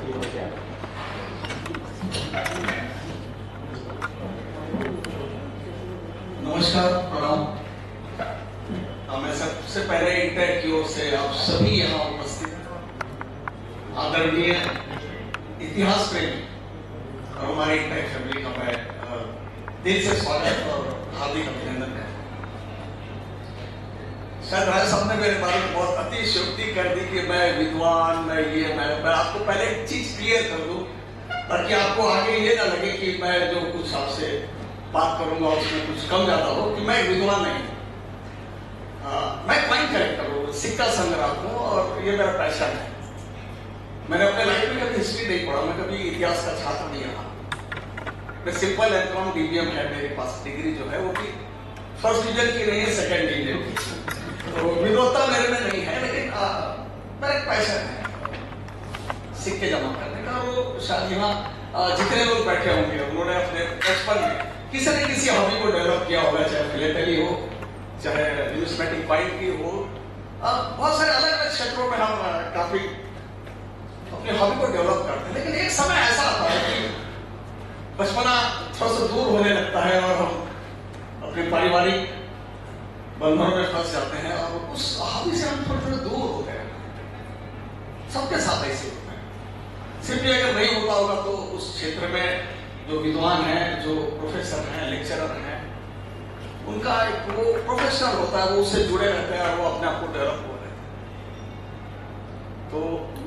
नमस्कार, प्रणाम। मैं सबसे पहले इंटेक की ओर से आप सभी यहाँ उपस्थित आदरणीय इतिहास प्रेमी और हमारी इंटेक फैमिली का मैं दिल से स्वागत और हार्दिक अभिनंदन करता हूँ। शायद राय साहब ने मेरे बारे में बहुत अतिशयोक्ति कर दी कि मैं विद्वान, मैं आपको पहले एक चीज क्लियर कर दूं ताकि आपको आगे ये ना लगे कि मैं जो कुछ आपसे बात करूंगा उसमें कुछ कम ज्यादा हो, कि मैं विद्वान नहीं हूँ। मैं क्वाइन करेक्टर हूँ, सिक्का संग्राहक हूँ और ये मेरा पैशन है। मैंने अपने लाइफ में कभी हिस्ट्री नहीं पढ़ा, मैं कभी इतिहास का छात्र नहीं रहा। मैं सिंपल एमकॉम डीबीएम है मेरे पास, डिग्री जो है वो भी फर्स्ट डिवीजन की नहीं है, सेकेंड डिवीजन की। तो विद्वत्ता मेरे में नहीं है, लेकिन मेरा एक पैशन है सिक्के जमा करने का। वो शायद यहाँ जितने लोग बैठे होंगे उन्होंने अपने बचपन में किसी न किसी हॉबी को डेवलप किया होगा, चाहे फिलेटली हो, चाहे न्यूज़मेटिक फाइट की हो। बहुत सारे अलग अलग क्षेत्रों में हम काफी अपने हॉबी को डेवलप करते हैं, लेकिन एक समय ऐसा आता है कि बचपना थोड़ा सा दूर होने लगता है और हम अपने पारिवारिक बंधनों में फंस जाते हैं और उस हॉबी से हम थोड़े थोड़े दूर होते हैं। सबके साथ ऐसे होता है। सिर्फ ये अगर नहीं होता होगा तो उस क्षेत्र में जो विद्वान हैं, जो प्रोफेसर हैं, लेक्चरर हैं, उनका एक वो प्रोफेशनल होता है, वो उससे जुड़े रहते हैं और वो अपने आप को डेवलप हो रहे हैं। तो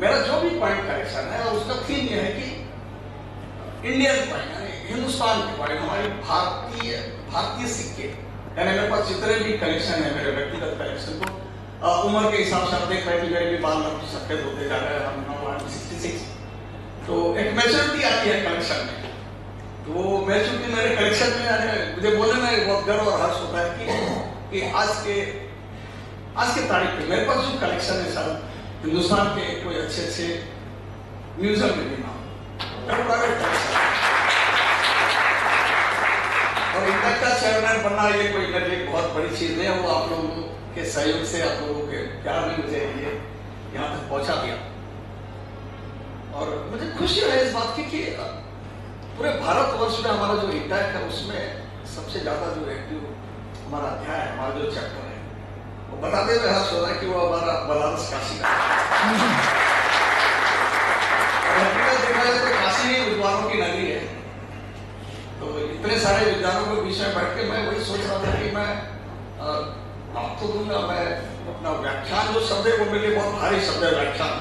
मेरा जो भी पॉइंट करेक्शन है और उसका थीम ये है कि इंडियन कॉइन यानी हिंदुस्तान के कॉइन, हमारे भारतीय सिक्के, यानी मेरे पास जितने भी कलेक्शन है, मेरे व्यक्तिगत कलेक्शन, तो उम्र के हिसाब से आप देख रहे हैं कि मेरे भी बाल सफेद होते जा रहे हैं। हम 66, तो एक मैच्योरिटी आती है कलेक्शन में। तो वो मैच्योरिटी मेरे कलेक्शन में मुझे बोलने में बहुत गर्व और हर्ष होता है कि आज के तारीख पे मेरे पास जो कलेक्शन है सर, हिंदुस्तान के कोई अच्छे म्यूजियम में भी ना और इंटेक का चेयरमैन बनना ये कोई मेरे लिए बहुत बड़ी चीज है। वो आप लोगों के सहयोग से, आप लोगों के प्यार में मुझे ये यहाँ तक पहुंचा दिया और मुझे खुशी है इस बात की कि पूरे भारतवर्ष में हमारा जो इंटेक है उसमें सबसे ज्यादा जो एक्टिव हमारा अध्याय है, हमारा जो चैप्टर है, वो बताते हुए हर्ष हो रहा है कि वो हमारा बनारस काशी का देखा जाए तो काशी ही विद्वानों की नगरी है। तो इतने सारे विद्वानों के बीच में बैठ के मैं वही सोच रहा था कि मैं आपको दूंगा, मैं अपना व्याख्यान, जो शब्द है वो मेरे लिए बहुत भारी शब्द है व्याख्यान,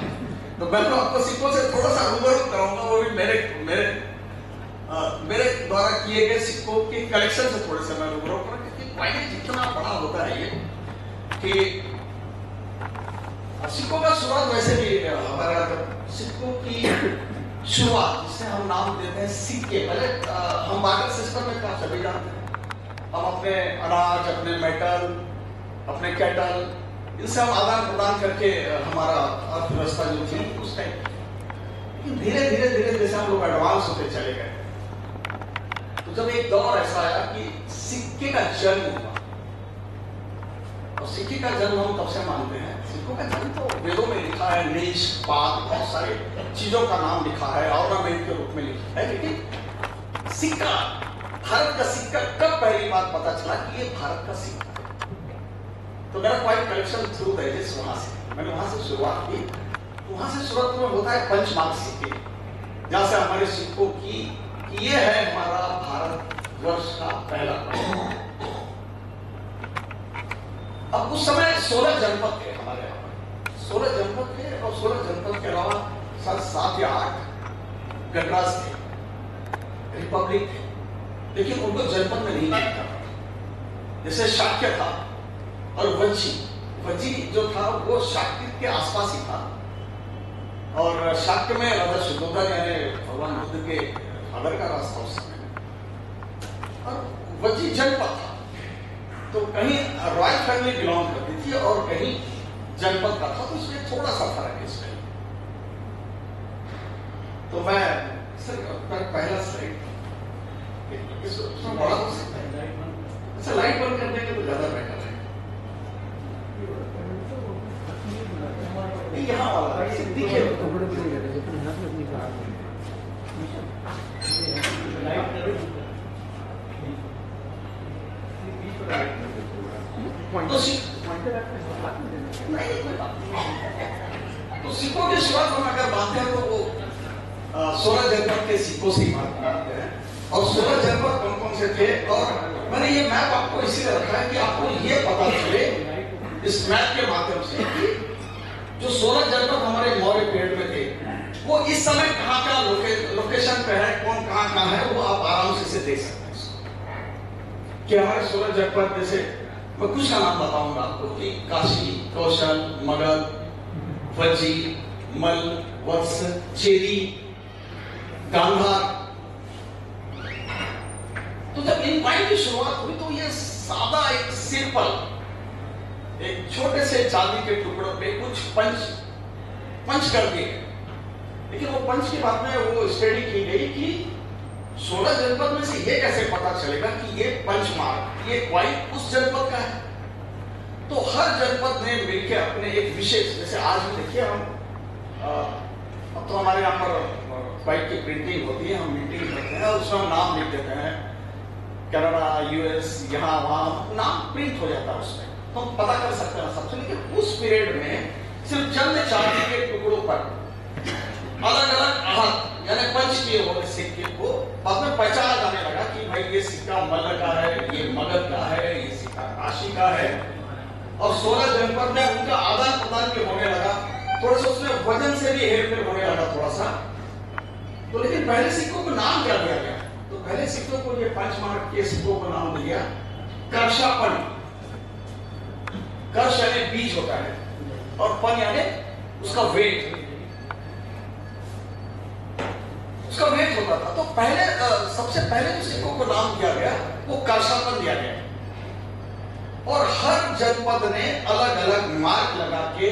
तो मैं आपको सिक्कों से थोड़ा सा रूबरू कराऊंगा, वो भी मेरे द्वारा किए गए सिक्कों के कलेक्शन से थोड़े से मैं रूबरू करूं, क्योंकि कॉइन जितना बड़ा होता है ये कि सिक्कों का शुरुआत वैसे भी हमारा सिक्कों की शुरुआत जिसे हम नाम देते हैं सिक्के, पहले हम बार्टर सिस्टम में आप सभी जानते हैं, हम अपने अनाज, अपने मेटल, अपने कैटल, इनसे हम आदान प्रदान करके हमारा अर्थव्यवस्था जो थी उस टाइम धीरे धीरे जैसे हम लोग एडवांस होते चले गए, तो जब एक दौर ऐसा आया कि सिक्के का जन्म हुआ। और सिक्के का जन्म हम कब से मानते हैं? सिक्कों का जन्म तो वेदों में लिखा है, नीच, पात, बहुत सारे चीजों का नाम लिखा है, ऑर्नामेंट के रूप में लिखा है, लेकिन सिक्का, भारत का सिक्का कब पहली बार पता चला कि ये भारत का सिक्का है? तो मेरा क्वाइन कलेक्शन थ्रू डाइजेस्ट वहां से, मैंने वहां से शुरुआत की। वहां से शुरुआत में होता है पंचमार्क सिक्के, जहां से हमारे सिक्कों की ये है हमारा भारतवर्ष का पहला कॉइन। अब उस समय 16 जनपद थे हमारे यहाँ पर, 16 जनपद थे और 16 जनपद के अलावा 7 या 8 गणराज थे, रिपब्लिक थे, लेकिन उनको जनपद में नहीं मिलता। जैसे शाक्य था और वज्जी जो था वो शाक्य के आसपास ही था, और शाक्य में राजा शुद्धोधन यानी भगवान बुद्ध के फादर का रास्ता उस समय, और वज्जी जनपद था। तो कहीं रॉयल फैमिली बिलोंग करती थी और कहीं जनपद का था, तो इसमें थोड़ा सा फर्क है इसमें। तो मैं सर पहला स्लाइड इसमें बड़ा हो सकता है, अच्छा लाइट बंद कर देंगे तो ज्यादा बेटर है। यहाँ वाला दिखे तो सिक्कों की शुरुआत हम अगर बात करें तो वो 16 जनपद के सिक्कों से मानते हैं। और 16 जनपद कौन कौन से थे, और मैंने ये मैप आपको इसीलिए रखा है कि आपको ये पता चले इस मैप के माध्यम से कि जो 16 जनपद हमारे मौर्य पीरियड में थे वो इस समय कहाँ लोकेशन पे है, कौन कहाँ है, वो आप आराम से देख सकते हैं कि हमारे 16 जनपद जैसे मैं कुछ का नाम बताऊंगा आपको कि काशी, कौशल, मगध, वज्जी, मल, वत्स, चेरी, गांधार। तो जब इन पॉइंट की शुरुआत हुई तो ये सादा एक सिंपल एक छोटे से चांदी के टुकड़ों पे कुछ पंच कर दिए, लेकिन वो पंच के बाद में वो स्टडी की गई कि 16 जनपद में से ये कैसे पता चलेगा कि ये पंच मार्क ये क्वाइट उस जनपद का है। तो हर जनपद ने मिलकर अपने एक विशेष, जैसे आज भी देखिए हम अब तो हमारे यहाँ पर क्वाइट की प्रिंटिंग होती है, हम मीटिंग करते हैं उसमें हम नाम लिख देते हैं, कनाडा, यूएस, यहाँ वहाँ नाम प्रिंट हो जाता है उसमें, तो हम पता कर सकते हैं सबसे। लेकिन उस पीरियड में सिर्फ चंद चांदी के टुकड़ों पर अलग अलग आहत यानी पंच किए हुए सिक्के को बाद में पहचाना जाने लगा कि भाई ये सिक्का मल्ल का है, ये मगध का है, ये सिक्का काशी का है। और 16 जनपद में उनका आदान प्रदान भी होने लगा, थोड़ा सा उसमें वजन से भी हेरफेर होने लगा थोड़ा सा। तो लेकिन पहले सिक्कों को नाम क्या दिया गया, तो पहले सिक्कों को ये पंच मार्क के सिक्कों को नाम दिया कर्षापन। कर्ष यानी बीज होता है और पन यानी उसका वेट, उसका वेट होता था। तो पहले सबसे पहले जो सिक्कों को नाम दिया गया वो कर्षापन दिया गया, और हर जनपद ने अलग अलग मार्क लगा के,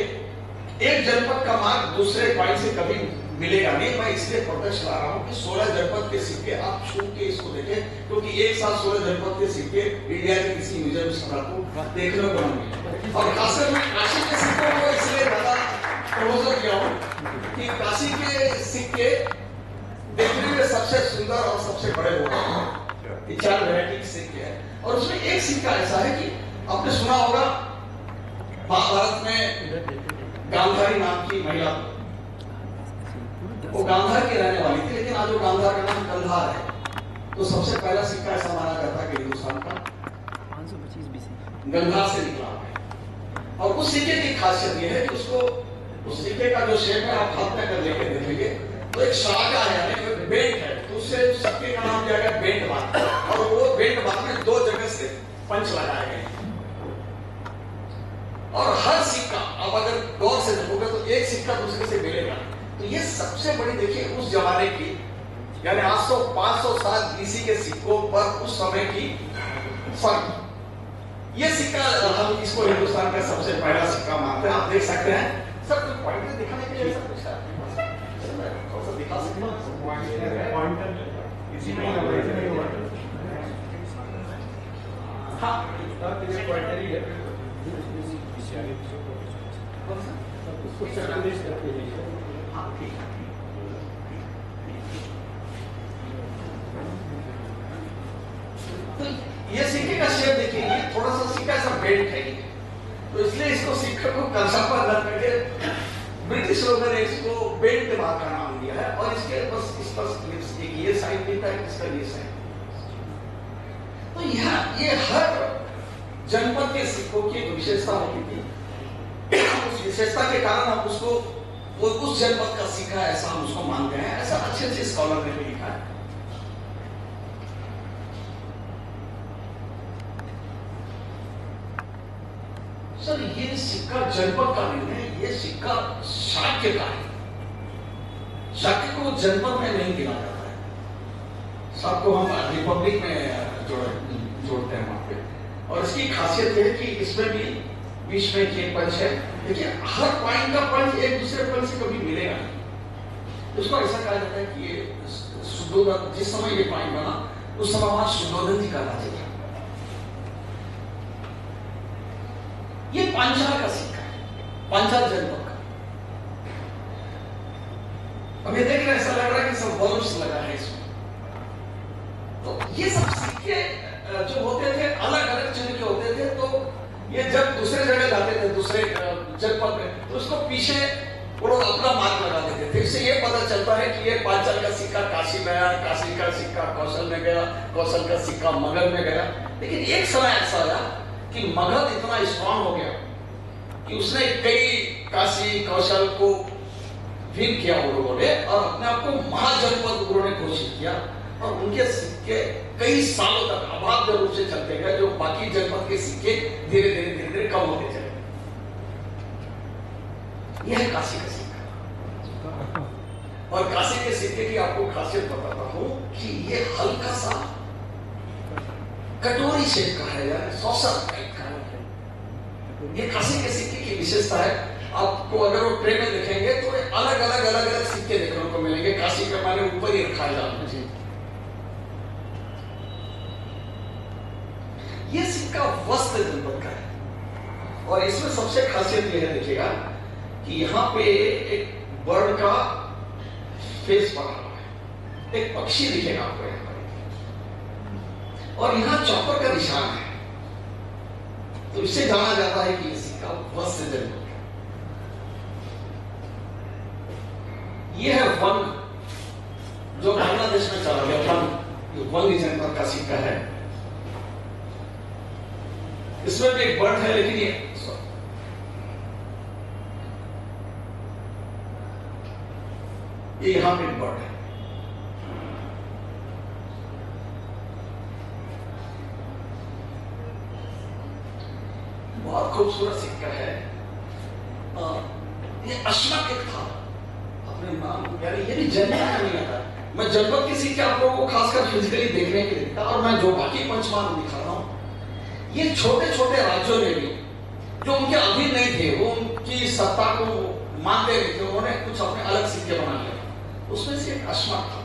एक जनपद का मार्क दूसरे क्वाइट से कभी मिलेगा नहीं। मैं इसलिए प्रदर्शन ला रहा हूं कि 16 जनपद के सिक्के आप छू के इसको देखें, क्योंकि एक साथ 16 जनपद के सिक्के इंडिया के किसी म्यूजियम में आपको देखने को नहीं मिले। और खासकर मैं काशी के सिक्कों को इसलिए ज्यादा प्रमोशन किया हूं कि काशी के सिक्के देखने में सबसे सुंदर और सबसे बड़े होते हैं। 4 वैरायटी के सिक्के हैं, और उसमें एक सिक्का ऐसा है कि आपने सुना होगा महाभारत में गांधारी नाम की महिला, वो गांधार की रहने वाली थी, लेकिन आज वो गांधार का नाम गंधार है। तो सबसे पहला सिक्का ऐसा माना जाता है कि हिंदुस्तान का 525 BC गंधार से निकला है। और उस सिक्के की खासियत यह है कि उसको, उस सिक्के का जो शेप है आप हाथ में कर लेके देखेंगे तो एक शाखा है यानी बेंट है, तो उससे सिक्के का नाम दिया गया बेंट बात। और वो बेंट बात में 2 जगह से पंच लगाए गए, और हर सिक्का आप अगर गौर से देखोगे तो एक सिक्का दूसरे से मिलेगा। तो ये सबसे बड़ी देखिए उस जमाने की, यानी 507 BC के सिक्कों पर उस समय की फर्क। ये सिक्का हम इसको हिंदुस्तान का सबसे पहला सिक्का मानते हैं। आप देख सकते हैं, सब कुछ पॉइंटर दिखाने के लिए सब कुछ है, दिखा सकते हैं पॉइंटर इसी में हाँ पॉइंटर ही है। तो ये सिक्के का शेप देखिए, ये थोड़ा सा सिक्का ऐसा बेल्ट है, तो इसलिए इसको सिक्के को कर्षापन न करके ब्रिटिश लोगों ने इसको बेल्ट मार्क का नाम दिया है। और इसके बस इस पर ये साइड देता है, इसका ये साइड। तो यहाँ ये हर जनपद के सिक्कों की एक विशेषता होती थी, उस विशेषता के कारण हम उसको वो उस जनपद का सिक्का ऐसा हम उसको मानते हैं। ऐसा अच्छे स्कॉलर ने भी लिखा है। सर ये सिक्का जनपद का नहीं है, ये सिक्का शाक्य का है। शाक्य को जनपद में नहीं गिना जाता है, सबको हम रिपब्लिक में जोड़ते हैं वहां पे। और इसकी खासियत है कि इसमें भी बीच में एक पंच है। देखिए हर पॉइंट का पंच एक दूसरे पंच से कभी मिलेगा नहीं। उसको ऐसा कहा जाता है कि ये शुद्धोधन, जिस समय ये पॉइंट बना उस समय वहां शुद्धोधन जी का राज्य था। ये पांचाल का सिक्का है, पांचाल जनपद का। अब ये देख रहे हैं, ऐसा लग रहा है कि सब बल्ब्स लगा है इसमें। तो ये सब सिक्के जो होते थे अलग अलग चिन्ह के होते थे। तो ये जब दूसरे जगह जाते थे, दूसरे जनपद में, तो उसको पीछे वो लोग अपना मार्क लगा देते थे। इससे ये पता चलता है कि ये पांचाल का सिक्का काशी में आया, काशी का सिक्का कौशल में गया, कौशल का सिक्का मगध में गया। लेकिन एक समय ऐसा आया कि मगध इतना स्ट्रांग हो गया कि उसने कई काशी कौशल को विन किया उन लोगों ने, और अपने आप को महाजनपद उन्होंने घोषित किया। और उनके सिक्के कई सालों तक अबाध रूप से चलते गए, जो बाकी जनपद के सिक्के धीरे धीरे धीरे धीरे कम होते चले। यह है काशी का सिक्का। और काशी के सिक्के की आपको खासियत बताता हूं कि ये हल्का सा कटोरी शेप का है, यानी सॉसर टाइप का है। ये काशी के सिक्के की विशेषता है। आपको अगर वो ट्रे में देखेंगे तो अलग अलग अलग अलग सिक्के देखने को मिलेंगे। काशी के माने ऊपर ही रखा जाता है। ये सिक्का वस्त्र जनपद का है, और इसमें सबसे खासियत यह है, देखिएगा कि यहाँ पे एक बर्ड का फेस बना हुआ है, एक पक्षी दिखेगा आपको यहाँ पर, और यहाँ चौपर का निशान है। तो इससे जाना जाता है कि ये सिक्का वस्त्र जनपद का। ये है वंग, जो बांग्लादेश में चला गया वंग, वंग जनपद का सिक्का है। इसमें भी एक बर्ड है, लेकिन ये यहां पे एक बर्ड है। बहुत खूबसूरत सिक्का है। ये अश्मक था अपने नाम, यानी ये भी जनपद का नहीं आता। मैं जनपद के सिक्के आप लोगों को खासकर फिजिकली देखने के लिए देता, और मैं जो बाकी पंचमान दिखा रहा हूं, ये छोटे छोटे राज्यों ने भी, जो उनके अधीन नहीं थे, वो उनकी सत्ता को मानते नहीं थे, उन्होंने कुछ अपने अलग सिक्के बना लिया। उसमें से एक अश्मक था।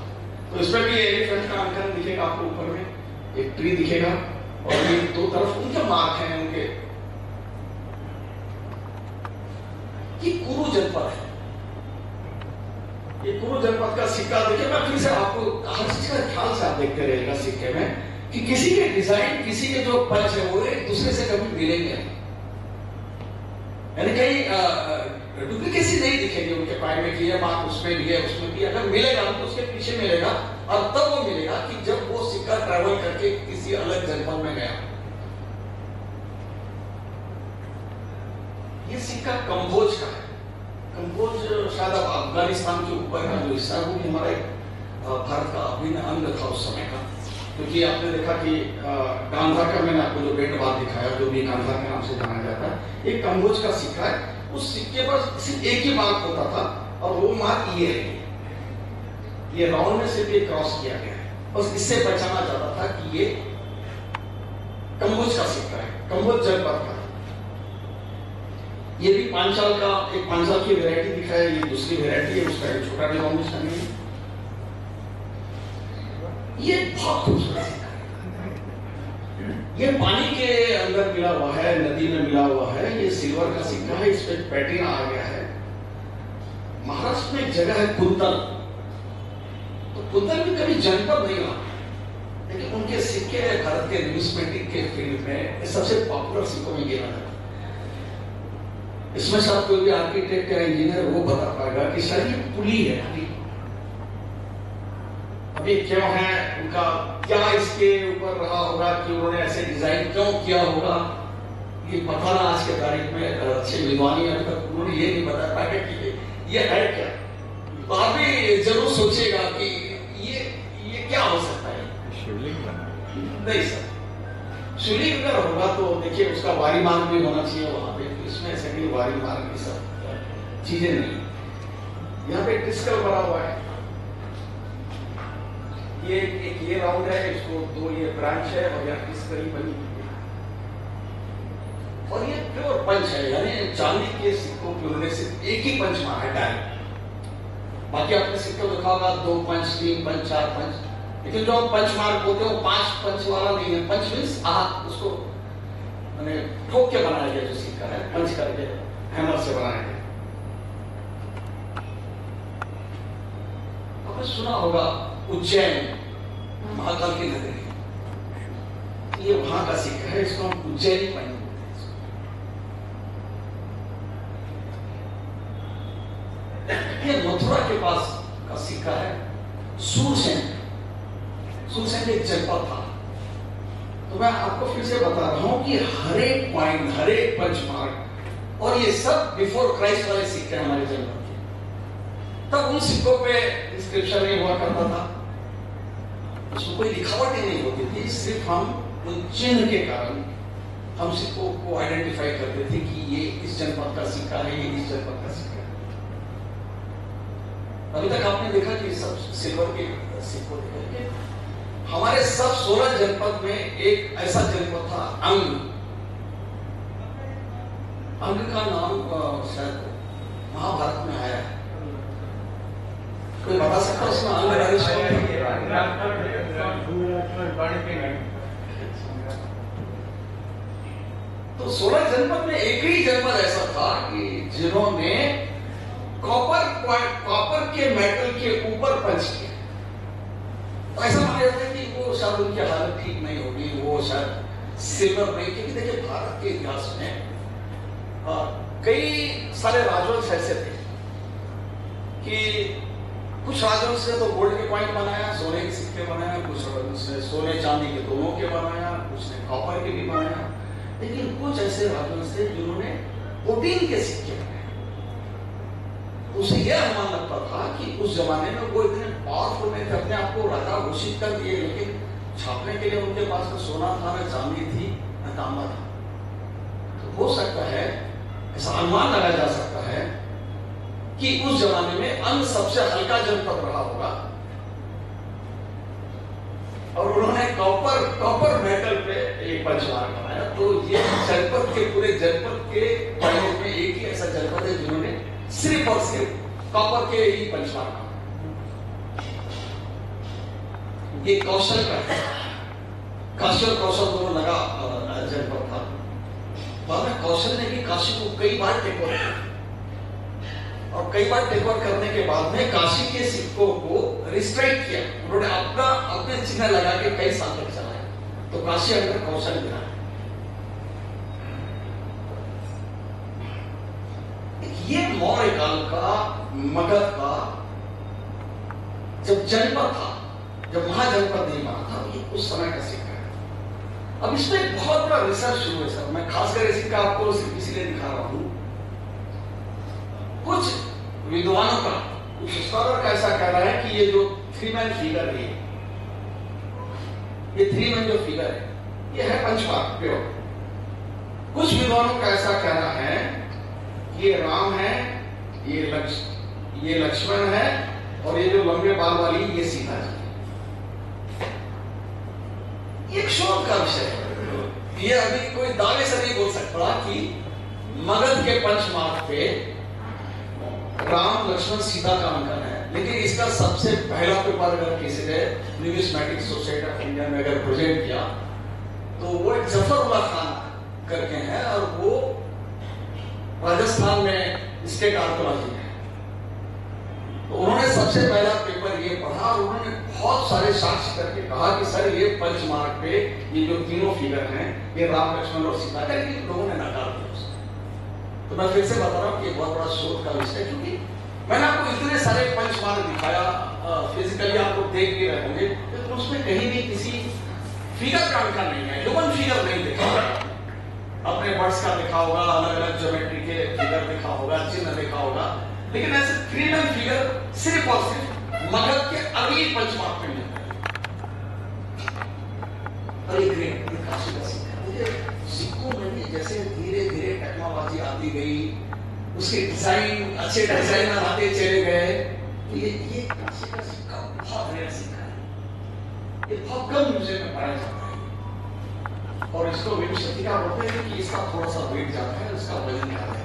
तो इसमें भी एलिफेंट का अंकन दिखेगा आपको, ऊपर में एक ट्री दिखेगा, और ये दो तरफ उनके मार्क हैं उनके। ये कुरु जनपद है। ये कुरु जनपद का सिक्का देखिए। मैं फिर से आपको हर चीज का ख्याल से आप देखते रहिएगा सिक्के में, कि किसी के डिजाइन, किसी के जो पंच है वो एक दूसरे से कभी मिलेंगे, यानी कहीं डुप्लीकेसी नहीं दिखेगी उनके पाए में कि ये बात उसमें भी है, उसमें भी। अगर मिलेगा तो उसके पीछे मिलेगा, और तब वो मिलेगा कि जब वो सिक्का ट्रैवल करके किसी अलग जनपद में गया। ये सिक्का कंबोज का है। कंबोज शायद अफगानिस्तान के ऊपर का जो हिस्सा है, वो भी हमारा भारत का अभिन्न अंग था उस समय का। क्योंकि आपने देखा कि गांधार का, मैंने आपको जो बेट बात दिखाया, जो भी गांधार के नाम से जाना जाता है, एक कंबोज का सिक्का है। उस सिक्के पर सिर्फ एक ही मार्क होता था, और वो मार्क ये है, ये राउंड में सिर्फ ये क्रॉस किया गया है। बस इससे पहचाना जाता था कि ये कंबोज का सिक्का है, कंबोज जनपद का। ये भी पांचाल का, एक पांचाल की वैरायटी दिखा है, ये दूसरी वैरायटी है, उसका एक छोटा डिनोमिनेशन है। ये बहुत खूबसूरत सिक्का है। ये पानी के अंदर मिला हुआ है, नदी में मिला हुआ है। ये सिल्वर का सिक्का है, इस पे पैटिना आ गया है। महाराष्ट्र में एक जगह है कुंतल, तो कुंतल भी कभी जनपद नहीं रहा, लेकिन उनके सिक्के भारत के न्यूमिस्मेटिक के फील्ड में सबसे पॉपुलर सिक्कों में गिना जाता है। इसमें शायद कोई भी आर्किटेक्ट या इंजीनियर वो बता पाएगा कि शायद ये पुली है, अभी क्यों है, उनका क्या इसके ऊपर रहा होगा कि उन्होंने ऐसे डिजाइन क्यों किया होगा, ये पता ना आज के तारीख में। अच्छे विद्वानी अभी तक उन्होंने ये नहीं बता पाया कि ये है क्या। तो आप भी जरूर सोचिएगा कि ये क्या हो सकता है। शिवलिंग नहीं सर, शिवलिंग अगर होगा तो देखिए उसका वारी मार्ग भी होना चाहिए वहां पे। तो इसमें ऐसे भी वारी मार्ग की सब चीजें नहीं। यहाँ पे डिस्कल बना हुआ है, ये एक ये राउंड है, इसको दो ये ब्रांच है, और यहाँ डिस्कल बनी है। और ये प्योर पंच है, यानी चांदी के सिक्कों पे उन्होंने सिर्फ एक ही पंच मारा है डायरेक्ट। बाकी आपने सिक्के देखा होगा 2 पंच, 3 पंच, 4 पंच, लेकिन जो पंच मार्क होते हैं वो 5 पंच वाला नहीं है। पंच मीन्स उसको मैंने ठोक के बनाया गया जो सिक्का है, पंच करके हैमर से बनाया गया। आपने सुना होगा उज्जैन, महाकाल की नगरी, ये वहां का सिक्का है, इसको हम उज्जैनी पॉइंट बोलते हैं। ये मथुरा के पास का सिक्का है। सूरसेन एक जनपद था। तो मैं आपको फिर से बता रहा हूं कि हर एक पॉइंट, हर एक पंचमार्क, और ये सब बिफोर क्राइस्ट वाले सिक्के हमारे जनपद के। तब उन सिक्कों पे इंस्क्रिप्शन नहीं हुआ करता था, उसमें कोई लिखावट ही नहीं होती थी, सिर्फ हम उन चिन्ह के कारण हम सिक्कों को आइडेंटिफाई करते थे कि ये इस जनपद का सिक्का है, ये इस जनपद का सिक्का है। अभी तक आपने देखा कि सब सिल्वर के सिक्कों देखे। हमारे सब 16 जनपद में एक ऐसा जनपद था अंग का नाम शायद महाभारत में आया है। कोई बता सकता है उसमें अंग तो 16 जनपद में एक ही जनपद ऐसा था कि जिन्होंने कॉपर के मेटल के ऊपर पंच किया। तो ऐसा माना जाता है कि वो शायद उनकी हालत ठीक नहीं होगी, वो शायद सिल्वर नहीं, क्योंकि देखिए भारत के इतिहास में कई सारे राजवंश ऐसे थे कि कुछ राजवंश ने तो गोल्ड के पॉइंट बनाया, सोने के सिक्के बनाया, कुछ राजवंश ने सोने चांदी के दोनों के बनाया, कुछ ने कॉपर के भी बनाया, लेकिन कुछ ऐसे राजवंश थे जिन्होंने प्रोटीन के सिक्के बनाए। उसे यह अनुमान लगता था कि उस जमाने में वो इतने पावरफुल नहीं थे, अपने आप को राजा घोषित कर दिए, लेकिन छापने के लिए उनके पास न सोना था, न चांदी थी, न तांबा था। तो हो सकता है, ऐसा अनुमान लगाया जा सकता है कि उस जमाने में अंग सबसे हल्का जनपद रहा होगा और उन्होंने कॉपर मेटल पे एक पंचमार्क बनाया। तो ये जनपद के पूरे जनपद के पॉइंट में एक ही ऐसा जनपद है जिन्होंने सिर्फ और सिर्फ कॉपर के ही पंचमार्क। ये कौशल का है, काशी और कौशल दोनों लगा जनपद था। बाद में कौशल ने भी काशी को कई बार टेक ओवर किया और कई बार टेक ओवर करने के बाद में काशी के सिक्कों को रिस्ट्राइक किया। उन्होंने अपने चिन्ह लगा के कई साल तक चलाया। तो काशी अंडर कौशल गिरा। ये मौर्य काल का, मगध का जब जनपद था, जब महाजनपद नहीं बना था, ये उस समय का सिक्का है। अब इसमें एक बहुत बड़ा रिसर्च शुरू है सर। मैं खासकर इसी का आपको सिर्फ इसीलिए दिखा रहा हूं। कुछ विद्वानों का, कुछ स्कॉलर का ऐसा कहना है कि ये जो 3 मैन फिगर है, ये 3 मैन जो फिगर है, ये है पंचमार्क प्योर। कुछ विद्वानों का ऐसा कहना है कि ये राम है, ये लक्ष्मण है, और ये जो लंबे बाल वाली ये सीता जी। एक शोध का विषय है। ये अभी कोई दावे से नहीं बोल सकता कि मगध के पंचमार्क पे राम, लक्ष्मण, सीता का अंकन है, लेकिन इसका सबसे पहला पेपर अगर किसी ने न्यूमिस्मेटिक सोसाइटी ऑफ इंडिया में अगर प्रेजेंट किया तो वो एक जफरुल्लाह खान करके है, और वो राजस्थान में स्टेट आर्कोलॉजी है। तो उन्होंने सबसे पहला पेपर ये पढ़ा और उन्होंने बहुत सारे साक्ष्य करके कहा कि सर ये पंचमार्क पे ये जो तीनों फिगर हैं, ये राम, लक्ष्मण और सीता है, लेकिन लोगों ने नकार दिया उसको। तो मैं फिर से बता रहा हूँ कि बहुत बड़ा शोध का विषय है, क्योंकि मैंने आपको इतने सारे पंचमार्क दिखाया, फिजिकली आप लोग देख भी रहे होंगे, लेकिन उसमें कहीं भी किसी फिगर का अंकन नहीं है, ह्यूमन फिगर नहीं देखा। अपने बर्ड्स का देखा होगा, अलग अलग ज्योमेट्री के फिगर देखा होगा, चिन्ह देखा होगा, लेकिन ऐसे 3 मैन फिगर सिर्फ और सिर्फ मगध के अगली पंचमार्क में मिलता है। और ये ग्रेट काशी का सिक्कों में भी जैसे धीरे धीरे टेक्नोलॉजी आती गई, उसके डिजाइन, अच्छे डिजाइनर आते चले गए, तो ये काशी का सिक्का बहुत रेयर सिक्का है। ये बहुत कम म्यूजियम में पाया जाता है और इसको विंशति का बोलते हैं कि इसका थोड़ा सा वेट जाता है, उसका वजन ज्यादा है।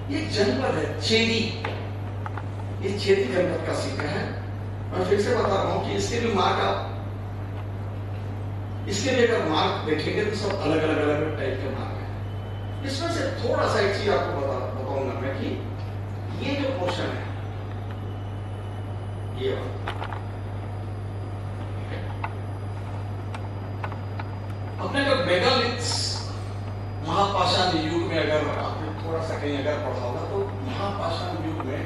ये जनपद है चेदी, ये चेदी जनपद का सिक्का है। मैं फिर से बता रहा हूं कि इसके भी मार्क आप, इसके भी अगर मार्क देखेंगे तो सब अलग अलग टाइप के मार्क है। इसमें से थोड़ा सा एक चीज आपको बताऊंगा मैं कि ये जो पोर्शन है, ये अपने जो मेगालिथ्स महापाषाण युग में, अगर आपने थोड़ा सा कहीं अगर पढ़ा होगा तो महापाषाण युग में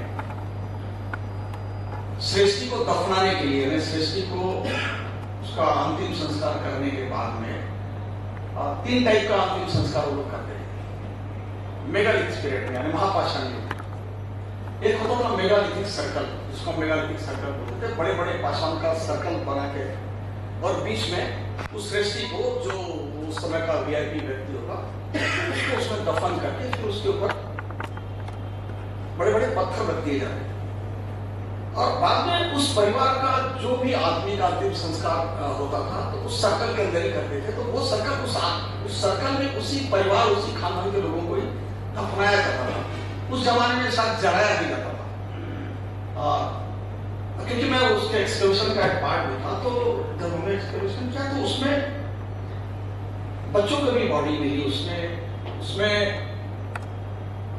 सृष्टि को दफनाने के लिए, सृष्टि को उसका अंतिम संस्कार करने के बाद में 3 टाइप का अंतिम संस्कार वो लोग करते हैं मेगालिथिक पीरियड में, यानी महापाषाण युग। एक होता था मेगालिथिक सर्कल, जिसको मेगालिथिक सर्कल बोलते थे, बड़े बड़े पाषाण का सर्कल बना के, और बीच में उस सृष्टि को, जो उस समय का वीआईपी व्यक्ति होगा, उसको उसमें दफन करके फिर उसके ऊपर बड़े बड़े पत्थर रख दिए जाते, और बाद में उस परिवार का जो भी आदमी का अंतिम संस्कार होता था तो उस सर्कल के अंदर ही करते थे। तो वो सर्कल उस सर्कल में उसी परिवार, उसी खानदान के लोगों को ही दफनाया जाता था। उस जमाने में शायद जलाया भी जाता था, क्योंकि मैं उसके एक्सकर्शन का एक पार्ट में था, तो जब हमने एक्सकर्शन किया तो उसमें बच्चों को भी बॉडी मिली, उसमें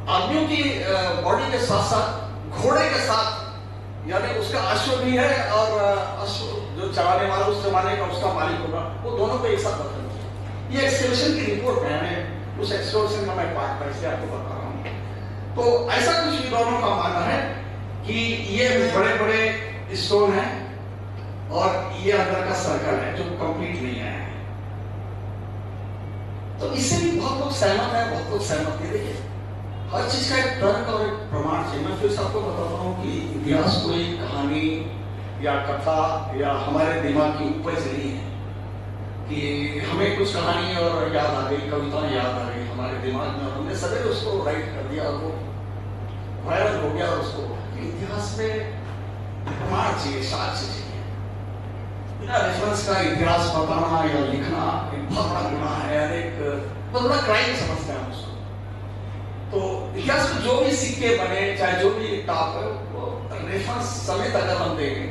आदमियों की बॉडी के साथ साथ घोड़े के साथ, यानी उसका अश्व भी है और अश्व जो चलाने वाला उस जमाने का उसका मालिक होगा, वो दोनों को एक साथ दफन किया। ये एक्सकर्शन की रिपोर्ट है, उस एक्सकर्शन का मैं पार्ट पर इसलिए आपको बता रहा हूँ। तो ऐसा कुछ विद्वानों का मानना है कि ये बड़े बड़े स्टोन है और ये अंदर का सर्कल है जो कंप्लीट नहीं है। तो इससे भी बहुत लोग सहमत है, बहुत लोग सहमत नहीं। देखिए, हर चीज का एक तर्क और एक प्रमाण चाहिए। मैं फिर से आपको बताता हूँ कि इतिहास कोई कहानी या कथा या हमारे दिमाग की उपज नहीं है कि हमें कुछ कहानी और याद आ गई, कविता याद आ गई हमारे दिमाग में और हमने सवेरे उसको राइट कर दिया और वो वायरल हो गया। और उसको इतिहास में प्रमाण चाहिए, साक्ष्य चाहिए। बिना रेफरेंस का इतिहास बताना या लिखना एक बहुत बड़ा गुनाह है, एक बहुत बड़ा क्राइम समझते हैं उसको। तो इतिहास में जो भी सिक्के बने, चाहे जो भी टाप है, वो रेफरेंस समेत अगर हम देंगे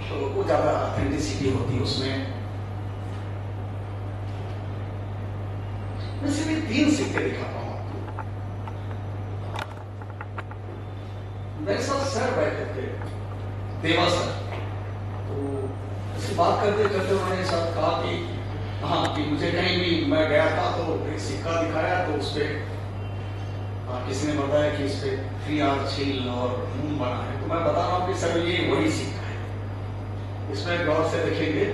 तो वो ज्यादा ऑथेंटिसिटी होती है उसमें। मैं सिर्फ 3 सिक्के दिखाता हूँ आपको। मेरे साथ सर बैठे थे, देवा सर, तो इससे बात करते करते उन्होंने साथ कहा कि हाँ, कि मुझे कहीं भी मैं गया था तो एक सिक्का दिखाया, तो उस पर किसी ने बताया कि इस पे 3R छील और मून बना है। तो मैं बता रहा हूँ कि सर ये वही सिक्का है। इसमें गौर से देखेंगे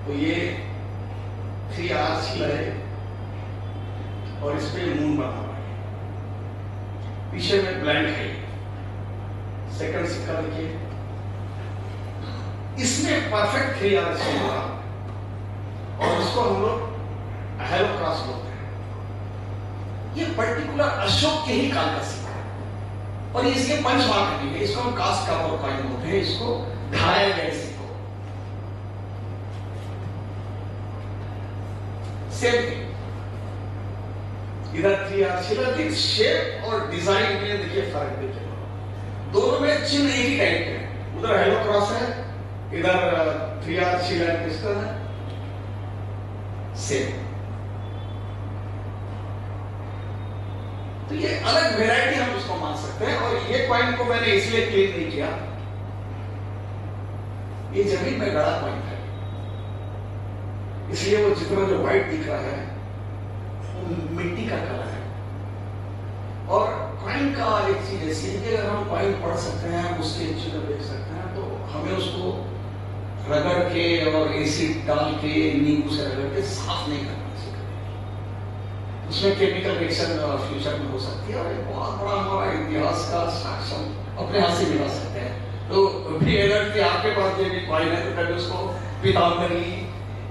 तो ये 3R छील है और इस पे मून बना हुआ है, पीछे में ब्लैंक है। सेकंड सिक्का देखिए, इसमें परफेक्ट 3R छील बना और इसको हम लोग हेलो क्रॉस बोलते हैं। ये पर्टिकुलर अशोक के ही काल का सिक्का है और इसके पंच मार्क नहीं है, इसको हम कास्ट का और कॉइन बोलते हैं, इसको ढाया गए सिक्कों। सेम थिंग, इधर 3R छिलर, शेप और डिजाइन में देखिए फर्क देखिए, दोनों में चिन्ह एक ही टाइप के। उधर हेलो क्रॉस है, इधर 3R छिलर क्रिस्टल है, सेम। तो ये अलग वैरायटी हम उसको मान सकते हैं। और ये कॉइन को मैंने इसलिए क्लीन नहीं किया, ये जमीन में गड़ा कॉइन है, इसलिए वो जितना जो व्हाइट दिख रहा है वो मिट्टी का कलर है। और कॉइन का एक चीज ऐसी है कि अगर हम कॉइन पढ़ सकते हैं, उसके चिन्ह देख सकते हैं, तो हमें उसको रगड़ के और एसिड डाल के, नींबू से रगड़ के साफ नहीं करना। उसमें केमिकल रिएक्शन फ्यूचर में हो सकती है और एक बहुत बड़ा हमारा इतिहास का साक्ष्य अपने हाथ से मिला सकते हैं। तो भी अगर कि आपके पास जो भी कॉइन है तो कभी उसको पीताम्बरी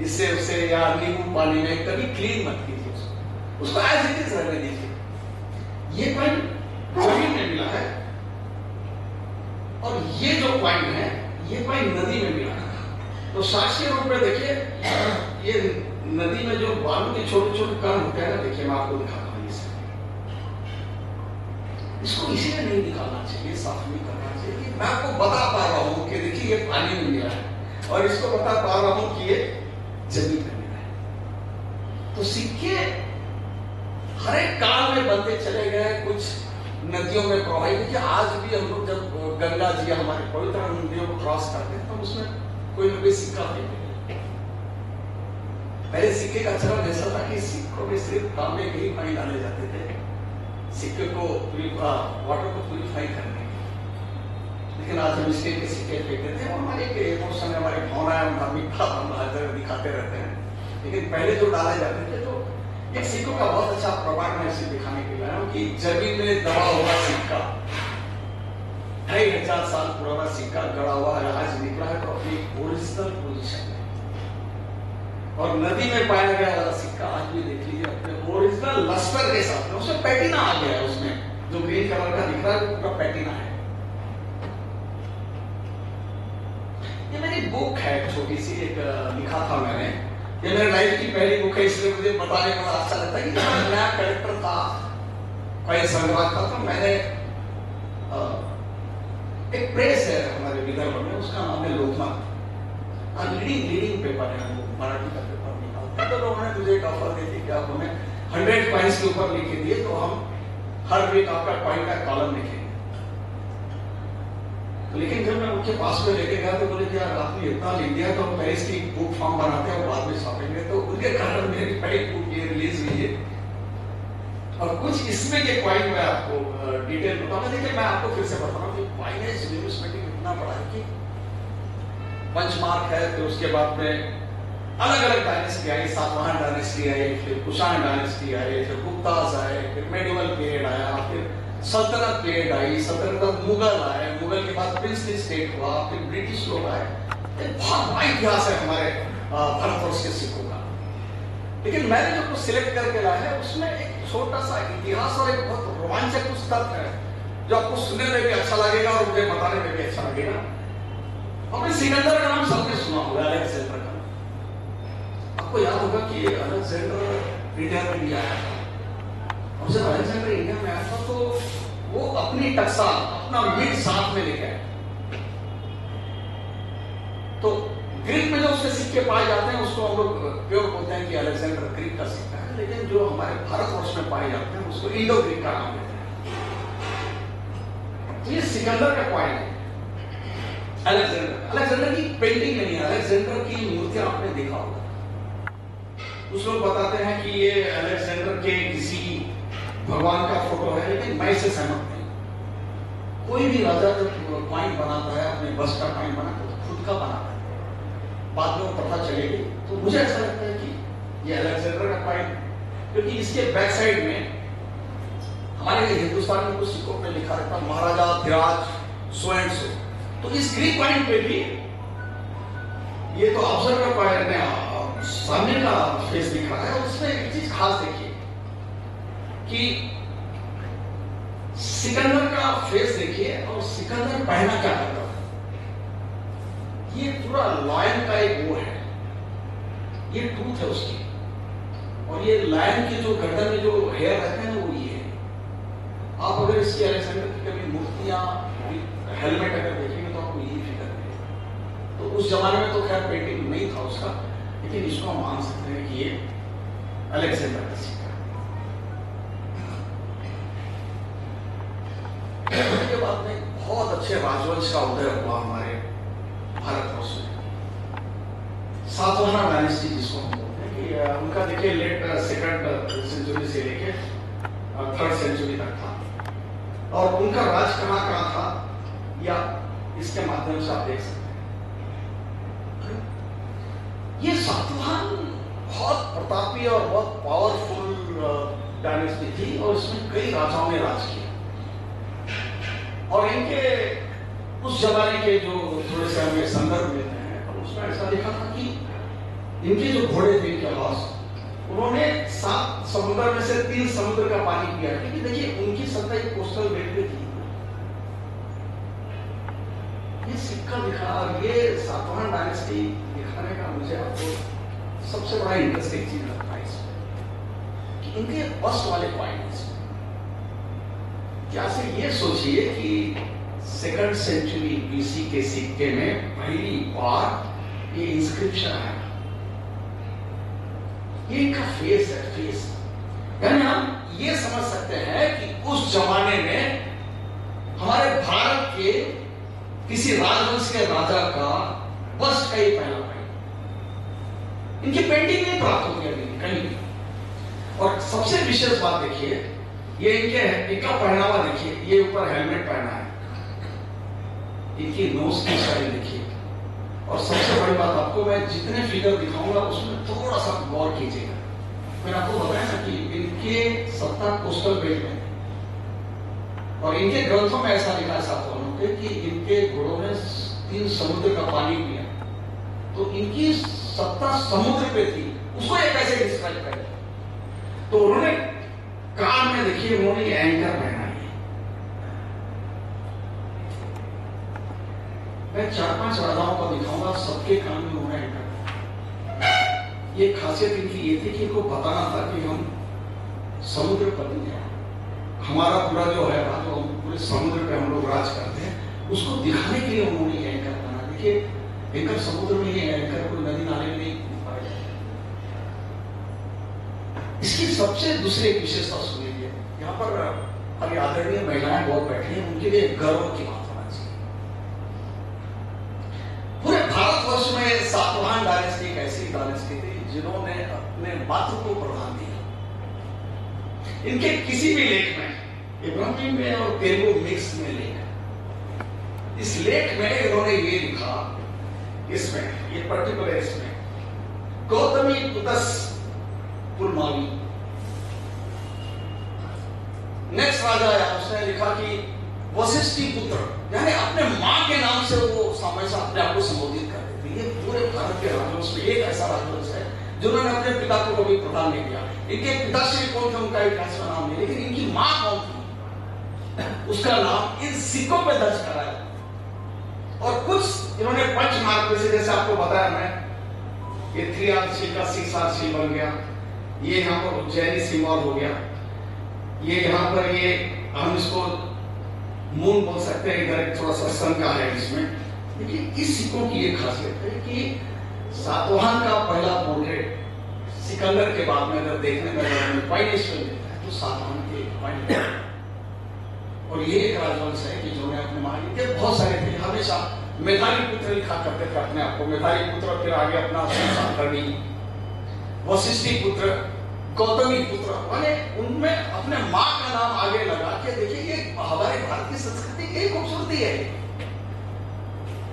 इससे उससे या नींबू पानी में कभी क्लीन मत कीजिए, उसको एज इट इज रहने दीजिए। ये कॉइन जमीन में मिला है और ये जो कॉइन है ये कॉइन नदी में मिला है। तो साक्ष्य रूप में देखिए, ये नदी में जो बालू के छोटे छोटे कण होते हैं ना, देखिए मैं आपको दिखाता हूँ। इसको इसीलिए नहीं निकालना चाहिए, साफ नहीं करना चाहिए कि मैं आपको बता पा रहा हूँ कि देखिए ये पानी में मिला है, और इसको बता पा रहा हूँ कि ये जमीन में मिला है। तो सिक्के हर एक काल में बनते चले गए, कुछ नदियों में प्रवाहित। देखिए आज भी हम लोग जब गंगा जी हमारे पवित्र नदियों को क्रॉस करते हैं तो उसमें कोई ना कोई सिक्का फेंकते हैं। पहले सिक्के का चलन ऐसा था कि सिक्कों में सिर्फ तांबे के ही पानी डाले जाते थे सिक्के को वाटर को प्यूरिफाई करने के। लेकिन आज हम स्टील के सिक्के फेंकते थे। हमारे इमोशन, हमारे भावना है, धार्मिकता हम हर जगह दिखाते रहते हैं। लेकिन पहले जो डाले जाते थे तो एक सिक्कों का बहुत अच्छा प्रमाण मैं इसे दिखाने के लिए आया हूं कि जमीन में दबा हुआ सिक्का 2500 साल पुराना सिक्का गड़ा हुआ है, आज निकला है तो अपनी ओरिजिनल पोजीशन में। और नदी में पाया गया वाला सिक्का आज भी देख लीजिए अपने ओरिजिनल लस्टर के साथ में। उसमें पैटिना आ गया है, उसमें जो ग्रीन कलर का दिख रहा है वो पूरा पैटिना है। ये मेरी बुक है छोटी सी, एक लिखा था मैंने। ये मेरे लाइफ की पहली बुक है, इसलिए मुझे बताने में बड़ा अच्छा लगता है कि नया कैरेक्टर था, कोई संग्राहक था। तो मैंने एक प्रेस है हमारे विदर्भ में, उसका नाम है लोकमत। लीडिंग पेपर है, वो मराठी का पेपर निकालते हैं। तो लोगों ने मुझे एक ऑफर दी थी कि आप हमें 100 पॉइंट्स के ऊपर लिख के दिए तो हम हर वीक आपका पॉइंट का कॉलम लिखेंगे। लेकिन जब मैं उनके पास में लेके गया तो बोले कि यार आपने इतना लिख दिया तो हम पेरिस की बुक फॉर्म बनाते हैं और बाद में छापेंगे। तो उनके कारण मेरी पहली बुक ये रिलीज हुई है। और कुछ इसमें के पॉइंट मैं आपको डिटेल बताऊंगा। देखिए मैं आपको फिर से बता रहा हूँ कि फाइनेंस न्यूमिस्मेटिक इतना बड़ा है कि पंचमार्क है, फिर उसके बाद में अलग अलग डायनेस्टी आई, सातवाहन डायनेस्टी आई, फिर कुषाण डायनेस्टी आई, फिर गुप्तास आए, फिर मेडिवल पीरियड आया, फिर सल्तनत पीरियड आई, सल्तनत मुगल आए, मुगल के बाद प्रिंसली स्टेट हुआ, फिर ब्रिटिश लोग आए। एक बहुत बड़ा इतिहास है हमारे भारतवर्ष के सिखों का। लेकिन मैंने जो कुछ सिलेक्ट करके लाया है उसमें एक छोटा सा इतिहास और एक बहुत रोमांचक कुछ तथ्य है जो आपको सुनने में भी अच्छा लगेगा और मुझे बताने में भी अच्छा लगेगा। हमने सिकंदर का नाम सबने सुना होगा, अलेक्जेंडर का। आपको याद होगा कि अलेक्जेंडर इंडिया में भी आया था। और जब अलेक्जेंडर इंडिया में आया था तो वो अपनी टकसाल, अपना मीट साथ में लेके आया। तो ग्रीक में जो उसके सिक्के पाए जाते हैं उसको हम लोग प्योर बोलते हैं कि अलेक्जेंडर ग्रीक का सिक्का है। लेकिन जो हमारे भारतवर्ष में पाए जाते हैं उसको इंडो ग्रीक का नाम देते हैं। तो ये सिकंदर का पॉइंट है। अलेक्जेंडर की पेंटिंग नहीं है, अलेक्जेंडर की मूर्तियां आपने देखा होगा। कुछ लोग बताते हैं कि ये अलेक्जेंडर के किसी भगवान का फोटो है, लेकिन मैं इससे सहमत नहीं। कोई भी राजा जब पॉइंट बनाता है, अपने बस का पॉइंट बनाता है तो खुद का बनाता है, बाद में वो पता चलेगी। तो मुझे ऐसा लगता है कि ये अलेक्जेंडर का पॉइंट, क्योंकि इसके बैक साइड में हमारे हिंदुस्तान में कुछ सिक्कों में लिखा रहता है महाराजा धिराज सो एंड सो। तो इस ग्रीक पॉइंट पे भी ये तो ऑब्जर्वर पॉइंट में सामने का फेस दिख रहा है। उसमें एक चीज खास देखिए कि सिकंदर का फेस देखिए और सिकंदर पहना क्या करता है। ये पूरा लायन का एक वो है, ये टूथ है उसकी, और ये लायन की जो गर्दन में जो हेयर रहते हैं वो ये है। आप अगर इसकी अलेक्जेंडर की कभी मूर्तियां, हेलमेट अगर देखेंगे तो आपको यही फिक्र मिलेगा। तो उस जमाने में तो खैर पेंटिंग नहीं था उसका, लेकिन इसको हम मान सकते हैं कि ये अलेक्जेंडर का सिक्का है। उसके बाद में बहुत अच्छे राजवंश का उदय हुआ हमारे भारतवर्ष में, सातवाहन डायनेस्टी जिसको हम बोलते हैं कि उनका देखिए लेट 2nd सेंचुरी से लेके 3rd सेंचुरी तक था। और उनका राज कहाँ था या इसके माध्यम से आप देख सकते हैं। ये सातवाहन बहुत प्रतापी और बहुत पावरफुल डायनेस्टी थी और इसमें कई राजाओं ने राज किया। और इनके उस जमाने के जो थोड़े से हमें संदर्भ लेते हैं और उसमें ऐसा लिखा था कि इनके जो घोड़े थे इनके पास, उन्होंने 7 समुद्र में से 3 समुद्र का पानी पिया। क्योंकि देखिए उनकी सत्ता एक कोस्टल बेल्ट पे थी। ये सिक्का दिखा और ये सातवाहन डायनेस्टी दिखाने का मुझे आपको सबसे बड़ा इंटरेस्टिंग चीज लगता है इसमें कि इनके बस्ट वाले पॉइंट्स। क्या से ये सोचिए कि 2nd सेंचुरी बीसी के सिक्के में पहली बार ये इंस्क्रिप्शन है। ये इनका फेस है, फेस। यानी हम ये समझ सकते हैं कि उस जमाने में के किसी राजवंश के राजा का बस्ट का ये पहला पॉइंट। इनकी पेंटिंग नहीं प्राप्त होती अभी कहीं भी। और सबसे विशेष बात देखिए, ये इनका पहनावा देखिए, ये ऊपर हेलमेट पहना है, इनकी नोज की स्टाइल देखिए। और सबसे बड़ी बात, आपको मैं जितने फिगर दिखाऊंगा उसमें थोड़ा सा गौर कीजिएगा। मैंने आपको बताया ना कि इनके सत्ता कोस्टल बेल्ट में, और इनके ग्रंथों में ऐसा लिखा है सातवाहनों के कि इनके घोड़ों ने 3 समुद्र का पानी पिया। तो इनकी सत्ता समुद्र पे थी, उसको ये कैसे डिस्क्राइब करें? तो उन्होंने कान में देखिए, उन्होंने एंकर पहना है। मैं 4-5 राजाओं को दिखाऊंगा, सबके कान में उन्होंने एंकर। ये खासियत इनकी ये थी कि इनको बताना था कि हम समुद्र पर नहीं हैं, हमारा पूरा जो है जो हम पूरे समुद्र पे हम लोग राज करते हैं, उसको दिखाने के लिए उन्होंने ये एंकर बना। देखिए एंकर समुद्र में, ये एंकर कोई नदी नाले में नहीं पाया जाता। इसकी सबसे दूसरी एक विशेषता सुनिए, यहाँ पर अभी आदरणीय महिलाएं बहुत बैठी हैं, उनके लिए गर्व की बात होना चाहिए। पूरे भारतवर्ष में सातवाहन डायनेस्टी एक ऐसी डायनेस्टी थी जिन्होंने अपने मातृत्व को प्रदान दिया। इनके किसी भी लेख में, इब्राहिमी में और तेलुगु मिक्स में लेख, इस लेख में इन्होंने ये लिखा, इसमें ये पर्टिकुलर इसमें गौतमी पुतस पुलमावी, नेक्स्ट राजा आया, उसने लिखा कि वशिष्ठी पुत्र, यानी अपने मां के नाम से वो हमेशा अपने आप को संबोधित करते थे। ये पूरे भारत के राजवंश में एक ऐसा राजवंश है जिन्होंने अपने पिता को कभी प्रदान नहीं किया। इनके पिताश्री कौन थे उनका एक ऐसा नाम नहीं, लेकिन इनकी मां कौन थी उसका नाम इन सिक्कों पे दर्ज करा है। और कुछ इन्होंने पंच मार्क में से, जैसे आपको बताया मैं, ये 3 आर सील का 6 आर सील बन गया, ये यहाँ पर उज्जैनी सिंबल हो गया, ये यहाँ पर ये हम इसको मून बोल सकते हैं, इधर थोड़ा सा सन का है इसमें। लेकिन इस सिक्कों की एक खासियत है कि सातवाहन का पहला पोर्ट्रेट सिकंदर के बाद में अगर देखने में पाइनेश्वर देता है तो सातवाहन के पॉइंट। और ये एक राजवंश है कि जिन्होंने अपने मां के बहुत सारे थे, हमेशा मेधावी पुत्र लिखा करते थे अपने आप को, मेधावी पुत्र, फिर आगे अपना करनी, वशिष्ठी पुत्र, गौतमी पुत्र, माने उनमें अपने मां का नाम आगे लगा के। देखिए ये हमारे भारत की संस्कृति की खूबसूरती है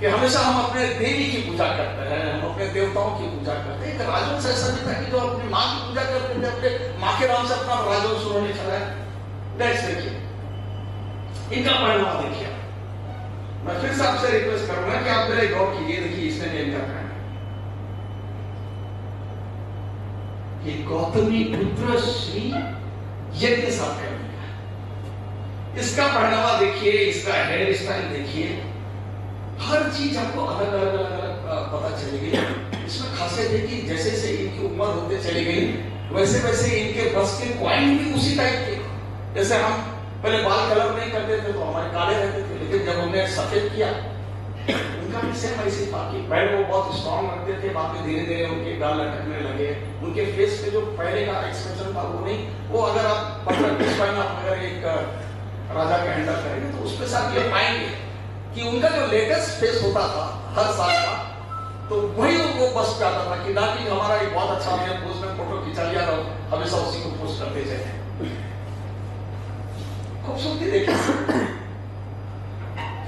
कि हमेशा हम अपने देवी की पूजा करते हैं, हम अपने देवताओं की पूजा करते हैं। एक राजवंश ऐसा नहीं था कि जो अपनी मां की पूजा करते थे, अपने मां के नाम से अपना राजवंश उन्होंने चलाया। देखिए इनका पहनावा देखिए, मैं फिर से आपसे रिक्वेस्ट करूंगा कि आप मेरे गौर कीजिए। देखिए इसने भी इनका पहना, ये गौतमी पुत्र श्री यज्ञ साथ कर दिया। इसका पहनावा देखिए, इसका हेयर स्टाइल देखिए, हर चीज आपको अलग अलग पता चलेगी। इसमें खासियत है कि जैसे जैसे इनकी उम्र होते चली गई, वैसे वैसे इनके बस के कॉइन भी उसी टाइप के। जैसे हम पहले बाल कलर नहीं करते थे तो हमारे काले रहते थे, लेकिन जब हमने सफेद किया उनका भी सेम ऐसे था कि पहले वो बहुत स्ट्रॉन्ग लगते थे, बाद में धीरे धीरे उनके गाल लटकने लगे। उनके फेस पे जो पहले का एक्सप्रेशन था वो नहीं, वो अगर आप 15-20 महीना अगर एक राजा का हैंडल करेंगे तो उसके साथ ये पाएंगे कि उनका जो लेटेस्ट फेस होता था हर साल का, तो वही उनको बस पे आता था कि ना कि हमारा एक बहुत अच्छा पोस्ट में फोटो खिंचा लिया और हमेशा उसी को पोस्ट करते जाए। खूबसूरती देखिए,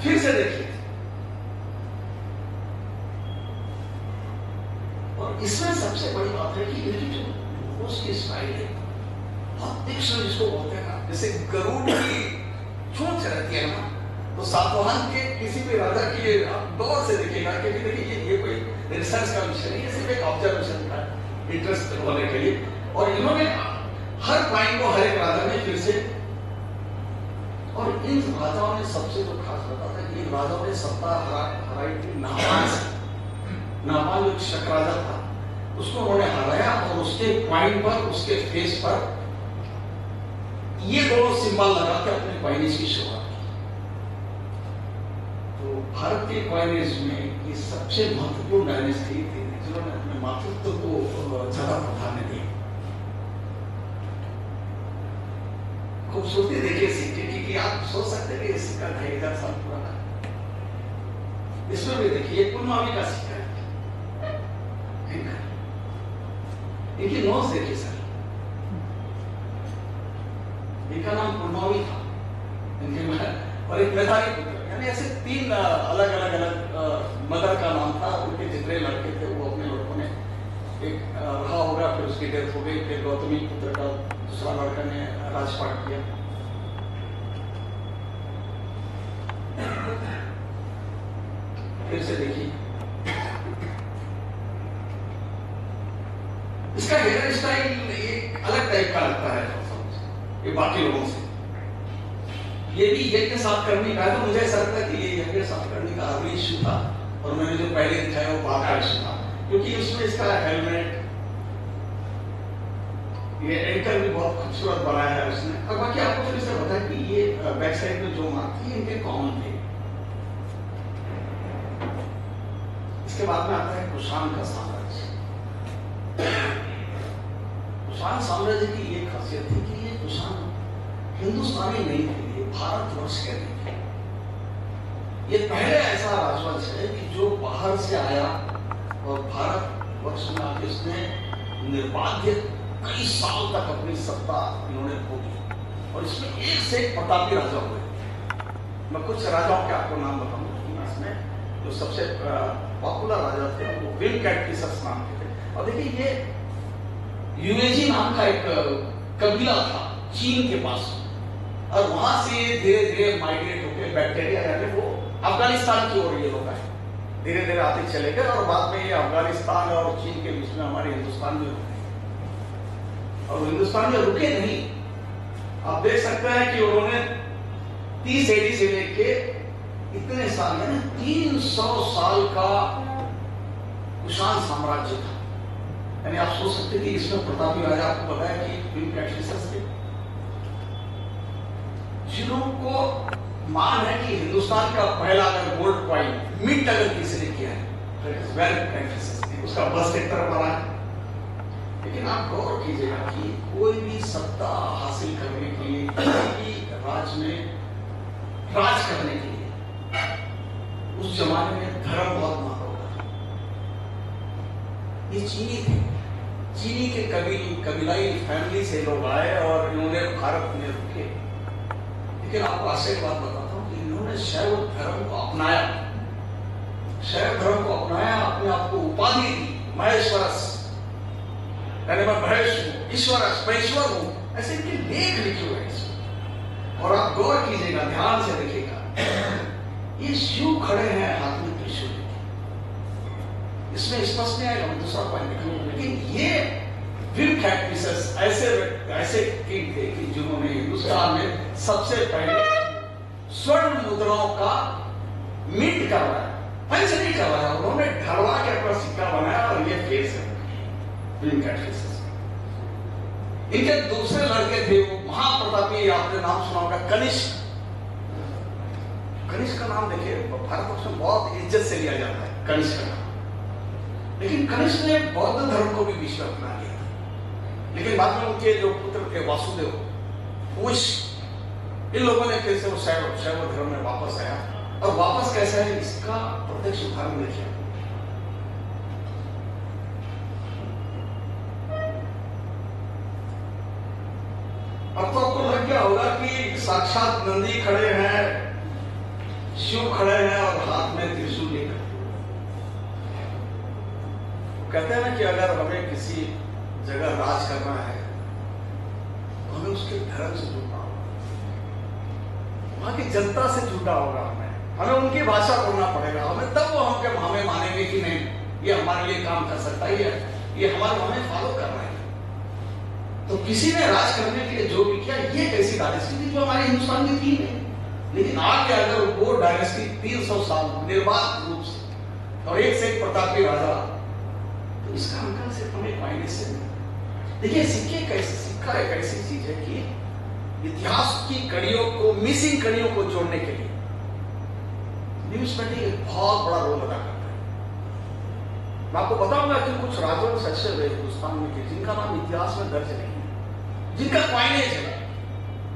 फिर से देखिए, और इसमें सबसे बड़ी बात है कि इनकी जो उसकी स्टाइल है बहुत तीक्ष्ण, जिसको बोलते हैं ना, जैसे गरुड़ की चोंच रहती है ना, तो सातवाहन के किसी भी राजा की आप गौर से देखिएगा, क्योंकि देखिए ये कोई रिसर्च का विषय नहीं है, सिर्फ एक ऑब्जर्वेशन का इंटरेस्ट होने के लिए। और इन्होंने हर पॉइंट को हर एक राजा ने फिर से, और इन राजाओं ने सबसे जो खास बता था कि इन राजाओं ने सत्ता हराई थी नापाल से। नापाल जो शक राजा था उसको उन्होंने हराया, और उसके पॉइंट पर, उसके फेस पर ये दोनों सिंबल लगा के अपने कॉइनेज की शुरुआत की। तो भारत के कॉइनेज में ये सबसे महत्वपूर्ण डायनेस्टी थी जिन्होंने अपने मातृत्व को ज्यादा प्राधान्य दिया। खूबसूरती देखिए सिक्के की कि आप सोच सकते हैं कि सिक्का 2500 साल पुराना है। इसमें भी देखिए पुलमावी का सिक्का है, इनकी नोज देखिए सर, इनका नाम पुलमावी था इनके, और एक मेधावी पुत्र, यानी ऐसे 3 अलग मदर का नाम था। उनके जितने लड़के थे वो अपने लड़कों ने एक रहा होगा, फिर उसकी डेथ हो गई, फिर गौतमी पुत्र का दूसरा लड़का ने राजपाट किया। फिर से देखिए इसका हेयर स्टाइल एक अलग टाइप का लगता है ये बाकी लोगों से। ये भी यज्ञ साफ करने का है, तो मुझे ऐसा लगता है कि ये यज्ञ साफ करने का अगली इश्यू था, और मैंने जो पहले दिखाया वो बाद का इश्यू था, क्योंकि उसमें इसका हेलमेट, ये एंकर भी बहुत खूबसूरत बनाया है उसने। और बाकी आपको फिर से बताया कि ये बैक साइड में जो मार्क थी इनके कॉमन थे। इसके बाद में आता है कुषाण का साम्राज्य। कुषाण साम्राज्य की ये खासियत थी कि ये कुषाण हिंदुस्तानी नहीं थे, ये भारतवर्ष के नहीं थे। ये पहले ऐसा राजवंश है कि जो बाहर से आया और भारतवर्ष में आके उसने निर्बाध्य कई साल तक अपनी सत्ता इन्होंने भोगी, और इसमें एक से एक प्रतापी राजा हुए। मैं कुछ राजाओं के आपको नाम बताऊंगा इसमें। जो सबसे पॉपुलर राजा थे वो विमकेटफिसस नाम के थे। और देखिए ये युएजी नाम का एक कबीला था चीन के पास, और वहां से धीरे धीरे माइग्रेट होकर बैक्टीरिया यानी वो अफगानिस्तान की ओर ये लोग आए, धीरे धीरे आते चले गए, और बाद में ये अफगानिस्तान और चीन के बीच में हमारे हिंदुस्तान में रुके। और हिंदुस्तान में रुके नहीं, आप देख सकते हैं कि उन्होंने 30 एडी से लेके इतने साल, यानी 300 साल का कुषाण साम्राज्य था। यानी आप सोच सकते कि इसमें प्रतापी राजा, आपको पता है कि विमकेटफिसस थे, जिनको मान है कि हिंदुस्तान का पहला अगर गोल्ड कॉइन मिंट अगर किसी ने किया है उसका बस एक तरफ बना है। लेकिन आप गौर कीजिएगा कि कोई भी सत्ता हासिल करने के लिए, किसी भी राज्य में राज करने के लिए उस जमाने में धर्म बहुत महत्व होता था। ये चीनी थे, चीनी के कबीलाई फैमिली से लोग आए और इन्होंने भारत में रुके। लेकिन आपको आश्चर्य बात बताता हूं कि इन्होंने शैव धर्म को अपनाया, शैव धर्म को अपनाया, अपने आप को उपाधि दी महेश्वरस, यानी मैं महेश हूं, ईश्वरस, मैं ईश्वर हूं, ऐसे इनके लेख लिखे हुए हैं। और आप गौर कीजिएगा, ध्यान से देखिएगा, ये शिव खड़े हैं हाथ में त्रिशूल, इसमें स्पष्ट नहीं आएगा, दूसरा पॉइंट दिखाऊंगा। लेकिन ये विमकेटफिसस ऐसे किंग थे कि जिन्होंने हिंदुस्तान में सबसे पहले स्वर्ण मुद्राओं का मिंट करवाया, पंच नहीं करवाया, उन्होंने ढलवा के अपना सिक्का बनाया, और ये फेस है विमकेटफिसस। इनके दूसरे लड़के थे वो महाप्रतापी, आपने नाम सुना होगा, कनिष्क। कनिष्क का नाम देखिए भारतवर्ष में बहुत इज्जत से लिया जाता है कनिष्क का, लेकिन कनिष्क ने बौद्ध धर्म को भी बीच में अपना लिया। लेकिन बाद में उनके जो पुत्र थे वासुदेव, कुश, इन लोगों ने फिर से वो शैव धर्म में वापस आया। और वापस कैसे है इसका प्रत्यक्ष उदाहरण देखिए। अब तो आपको लग गया होगा कि साक्षात नंदी खड़े हैं, शिव खड़े हैं, और हाथ में त्रिशूल लेकर। कहते हैं ना कि अगर हमें किसी जगह राज करना है तो हमें उसके धर्म से जुड़ना होगा, वहां की जनता से जुड़ना होगा, हमें उनकी भाषा बोलना पड़ेगा, तब वो हमें मानेंगे कि नहीं ये हमारे लिए काम कर सकता है, ये हमें फॉलो कर रहा है। तो किसी ने राज करने के लिए जो भी किया, ये कैसी डायनेस्टी थी जो हमारे हिंदुस्तान की थी नहीं। लेकिन आगे अगर वो डायनेस्टी 300 साल निर्बाध रूप से, और एक से एक प्रतापी राजा, तो इसका अंकल सिर्फ हमें मायने से नहीं। देखिए सिक्का एक ऐसी चीज है कि इतिहास की कड़ियों को, मिसिंग कड़ियों को जोड़ने के लिए न्यूज़पेपर एक बहुत बड़ा रोल अदा करता है। मैं आपको बताऊंगा कि कुछ राजवंश ऐसे हुए हिंदुस्तान में कि जिनका नाम इतिहास में दर्ज नहीं है, जिनका क्वाइनेज है,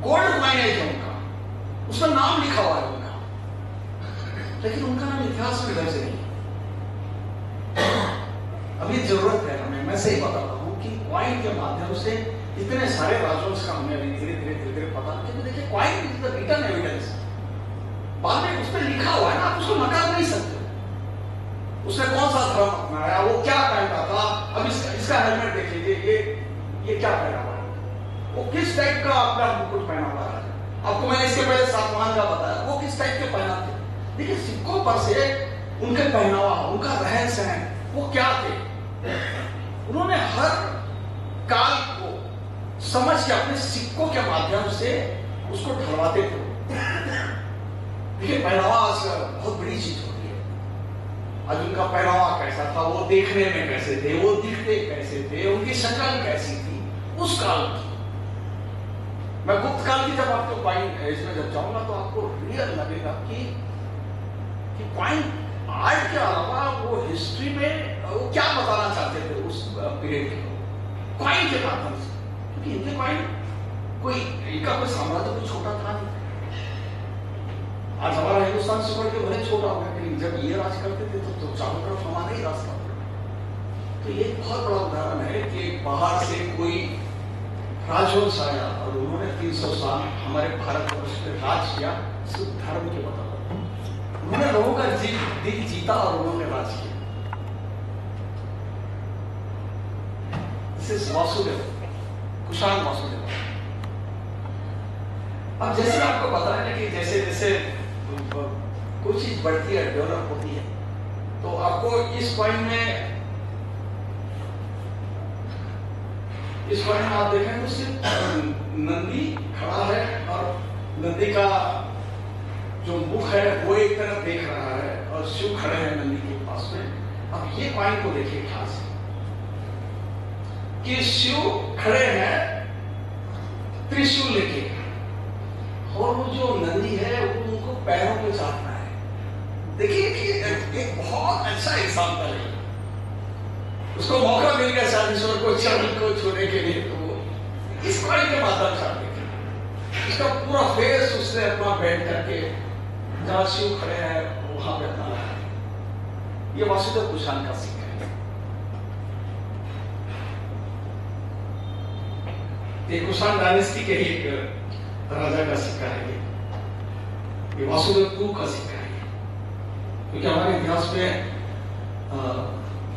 गोल्ड क्वाइनेज है उनका, उसमें नाम लिखा हुआ है उनका, लेकिन उनका नाम इतिहास में दर्ज नहीं। अभी जरूरत है हमें, मैं सही बताता हूँ कि क्वाइन के माध्यम से इतने सारे राजवंश का हमें अभी धीरे धीरे पता, क्योंकि देखिए coin is the written evidence, बाद में उस पर लिखा हुआ है ना, आप उसको नकार नहीं सकते। उसने कौन सा धर्म अपनाया, वो क्या पहनता था, अब इसका हेलमेट देख लीजिए, ये क्या पहना हुआ है, वो किस टाइप का अपना मुकुट पहना हुआ है। आपको मैंने इसके पहले सातवाहन का बताया, वो किस टाइप के पहना थे। देखिए सिक्कों पर से उनके पहनावा, उनका रहन सहन, वो क्या थे, उन्होंने हर काल को समझ के अपने सिक्कों के माध्यम से उसको ढलवाते थे। देखिए पहनावा आज बहुत बड़ी चीज होती है। आज उनका पहनावा कैसा था, वो देखने में कैसे थे, वो दिखते कैसे थे, उनकी शक्ल कैसी थी उस काल की। मैं गुप्त काल की जब आपको क्वाइन इसमें जब जाऊंगा तो आपको रियल लगेगा कि क्वाइन आर्ट के अलावा वो हिस्ट्री में वो क्या बताना चाहते थे उस पीरियड के लोग क्वाइन के माध्यम से, क्योंकि इनके क्वाइन इनका कोई साम्राज्य कोई छोटा था नहीं। आज हमारा हिंदुस्तान से बढ़ के भले छोटा हो गया, लेकिन जब ये राज करते थे तो चारों तरफ हमारा ही राज था। तो ये बहुत बड़ा उदाहरण है कि बाहर से कोई राजवंश आया और उन्होंने 300 साल हमारे भारतवर्ष पे राज किया, सिर्फ धर्म के बदौलत। उन्होंने लोगों का दिल जीता और उन्होंने राज किया। वासुदेव, कुशाण वासुदेव। अब जैसे आपको पता है ना कि जैसे जैसे कोई चीज बढ़ती है, डेवलप होती है, तो आपको इस पॉइंट में आप देखें तो सिर्फ नंदी खड़ा है और नंदी का जो मुख है वो एक तरफ देख रहा है और शिव खड़े हैं नंदी के पास में। अब ये पॉइंट को देखिए खास कि शिव खड़े हैं त्रिशूल लेके और वो जो नंदी है वो उनको पैरों पे चाटना है। देखिए कि एक बहुत अच्छा एग्जाम्पल है। उसको मौका मिल गया शादीश्वर को चरण को छूने के लिए, तो वो इस पॉइंट के माध्यम से इसका पूरा फेस उसने अपना बैठ करके जहां शिव खड़े हैं वहां पे अपना रखा। ये वासुदेव कुशाण का सिक्का है। ये कुशाण डायनेस्टी के ही एक राजा का सिक्का है। ये वासुदेव टू का सिक्का है, क्योंकि हमारे इतिहास में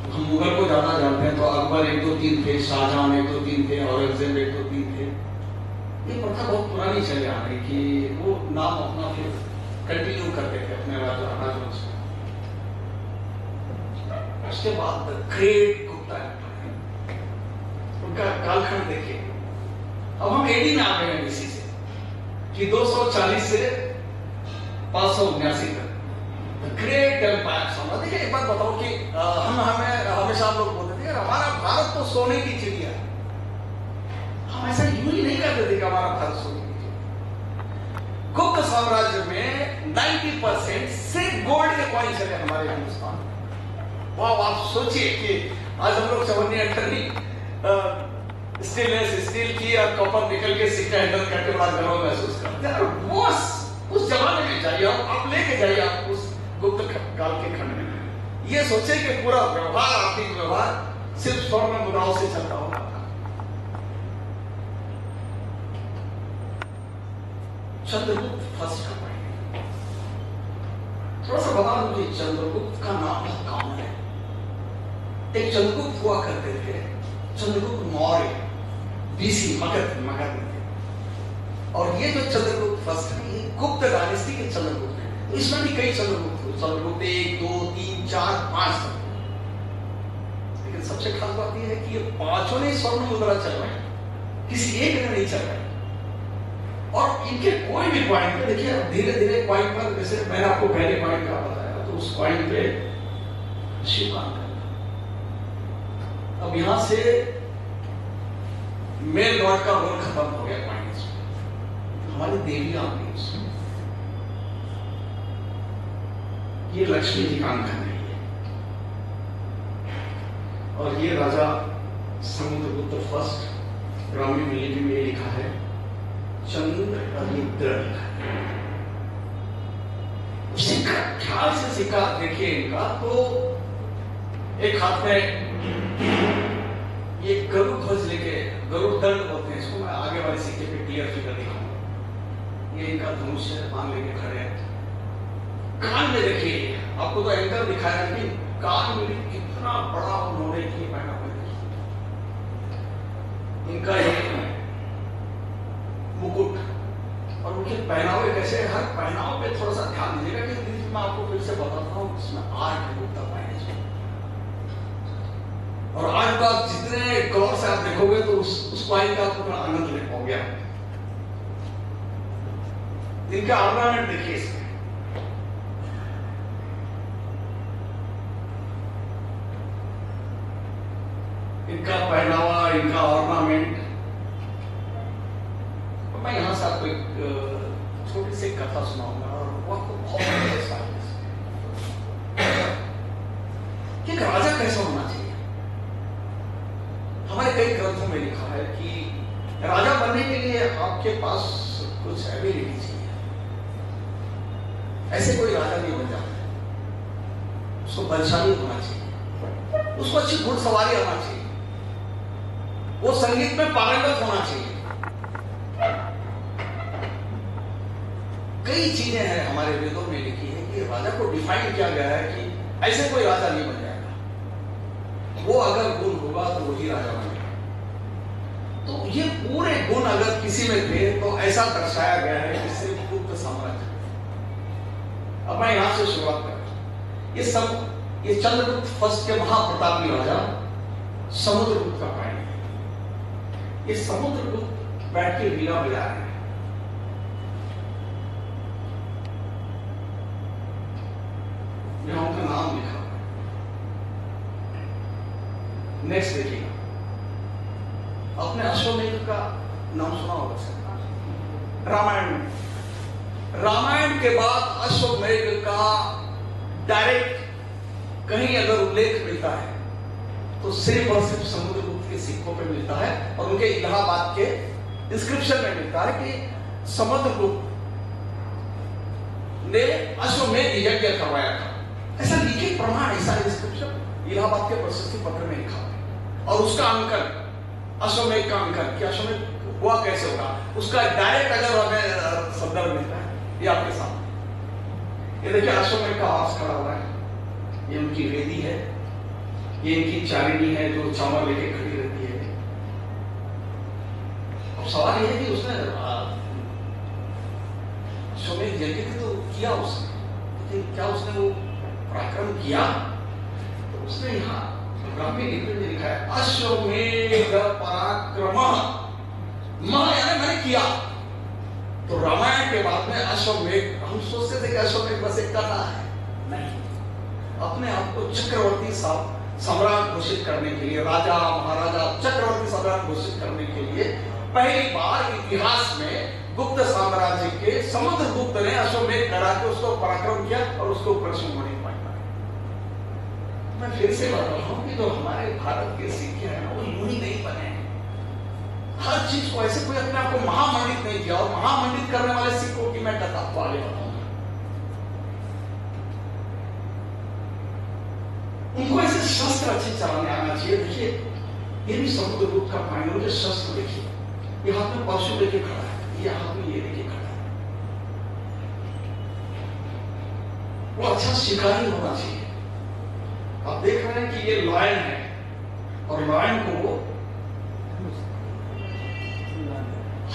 हम मुगल को ज्यादा जानते हैं, तो अकबर 1 2 3 थे, शाहजहां 1 2 3 थे, औरंगजेब 1 2 3 थे। ये प्रथा बहुत पुरानी चली आ रही कि वो नाम अपना फिर कंटिन्यू करते थे अपने राजवंश में। उसके बाद ग्रेट गुप्ता एम्पायर, उनका कालखंड देखिए। अब हम एडी में आ गए हैं इसी से कि 240 से 579 तक ग्रेट एम्पायर साम्राज्य। देखिए एक बात बताओ कि हमेशा हम लोग बोलते थे हमारा भारत तो सोने की चिड़िया है। हम ऐसा यूं ही नहीं करते थे कि हमारा भारत सोने की चिड़िया। गुप्त साम्राज्य में 90% सिर्फ गोल्ड के कॉइन चले हमारे हिंदुस्तान में। वाह, आप सोचिए कि आज हम लोग 70 स्टील की और कॉपर निकल के सिक्का हैंडल करके बड़ा गर्व महसूस करते हैं। वो उस जमाने में जाइए, आप लेके जाइए आप उस गुप्त काल के खंड में। ये सोचे कि पूरा व्यवहार, आर्थिक व्यवहार सिर्फ स्वर्ण मुद्राओं से चलता होगा। चंद्रगुप्त फर्स्ट का पॉइंट थोड़ा सा बता दूं कि चंद्रगुप्त का नाम बहुत कॉमन है। एक चंद्रगुप्त हुआ करते थे, चंद्रगुप्त मौर्य, बीसी मगध में थे। और ये जो चंद्रगुप्त फर्स्ट है ये गुप्त डायनेस्टी के चंद्रगुप्त है। इसमें भी कई चंद्रगुप्त हुए, चंद्रगुप्त 1 2 3 4 5 तक। लेकिन सबसे खास बात यह है कि ये पांचों ने स्वर्ण मुद्रा चलवाई, किसी एक ने नहीं चलवाई। और इनके कोई भी पॉइंट पे देखिए धीरे धीरे पॉइंट पर, जैसे मैंने आपको पहले पॉइंट का बताया, तो उस पॉइंट पे शिव काम करता। अब यहां से मेल लॉर्ड का रोल खत्म हो गया पॉइंट में। हमारी देवी आ गई उसमें। ये लक्ष्मी जी का अंकन है और ये राजा समुद्रगुप्त फर्स्ट ग्रामीण लिपि में लिखा है चंद्रमित्र लिखा है। सिक्का ख्याल से सिक्का देखिए इनका, तो एक हाथ में ये गरुड़ ध्वज लेके, गरुड़ दंड बोलते हैं इसको, मैं आगे वाले सिक्के पे क्लियर फिगर दिखाऊंगा। ये इनका धनुष है, बाण लेके खड़े हैं। कान में देखिए, आपको तो एंकर दिखाया, लेकिन कान में भी कितना बड़ा उन्होंने किया पहना हुआ देखिए। इनका ये मुकुट और उनके पहनावे कैसे, हर पहनाव पे थोड़ा सा ध्यान दीजिएगा कि मैं आपको फिर से बताता हूँ, इसमें आर्ट होता है। और आज तो आप जितने गौर से आप देखोगे तो उस वाइन का आपको आनंद ले पाओगे। इनका ऑर्नामेंट देखिए इसमें, इनका पहनावा, इनका ऑर्नामेंट। तो मैं यहां से आपको एक छोटी सी कथा सुनाऊंगा और वो आपको बहुत अच्छा लगेगा कि एक राजा कैसा होना चाहिए। हमारे कई ग्रंथों में लिखा है कि राजा बनने के लिए आपके पास कुछ एबिलिटी चाहिए। ऐसे कोई राजा नहीं बन जाता, उसको बलशाली होना चाहिए, उसको अच्छी घुड़सवारी आना चाहिए, वो संगीत में पारंगत होना चाहिए। कई चीजें हैं हमारे वेदों में लिखी है कि राजा को डिफाइन किया गया है कि ऐसे कोई राजा नहीं बन जाएगा, वो अगर गुण होगा तो वही राजा बनेगा। तो ये पूरे गुण अगर किसी में थे तो ऐसा दर्शाया गया है कि सिर्फ गुप्त साम्राज्य। अब मैं यहां से शुरुआत करता हूं। ये चंद्रगुप्त फर्स्ट के महाप्रतापी राजा समुद्रगुप्त का पानी है। ये समुद्रगुप्त बैठ के वीणा बजा रहे हैं। यहां उनका नाम लिखा हुआ है। नेक्स्ट देखिएगा, आपने अश्वमेध का नाम सुना होगा सर, रामायण के बाद अश्वमेध का डायरेक्ट कहीं अगर उल्लेख मिलता है तो सिर्फ और सिर्फ समुद्रगुप्त के सिक्कों पे मिलता है और उनके इलाहाबाद के इंस्क्रिप्शन में मिलता है कि समुद्रगुप्त ने अश्वमेध यज्ञ करवाया था। ऐसा लिखित प्रमाण, ऐसा इंस्क्रिप्शन इलाहाबाद के प्रशस्ति पत्र में लिखा है। और उसका अंकन, अश्वमेध का अंकन कि अश्वमेध हुआ कैसे होगा, उसका डायरेक्ट अगर हमें संदर्भ मिलता है ये आपके सामने। ये देखिए अश्वमेध का आवाज खड़ा हुआ है, ये उनकी वेदी है, ये इनकी चारिणी है जो चावल लेके खड़ी रहती है। अब सवाल ये है कि उसने अश्वमेध यज्ञ तो किया उसने, लेकिन क्या उसने वो पराक्रम किया? तो उसने यहाँ ब्राह्मी लिपि में लिखा है अश्वमेध पराक्रम, यानी मैंने किया। तो रामायण के बाद में अश्वमेध, हम सोचते थे कि अश्वमेध बस एक कथा है, नहीं। अपने आप को चक्रवर्ती सम्राट घोषित करने के लिए, राजा महाराजा चक्रवर्ती सम्राट घोषित करने के लिए पहली बार इतिहास में गुप्त साम्राज्य के समुद्रगुप्त ने अश्वमेध करा के उसको पराक्रम किया और उसको प्रश्न होने पाया। मैं फिर से बता रहा हूं कि जो हमारे भारत के सिक्के हैं ना, वो यूं ही नहीं बने। हर चीज को ऐसे कोई अपने आप को महामंडित नहीं किया, और महामंडित करने वाले सिक्कों की मैं कथा आपको आगे बताऊंगा। उनको ऐसे शस्त्र अच्छे चलाने आना चाहिए। देखिए ये भी समुद्रगुप्त का पानी, मुझे शस्त्र देखिए, ये हाथ में परशु लेके खड़ा है, ये हाथ में ये लेके खड़ा है। वो अच्छा शिकारी होना चाहिए। आप देख रहे हैं कि ये लायन है और लायन को वो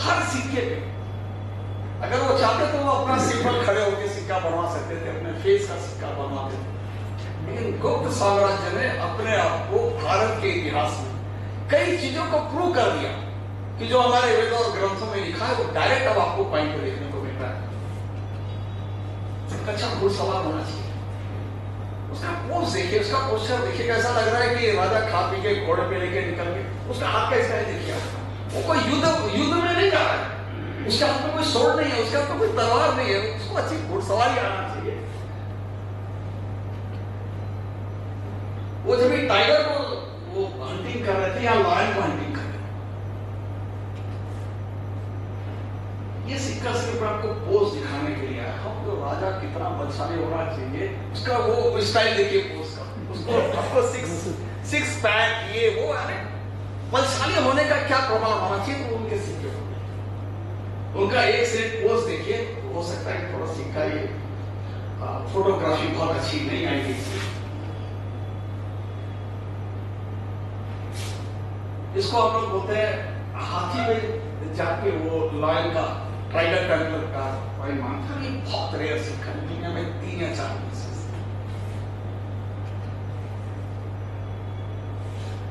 हर सिक्के पे, अगर वो चाहते तो वो अपना सिर पर खड़े होकर सिक्का बनवा सकते थे, अपने फेस का सिक्का बनवाते थे। लेकिन गुप्त साम्राज्य ने अपने आप को भारत के इतिहास में कई चीजों को प्रूव कर दिया कि जो हमारे वेद और ग्रंथों में लिखा है वो डायरेक्ट अब आपको पॉइंट पे देखने को मिल रहा है। अच्छा घुड़सवार होना चाहिए, उसका पोज देखिए, उसका पोस्टर देखिए, कैसा लग रहा है कि राजा खा पी के घोड़े पे लेके निकल गए। उसका हाथ कैसा है देखिए, वो कोई युद्ध में नहीं जा रहा है, उसके हाथ में कोई स्वॉर्ड नहीं है, उसके हाथ में कोई तलवार नहीं है, उसको अच्छी घुड़सवारी आना चाहिए। वो जब टाइगर को वो हंटिंग कर रहे थे या लायन को हंटिंग कर रहे थे, ये सिक्का सिर्फ आपको पोज दिखाने के लिए आया। हम तो राजा कितना बलशाली होना चाहिए, उसका वो स्टाइल देखिए पोज का, उसको आपको सिक्स पैक ये वो है। बलशाली होने का क्या प्रमाण होना चाहिए, तो उनके सिक्के होंगे। उनका एक से एक पोज देखिए, हो सकता है कि थोड़ा सिक्का ये फोटोग्राफी बहुत अच्छी नहीं आएगी। इसको हम लोग बोलते हैं हाथी में जाके वो लॉयन का टाइगर टेम्पलर का कोई मानता नहीं, बहुत रेयर सिक्का दुनिया में 3 या 4 पीसेस।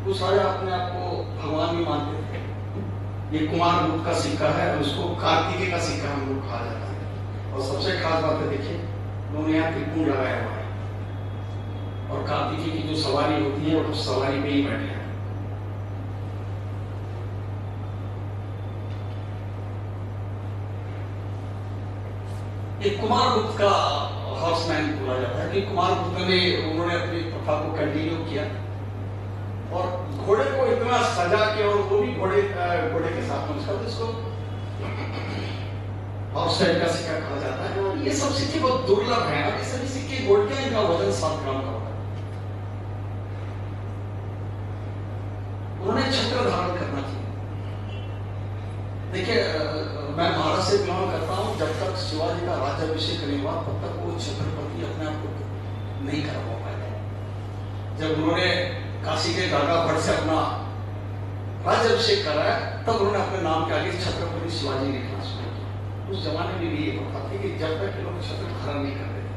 वो सारे अपने आप को भगवान भी मानते थे। ये कुमार गुप्त का सिक्का है, उसको कार्तिकेय का सिक्का हम लोग कहा जाता है। और सबसे खास बात है देखिए, उन्होंने यहाँ त्रिपुर लगाया हुआ है और कार्तिकेय की जो सवारी होती है वो सवारी पे ही बैठे हैं। एक कुमार गुप्त का हॉर्समैन बोला जाता है कि कुमार गुप्त ने उन्होंने अपनी प्रथा को कंटिन्यू किया और घोड़े को इतना सजा के, और वो भी घोड़े के साथ में उसका, जिसको हॉर्समैन का सिक्का कहा जाता है। और ये सब सिक्के बहुत दुर्लभ है। ये सभी सिक्के गोल्ड के, इनका वजन 7 ग्राम का होता है। उन्होंने छत्र धारण करना चाहिए। देखिए, मैं महाराज से बिलोंग करता हूँ, जब तक शिवाजी का राज्याभिषेक नहीं हुआ तब तक वो छत्रपति अपने आप को नहीं करवा पाए। जब उन्होंने काशी के गागा भट्ट से अपना राज्याभिषेक कराया, तब उन्होंने अपने नाम के आगे छत्रपति शिवाजी लिखना शुरू किया। उस जमाने में भी ये होता था कि जब तक ये लोग छत्र धारण नहीं करते थे,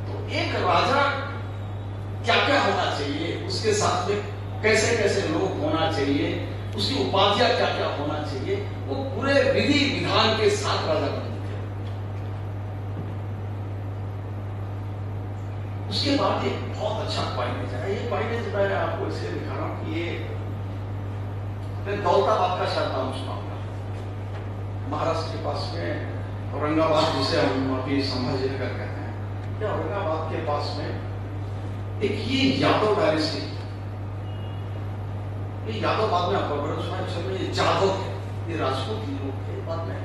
तो एक राजा क्या क्या होना चाहिए, उसके साथ में कैसे कैसे लोग होना चाहिए, उसकी उपाधियां क्या क्या होना चाहिए, वो पूरे विधि विधान के साथ राजा बनते थे। उसके बाद एक बहुत अच्छा क्वाइनेज है। ये क्वाइनेज मैं आपको इसलिए दिखा रहा हूं कि ये दौलताबाद का शायद नाम सुना होगा, महाराष्ट्र के पास में औरंगाबाद, जिसे हम अभी संभाजीनगर कहते हैं, या औरंगाबाद के पास में एक ये यादव डायनेस्टी, ये यादव बाद में अपभ्रंश में, ये जादव थे, ये राजपूत लोग थे। बाद में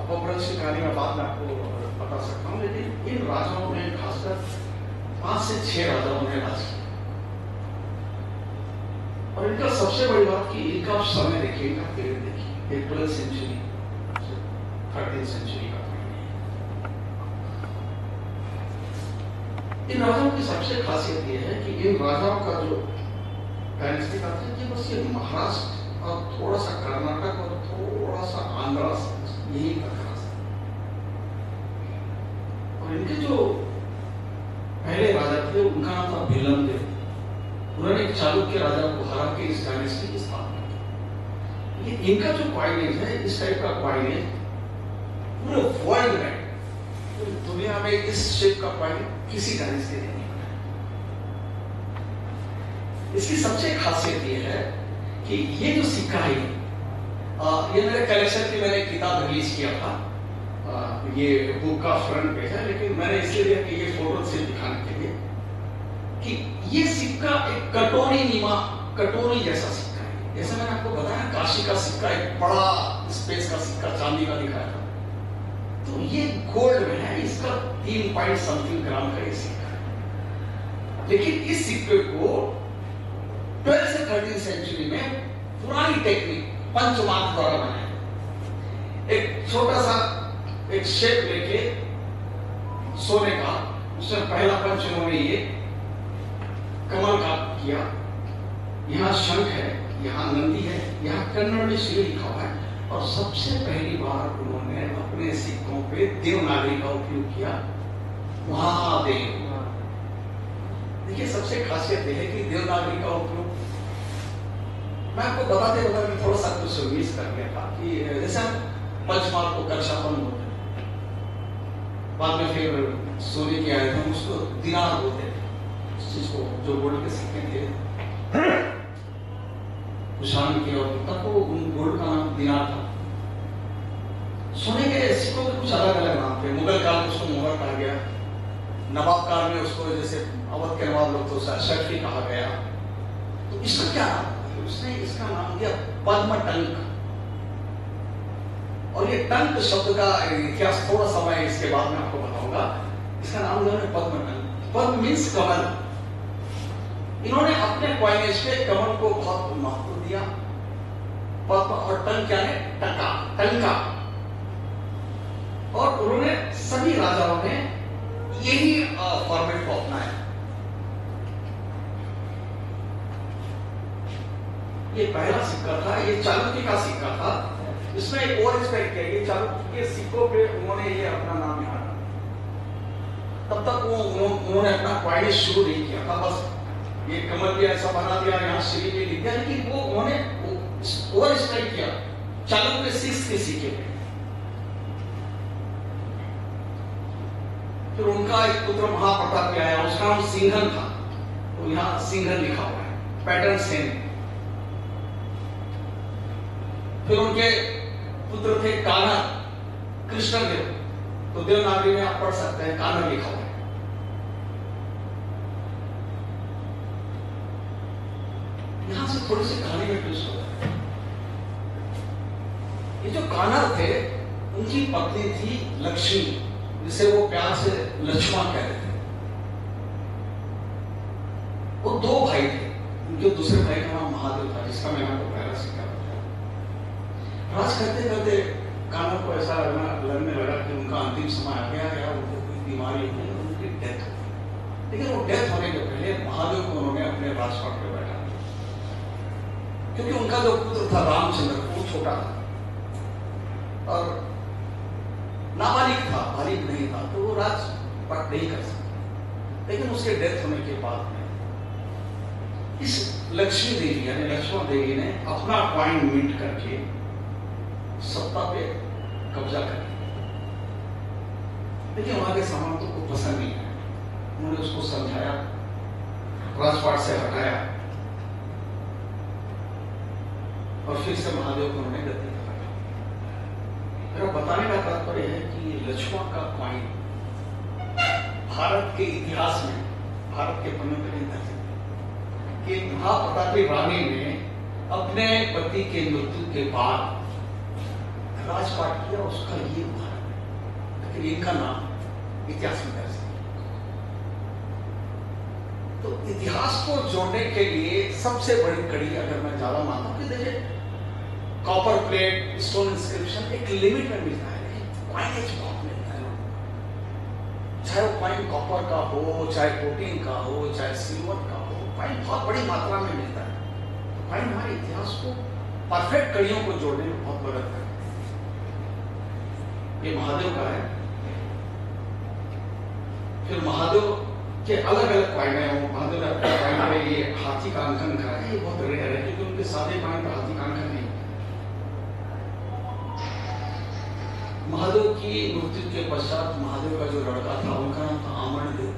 अपभ्रंश की कहानी में बाद में आपको बता सकता हूँ, लेकिन इन राजाओं ने खासकर 5 से 6 राजाओं ने राज किया। और इनका सबसे बड़ी बात कि इनका आप समय देखिए, इनका पीरियड देखिए, 12th सेंचुरी 13th सेंचुरी का। इन राजाओं की सबसे खासियत यह है कि इन राजाओं का जो डायनेस्टी का था कि बस ये महाराष्ट्र और थोड़ा सा कर्नाटक और थोड़ा सा आंध्रा, यही का था। और इनके जो पहले राजा थे उनका नाम था भिलमदेव। उन्होंने एक चालुक्य राजा को हरा के इस डायनेस्टी की स्थापना की। लेकिन इनका जो क्वाइनेज है, इस टाइप का क्वाइनेज पूरे वर्ल्ड में, पूरी दुनिया में इस शेप का क्वाइनेज किसी डायनेस्टी ने नहीं। इसकी सबसे खासियत यह है कि ये जो सिक्का है, ये मेरे कलेक्शन की मैंने किताब रिलीज किया था, ये बुक का फ्रंट पेज है, लेकिन मैंने इसलिए दिया कि ये फोटो से दिखाने के लिए कि ये सिक्का एक कटोरी जैसा सिक्का है। जैसे मैंने आपको बताया, काशी का सिक्का एक बड़ा स्पेस का सिक्का चांदी का दिखाया था, तो ये गोल्ड में है, इसका 3 पॉइंट समथिंग ग्राम का ये सिक्का है। लेकिन इस सिक्के को 12th से 13th सेंचुरी में पुरानी टेक्निक पंचमार्क द्वारा बनाया। एक छोटा सा एक शेप लेके सोने का, उसमें पहला पंच उन्होंने ये कमल का किया। यहाँ शंख है, यहाँ नंदी है, यहाँ कन्नड़ में श्री लिखा हुआ है। और सबसे पहली बार उन्होंने अपने सिक्कों पे देवनागरी का उपयोग किया, महादेव। देखिए, सबसे खासियत यह है कि देवनागरी का उपयोग, मैं आपको बताते बताते थोड़ा सा कुछ मिस कर गया था कि जैसे हम पंचमार्क को कक्षापन बोलते हैं, बाद में फिर सोने के आए थे, उसको दिनार बोलते थे, जिसको जो गोल्ड के सिक्के थे कुशाण के, और तब वो गोल्ड का नाम दिनार था। सोने के सिक्कों के कुछ अलग अलग नाम थे। मुगल काल में उसको मोहर कहा गया, नवाब काल में उसको, जैसे अवध के नवाब लोग तो शर्फी कहा गया। तो इसका क्या नाम, उसने इसका नाम दिया पद्मटंक। और ये टंक शब्द का इतिहास थोड़ा सा मैं इसके बाद में आपको बताऊंगा। इसका नाम जो है पद्म टंक। पद्म मीन्स कमल। इन्होंने अपने कॉइनेज पे कमल को बहुत महत्व दिया। पद्म और टंक क्या है? टंका, टंका। और उन्होंने सभी राजाओं ने यही फॉर्मेट को अपनाया। ये पहला सिक्का था, ये चाणक्य का सिक्का था। इसमें एक और एस्पेक्ट है, ये चाणक्य के सिक्कों पे उन्होंने ये अपना नाम यहाँ, तब तक उन्होंने अपना कॉइनेज शुरू नहीं किया था। बस ये कमल भी ऐसा बना दिया, यहाँ श्री भी लिख दिया, लेकिन वो उन्होंने और स्ट्राइक किया चाणक्य के सिक्के पे। फिर उनका एक पुत्र महाप्रताप आया, उसका नाम सिंघन था, तो यहाँ सिंघन लिखा हुआ है, पैटर्न सेम। फिर उनके पुत्र थे कान्हा, कृष्णदेव, तो देवनागरी में आप पढ़ सकते हैं, कान्हा लिखा हुआ है। यहां से थोड़ी सी कहानी में ट्विस्ट हो जाए। ये जो कान्हा थे, उनकी पत्नी थी लक्ष्मी, जिसे वो प्यार से लक्ष्मण कहते थे। वो दो भाई थे, उनके दूसरे भाई का नाम महादेव था, जिसका मैंने आपको पहला सिक्का बताया। राज करते करते कान्हा को ऐसा लगने लगा कि उनका अंतिम समय आ गया, या उनको कोई बीमारी हो गई, उनकी डेथ हो गई। लेकिन वो डेथ होने के पहले महादेव को उन्होंने अपने राजपाट पे बैठा, क्योंकि उनका जो पुत्र था रामचंद्र, वो छोटा था और नाबालिग था, बालिग नहीं था, तो वो राजपाट नहीं कर सकता। लेकिन उसके डेथ होने के बाद में इस लक्ष्मी देवी यानी लक्ष्मण देवी ने अपना कॉइन मिंट करके सत्ता पे कब्जा कर लिया। लेकिन वहां के सामंतों को पसंद नहीं आया, उन्होंने उसको समझाया, राजपाट से हटाया और फिर से महादेव को उन्होंने गद्दी पर रखा। मेरा बताने का तात्पर्य है कि लक्ष्मण का कॉइन भारत के इतिहास में, भारत के पन्ने पर दर्ज है कि महाप्रतापी रानी ने अपने पति के मृत्यु के बाद राजपाट किया, उसका ये उदाहरण है। लेकिन इनका नाम इतिहास में दर्ज है। तो इतिहास को जोड़ने के लिए सबसे बड़ी कड़ी, अगर मैं ज्यादा मानता हूं कि देखिए, कॉपर प्लेट, स्टोन इंस्क्रिप्शन एक लिमिट में मिलता है, लेकिन कॉइनेज बहुत मिलता है। चाहे वो कॉइन कॉपर का हो, चाहे प्रोटीन का हो, चाहे सिल्वर का हो, कॉइन बहुत बड़ी मात्रा में मिलता है। तो कॉइन हमारे इतिहास को परफेक्ट कड़ियों को जोड़ने में बहुत मदद करता है। ये महादेव का है। फिर महादेव के अलग अलग कॉइन है। महादेव कॉइन में ये हाथी का अंकन करा है, ये बहुत रेयर है, क्योंकि उनके सादे कॉइन पर हाथी का अंकन नहीं। महादेव की मृत्यु के पश्चात महादेव का जो लड़का था, उनका नाम था आमरदेव।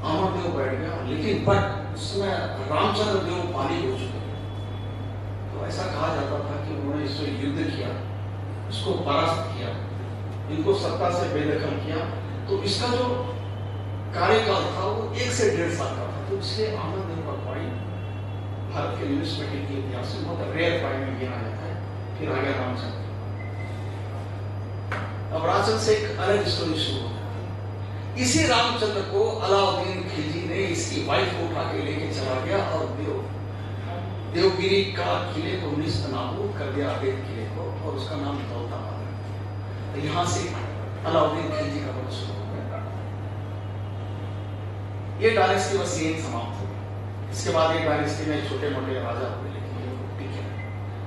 आमरदेव बैठ गया, लेकिन बट उसमें रामचंद्र देव बालिग हो चुके। तो ऐसा कहा जाता था कि उन्होंने इससे युद्ध किया, उसको परास्त किया, इनको सत्ता से बेदखल किया। तो इसका जो कार्यकाल था वो 1 से 1.5 साल का था। तो इसलिए आमरदेव का कॉइन भारत के न्यूज़पेपर के इतिहास में बहुत रेयर कॉइन में गिना जाता है। फिर आ गया रामचंद्र। अब रामचंद्र से एक अलग स्टोरी शुरू हो जाती है। इसी रामचंद्र को अलाउद्दीन खिलजी ने इसकी वाइफ को उठा के लेके चला गया और देवगिरी का किले को निस्तनाबूद कर दिया, अवैध किले को, और उसका नाम दौलताबाद है। तो यहाँ से अलाउद्दीन खिलजी का वंश शुरू हो गया। ये डायनेस्टी बस यही समाप्त हो गई। इसके बाद एक डायनेस्टी में छोटे मोटे राजा हुए,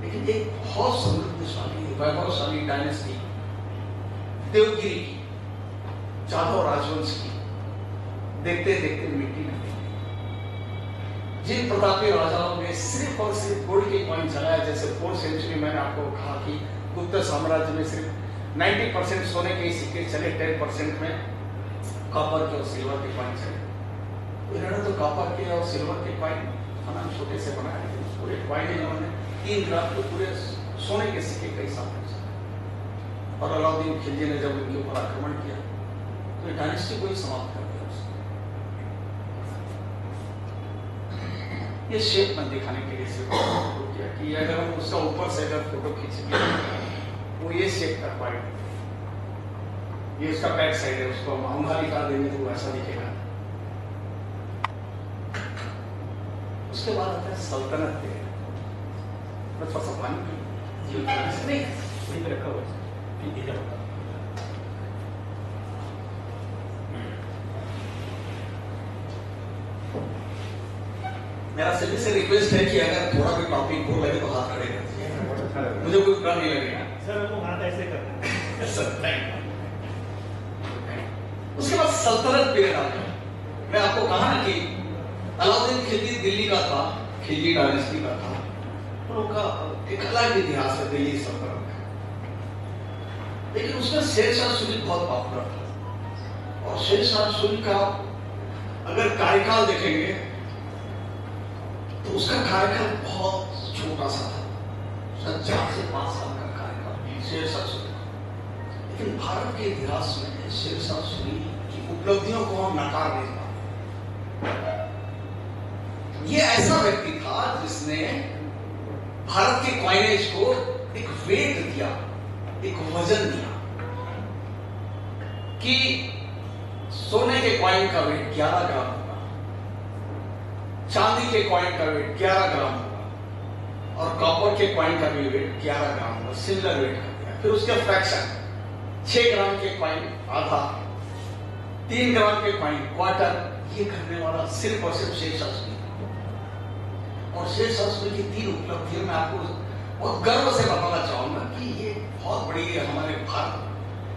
लेकिन एक बहुत समृद्धशाली वैभवशाली डायनेस्टी देवगिरी की, जाधव राजवंश की, देखते देखते मिट्टी में मिल गई। जिन प्रतापी राजाओं ने सिर्फ और सिर्फ गोल्ड के कॉइन चलाया, जैसे 4th सेंचुरी मैंने आपको कहा कि गुप्त साम्राज्य में सिर्फ 90% सोने के सिक्के चले, 10% में कॉपर के और सिल्वर के कॉइन चले। इन्होंने तो कॉपर के और सिल्वर के कॉइन फनान छोटे से बनाए, पूरे कॉइन इन्होंने 3 ग्राम के पूरे सोने के सिक्के कई साल तक। और अलाउद्दीन खिलजी ने जब उनके ऊपर आक्रमण किया तो डायनेस्टी को ही समाप्त कर दिया उसने। ये शेप में दिखाने के लिए सिर्फ किया कि अगर हम उसका ऊपर से अगर फोटो खींचेंगे वो ये शेप का पॉइंट, ये उसका बैक साइड है, उसको हम औंधा निकाल देंगे तो वो ऐसा दिखेगा। उसके बाद आता है सल्तनत पे, थोड़ा सा पानी नहीं वहीं पे रखा हुआ है। मेरा सभी से रिक्वेस्ट है कि अगर थोड़ा भी टॉपिक बोल लगे तो हाथ खड़े कर दीजिए, मुझे कोई बुरा नहीं लगेगा सर। वो हाथ ऐसे करते हैं। उसके बाद सल्तनत पीरियड आ गया। मैं आपको कहा ना कि अलाउद्दीन खिलजी दिल्ली का था, खिलजी डायनेस्टी का था, और उनका एक अलग इतिहास है दिल्ली सल्तनत का। लेकिन उसमें शेरशाह सूरी बहुत पॉपुलर था, और शेरशाह सूरी का अगर कार्यकाल देखेंगे तो उसका कार्यकाल बहुत छोटा सा था, 4 से 5 साल का कार्यकाल शेरशाह सूरी। लेकिन भारत के इतिहास में शेरशाह सूरी की उपलब्धियों को हम नकार नहीं पाते। ये ऐसा व्यक्ति था जिसने भारत के कॉइनेज को एक वेट दिया, एक वजन दिया कि सोने के कॉइन का वेट 11 ग्राम होगा, चांदी के कॉइन का वेट 11 ग्राम होगा, और कॉपर के कॉइन का भी वेट 11 ग्राम होगा, सिमिलर वेट कर दिया। फिर उसके फ्रैक्शन 6 ग्राम के कॉइन आधा, 3 ग्राम के कॉइन क्वार्टर, ये करने वाला सिर्फ और सिर्फ शेरशाह सूरी। और शेरशाह सूरी की 3 उपलब्धियों में आपको बहुत गर्व से बताना चाहूंगा कि ये बहुत बड़ी हमारे भारत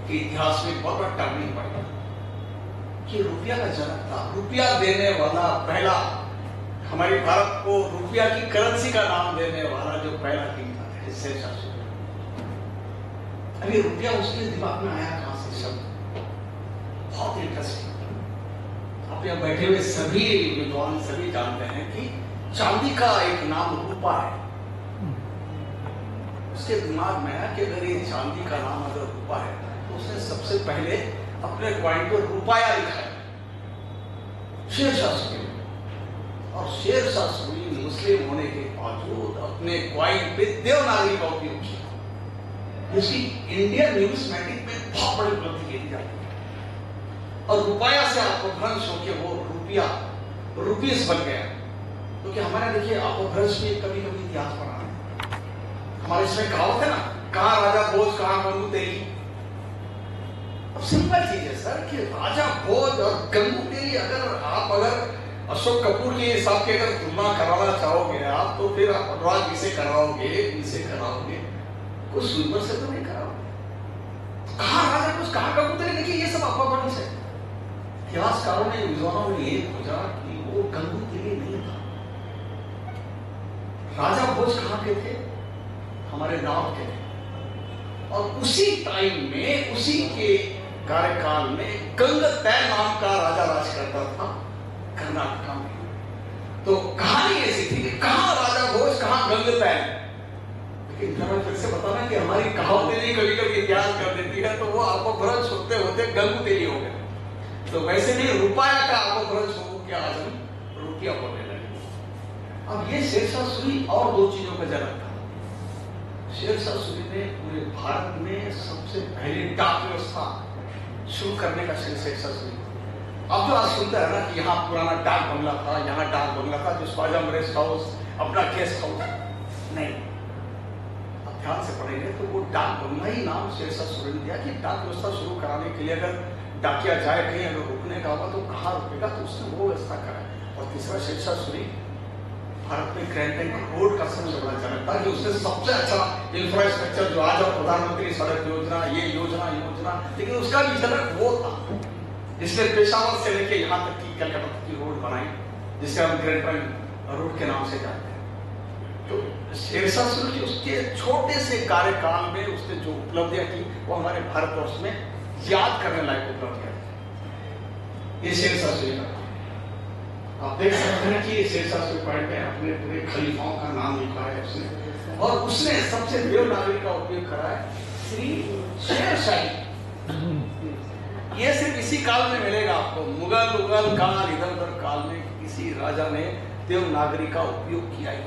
के इतिहास में बहुत बड़ा टर्निंग पॉइंट कि रुपया का जनक था। रुपया देने वाला पहला, हमारे भारत को रुपया की करेंसी का नाम देने वाला जो पहला किंग था शेरशाह सूरी। अभी रुपया उसके दिमाग में आया कहां से शब्द, बहुत इंटरेस्टिंग। आप यहाँ बैठे हुए सभी विद्वान सभी जानते हैं कि चांदी का एक नाम रूपा है। उसके दिमाग में आया कि अगर ये चांदी का नाम अगर रूपा है तो उसने सबसे पहले अपने कॉइन पर रुपया लिखा है, शेरशाह सूरी। और शेरशाह सूरी मुस्लिम होने के बावजूद अपने कॉइन पे देवनागरी का उपयोग किया, जिसकी इंडियन न्यूमिस्मेटिक में बहुत बड़ी उपलब्धि की जाती है। और रुपया से अपभ्रंश होकर वो रुपया रुपीस बन गया। क्योंकि हमारे देखिए अपभ्रंश में कभी कभी इतिहास पढ़ा है, हमारे इसमें कहावत है ना, कहाँ राजा भोज कहाँ गंगू तेली। अब सिंपल चीज है सर कि राजा भोज और गंगू तेली, अगर अशोक कपूर के हिसाब के अगर तुलना कराना चाहोगे आप, तो फिर आप अनुराग किसे कराओगे, किसे कराओगे, कुछ सुंदर से तो नहीं कराओगे। कहाँ राजा भोज कहाँ गंगू तेली, देखिए ये सब अपभ्रंश है। इतिहासकारों ने विद्वानों ने ये खोजा कि वो गंगू तेली नहीं था। राजा भोज कहाँ के थे, हमारे नॉर्थ के थे। और उसी टाइम में उसी के कार्यकाल में गंगतैल नाम का राजा राज करता था कर्नाटक में। तो कहानी ऐसी थी कि कहां राजा भोज कहां गंगतैल। लेकिन जब मैं फिर से बताना कि हमारी कहावतें कभी कभी इतिहास कर देती है, तो वो अपभ्रंश होते होते गंगू तेली हो गए। तो वैसे नहीं रुपया का अपभ्रंश हो क्या, आज हम रुपया बोलने लगे। अब ये शेरशाह सूरी और 2 चीजों का जनक था। शेरशाह सूरी ने पूरे भारत में सबसे पहले डाक व्यवस्था शुरू करने का शेरशाह सूरी। अब जो आज सुनते हैं ना कि यहाँ पुराना डाक बंगला था, यहाँ डाक बंगला था, जिसको आज हम रेस्ट हाउस, अपना गेस्ट हाउस, नहीं। अब ध्यान से पढ़ेंगे तो वो डाक बंगला ही नाम शेरशाह सूरी ने दिया कि डाक व्यवस्था शुरू कराने के लिए अगर डाकिया जाए कहीं, अगर रुकने का होगा तो कहाँ रुकेगा, तो उसने वो व्यवस्था करा। और तीसरा शेरशाह सूरी भारत में ग्रैंड ट्रंक रोड का सबसे बड़ा जनक था, कि उसने सबसे अच्छा इंफ्रास्ट्रक्चर जो आज और प्रधानमंत्री सड़क योजना, ये योजना, लेकिन उसका भी जनक वो था जिसने पेशावर से लेके यहाँ तक की कलकत्ता तक की रोड बनाई, जिसे हम ग्रैंड ट्रंक रोड के नाम से जानते हैं। तो शेरशाह सूरी उसके छोटे से कार्यकाल में उसने जो उपलब्धियां की वो हमारे भारतवर्ष में याद करने लायक उपलब्धियां थी। ये शेरशाह सूरी का आप देख सकते हैं कि शेरशाह सूरी पॉइंट में अपने पूरे खलीफाओं का नाम लिखा है उसने, और उसने सबसे देवनागरी का उपयोग करा है, श्री शेरशाही। ये सिर्फ इसी काल में मिलेगा आपको, मुगल काल, इधर उधर काल में किसी राजा ने देवनागरी का उपयोग किया ही।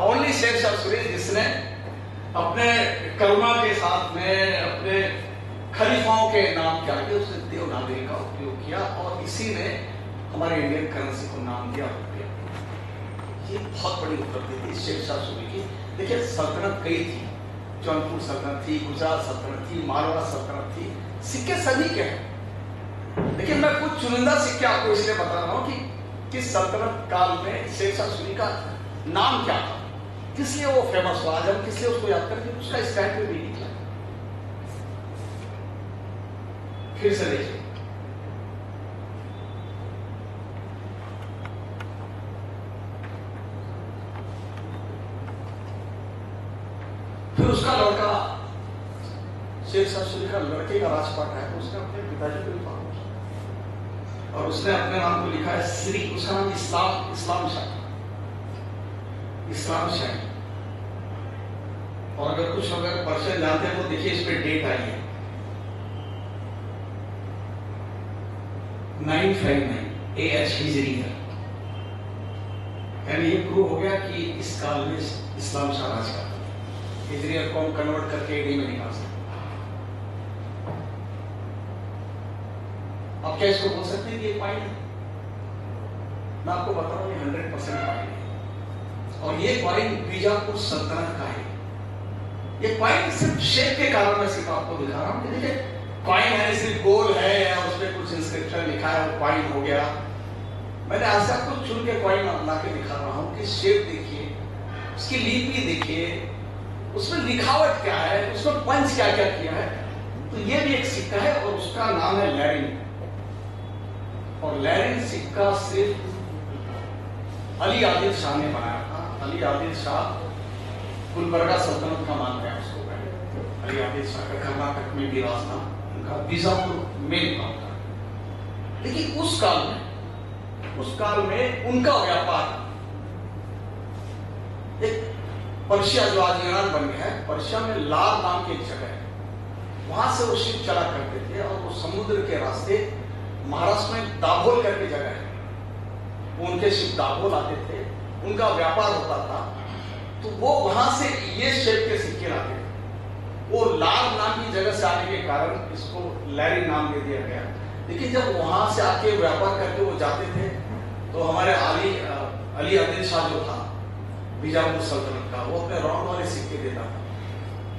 ओनली शेरशाह सूरी जिसने अपने करुणा के साथ में अपने खलीफाओं के नाम के आगे उसने देवनागरी का उपयोग किया और इसी ने हमारे इंडियन करेंसी को नाम दिया रुपया। ये बहुत बड़ी उपलब्धि थी शेर शाह सूरी की। देखिए सल्तनत कई थी, जौनपुर सल्तनत थी, गुजरात सल्तनत थी, मारवाड़ सल्तनत थी, सिक्के सभी के हैं। लेकिन मैं कुछ चुनिंदा सिक्के आपको इसलिए बता रहा हूं कि किस सल्तनत काल में शेर शाह सूरी का नाम क्या था, किस लिए वो फेमस हुआ। आज हम किस लिए उसको याद करते, उसका स्टैंप पे भी निकला। फिर से देखिए, फिर उसका लड़का शेर शाह सूरी का लड़के का राजपाट है, तो उसने अपने पिताजी को लिखा और उसने अपने नाम को लिखा है श्री। उसका नाम इस्लाम शाह। और अगर कुछ अगर पर्शियन जानते हैं तो देखिए इस पे डेट आई है 959 AH हिजरी है, यानी ये प्रूव हो गया कि इस काल में इस्लाम शाह राज का हिजरी को हम कन्वर्ट करके AD में निकाल सकते। अब क्या इसको बोल सकते हैं कि ये क्वाइन है? मैं आपको बता रहा हूं ये 100% क्वाइन है और ये क्वाइन बीजापुर सल्तनत का है। ये क्वाइन सिर्फ शेप के कारण मैं सिर्फ आपको दिखा रहा हूं कि देखिए क्वाइन है, सिर्फ गोल है या उस पर कुछ इंस्क्रिप्शन लिखा है, क्वाइन हो गया। मैंने आज से आपको चुन के क्वाइन ला के दिखा रहा हूं कि शेप देखिए, उसकी लिपि देखिए, उसमें लिखावट क्या है, उसमें पंच क्या क्या किया है। तो ये भी एक सिक्का है और उसका नाम है लैरिन। और लैरिन सिक्का सिर्फ अली आदिल शाह ने बनाया था। अली आदिल शाह गुलबर्गा सल्तनत का मानते हैं उसको। अली आदिल शाह का कर्नाटक में भी राज था, उनका बीजापुर में काम था। लेकिन उस काल में उनका व्यापार एक पर्शिया जो आज ईरान बन गया है, पर्शिया में लार नाम की एक जगह है, वहां से वो शिप चला करते थे और वो समुद्र के रास्ते महाराष्ट्र में दाभोल करके जगह है, वो उनके शिप दाभोल आते थे, उनका व्यापार होता था। तो वो वहां से ये शेप के सिक्के लाते थे। वो लार नाम की जगह से आने के कारण इसको लैरी नाम दे दिया गया। लेकिन जब वहां से आके व्यापार करके वो जाते थे तो हमारे अली आदिल शाह जो था बीजापुर सल्तनत का, वो अपने राउंड वाले सिक्के देता था।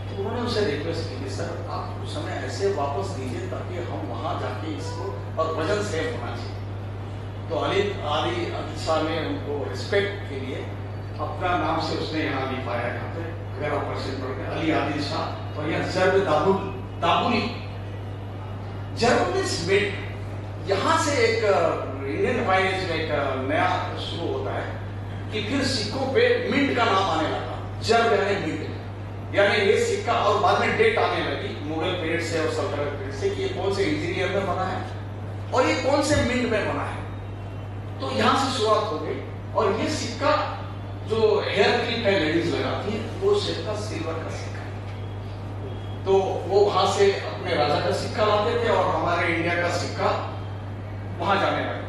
तो उन्होंने उसे रिक्वेस्ट की कि सर आप कुछ समय ऐसे वापस दीजिए ताकि हम वहां जाके इसको, और वजन सेम होना चाहिए। तो अली आदिल शाह ने उनको रिस्पेक्ट के लिए अपना नाम से उसने यहाँ लिखवाया। यहाँ पे अगर आप पर्शियन पढ़ते हैं अली आदिल शाह, और यहाँ जर्ब दाबुली जर्ब यहाँ से एक इंडियन फाइनेंस में एक नया शुरू होता है कि फिर सिक्कों पे मिंट का नाम आने लगा। जर्ब यानी मिंट, यानी ये सिक्का, और बाद में डेट आने लगी मुगल पीरियड से और सल्तनत पीरियड से कि ये कौन से इंजीनियर में बना है और ये कौन से मिंट में बना है। तो यहाँ से शुरुआत हो गई। और ये सिक्का जो हेयर क्लिप है लेडीज लगाती है, वो शेप का सिल्वर का सिक्का है। तो वो वहां से अपने राजा का सिक्का लाते थे और हमारे इंडिया का सिक्का वहां जाने लगा।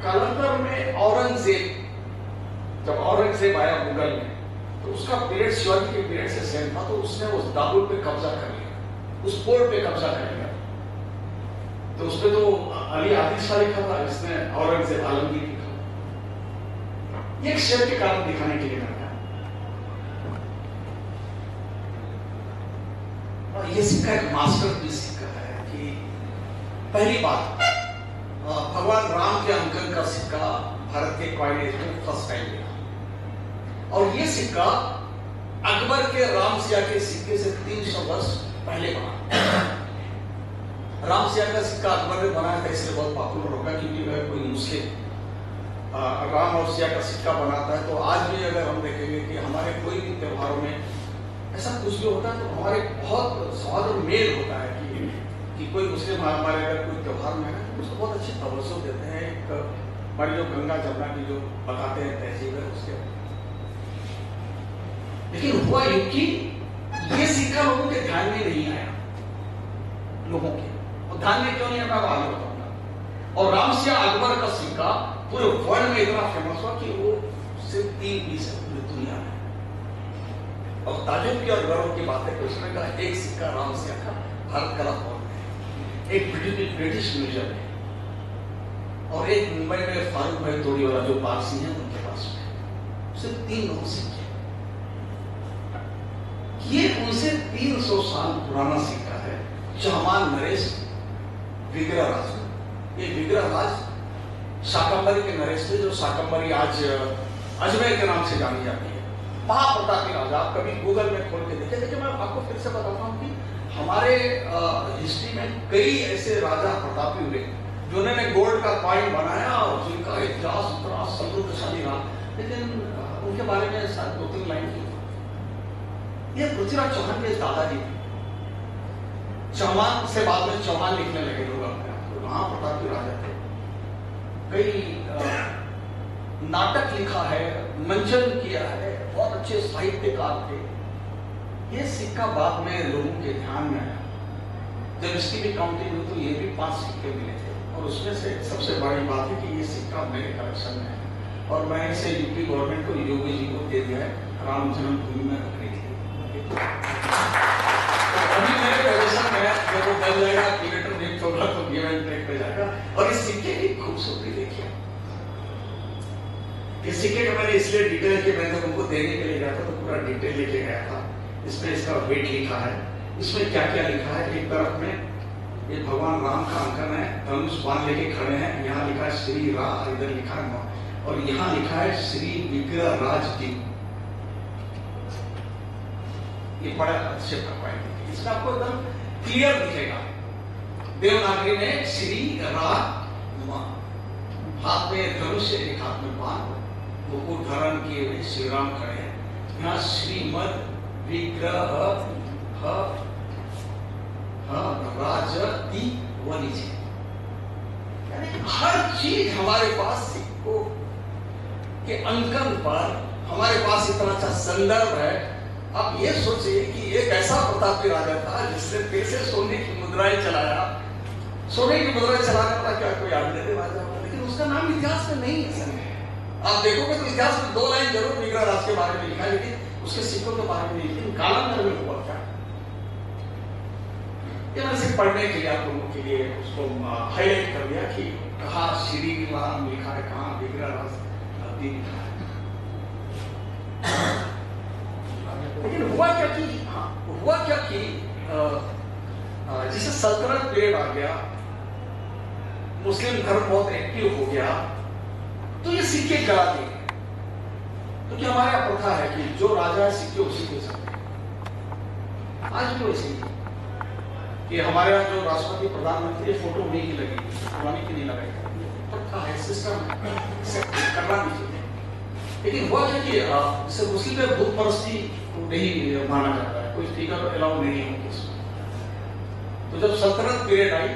कालांतर में औरंगजेब, जब औरंगजेब आया मुगल में, तो उसका पीरियड शिवाजी के पीरियड से सेम था। तो उसने उस दाबुल पे कब्जा कर लिया, उस पोर्ट पे कब्जा कर लिया। तो उसपे तो अली आदिल शाह लिखा था, इसने औरंगजेब आलमगीर लिखा। ये एक शेर के कारण दिखाने के लिए करता है। और ये सिक्का एक मास्टरपीस सिक्का है कि पहली बात भगवान राम के अंकन का सिक्का भारत के क्वाइनेज में फर्स्ट टाइम मिला। और ये सिक्का अकबर के राम सिया के सिक्के से 300 वर्ष पहले बना। राम सिया का सिक्का अकबर ने बनाया था, इसलिए बहुत पॉपुलर होगा क्योंकि वह कोई मुस्लिम राम और सिया का सिक्का बनाता है। तो आज भी अगर हम देखेंगे कि हमारे कोई भी त्योहारों में ऐसा कुछ भी होता है तो हमारे बहुत स्वाद और मेल होता है कि कोई मुस्लिम हमारे अगर कोई त्योहार में है तो उसको बहुत अच्छी तवज्जो देते हैं। एक हमारी जो गंगा जमुना की जो बताते हैं तहजीब है उसके। लेकिन हुआ यूं कि ये सिक्का लोगों के ध्यान में नहीं आया, लोगों के और ध्यान में क्यों नहीं आया मैं आगे बताऊंगा। और राम सिया अकबर का सिक्का पूरे वर्ल्ड में इतना फेमस हुआ कि वो सिर्फ 3 पीस है पूरी दुनिया में। और ताजुब की और गौरव की बात है कि उसने कहा एक सिक्का राम सिंह का भारत कला भवन में, एक ब्रिटिश म्यूजियम है, और एक मुंबई में फारूक भाई तोड़ी वाला जो पारसी है उनके पास में, सिर्फ 3 लोग सिक्के। ये उनसे 300 साल पुराना सिक्का है। चौहान नरेश विग्रह राज, ये विग्रह राज शाकंभरी के नरेश थे, जो शाकंभरी आज अजमेर के नाम से जानी जाती है। महाप्रतापी राजा, आप कभी गूगल में खोल के देखें। देखिए मैं आपको फिर से बताता हूँ कि हमारे हिस्ट्री में कई ऐसे राजा प्रतापी हुए जिन्होंने गोल्ड का कॉइन बनाया और जिनका इतिहास इतना समृद्धशाली रहा, लेकिन उनके बारे में शायद 2-3 लाइन की। ये पृथ्वीराज चौहान के दादाजी थे। चौहान से बाद में चौहान लिखने लगे लोग अपने आप को, महाप्रतापी राजा थे। कई नाटक लिखा है, मंचन किया है, बहुत अच्छे साहित्यकार थे। ये सिक्का बाद में लोगों के ध्यान में आया। जब इसकी भी काउंटिंग हुई तो ये भी 5 सिक्के मिले थे, और उसमें से सबसे बड़ी बात है कि ये सिक्का मेरे कलेक्शन में है, और मैंने इसे यूपी गवर्नमेंट को, योगी जी को दे दिया है राम जन्मभूमि में रखने के लिए। अभी मेरे पोजीशन में जब वो बन जाएगा, क्यूरेटर नियुक्त होगा तो गिव एंड टेक पे जाएगा। और इस सिक्के की खूबसूरती देखिए, इस सिक्के का मैंने इसलिए डिटेल कि मैं जब उनको देने के लिए गया था तो पूरा डिटेल लेके गया था। इसमें इसका वेट लिखा है, इसमें क्या क्या लिखा है। एक तरफ में ये भगवान राम का अंकन है, धनुष बाण लेके खड़े हैं, यहाँ लिखा है श्री रा, इधर लिखा है, और यहाँ लिखा है श्री विग्रह राज जी। ये बड़ा अच्छे प्रकार है, इसका आपको एकदम क्लियर दिखेगा। देवनागरी में श्री रा, हाथ में धनुष, एक हाथ में बाण, मुकुट धारण किए हुए श्री राम खड़े हैं। यहाँ श्रीमद विग्रह राज दी वनिज, यानी हर चीज हमारे पास सिक्कों के अंकन पर हमारे पास इतना अच्छा संदर्भ है। अब ये सोचिए कि एक ऐसा प्रतापी राजा था जिसने पैसे सोने की मुद्राएं चलाया। सोने की मुद्राएं चलाने वाला क्या कोई आर्डिनरी राजा होता, लेकिन उसका नाम इतिहास में नहीं है। आप देखोगे तो इतिहास में 2 लाइन जरूर विग्रह राज के बारे में लिखा है, लेकिन उसके सिक्कों के बारे में नहीं। लेकिन कालांतर में हुआ क्या, ये मैं सिर्फ पढ़ने के लिए आप लोगों के लिए उसको हाईलाइट कर दिया कि कहाँ श्री राम लिखा है, कहाँ विग्रह राज लिखा है। लेकिन हुआ क्या कि जिसे सल्तनत पीरियड आ गया, मुस्लिम धर्म बहुत एक्टिव हो गया, तो ये सिक्के गला दिए। क्योंकि हमारे यहाँ प्रथा है कि जो राजा है सिक्के उसी को सकते हैं। आज भी वैसे ही कि हमारे यहाँ जो राष्ट्रपति प्रधानमंत्री फोटो उन्हीं की लगी, पुरानी की नहीं लगाई। प्रथा है, सिस्टम करना भी चाहिए। लेकिन हुआ क्या कि जैसे मुस्लिम में बुत परस्ती नहीं माना जाता है, कोई फिगर अलाउ नहीं है इसमें। तो जब सल्तनत पीरियड आई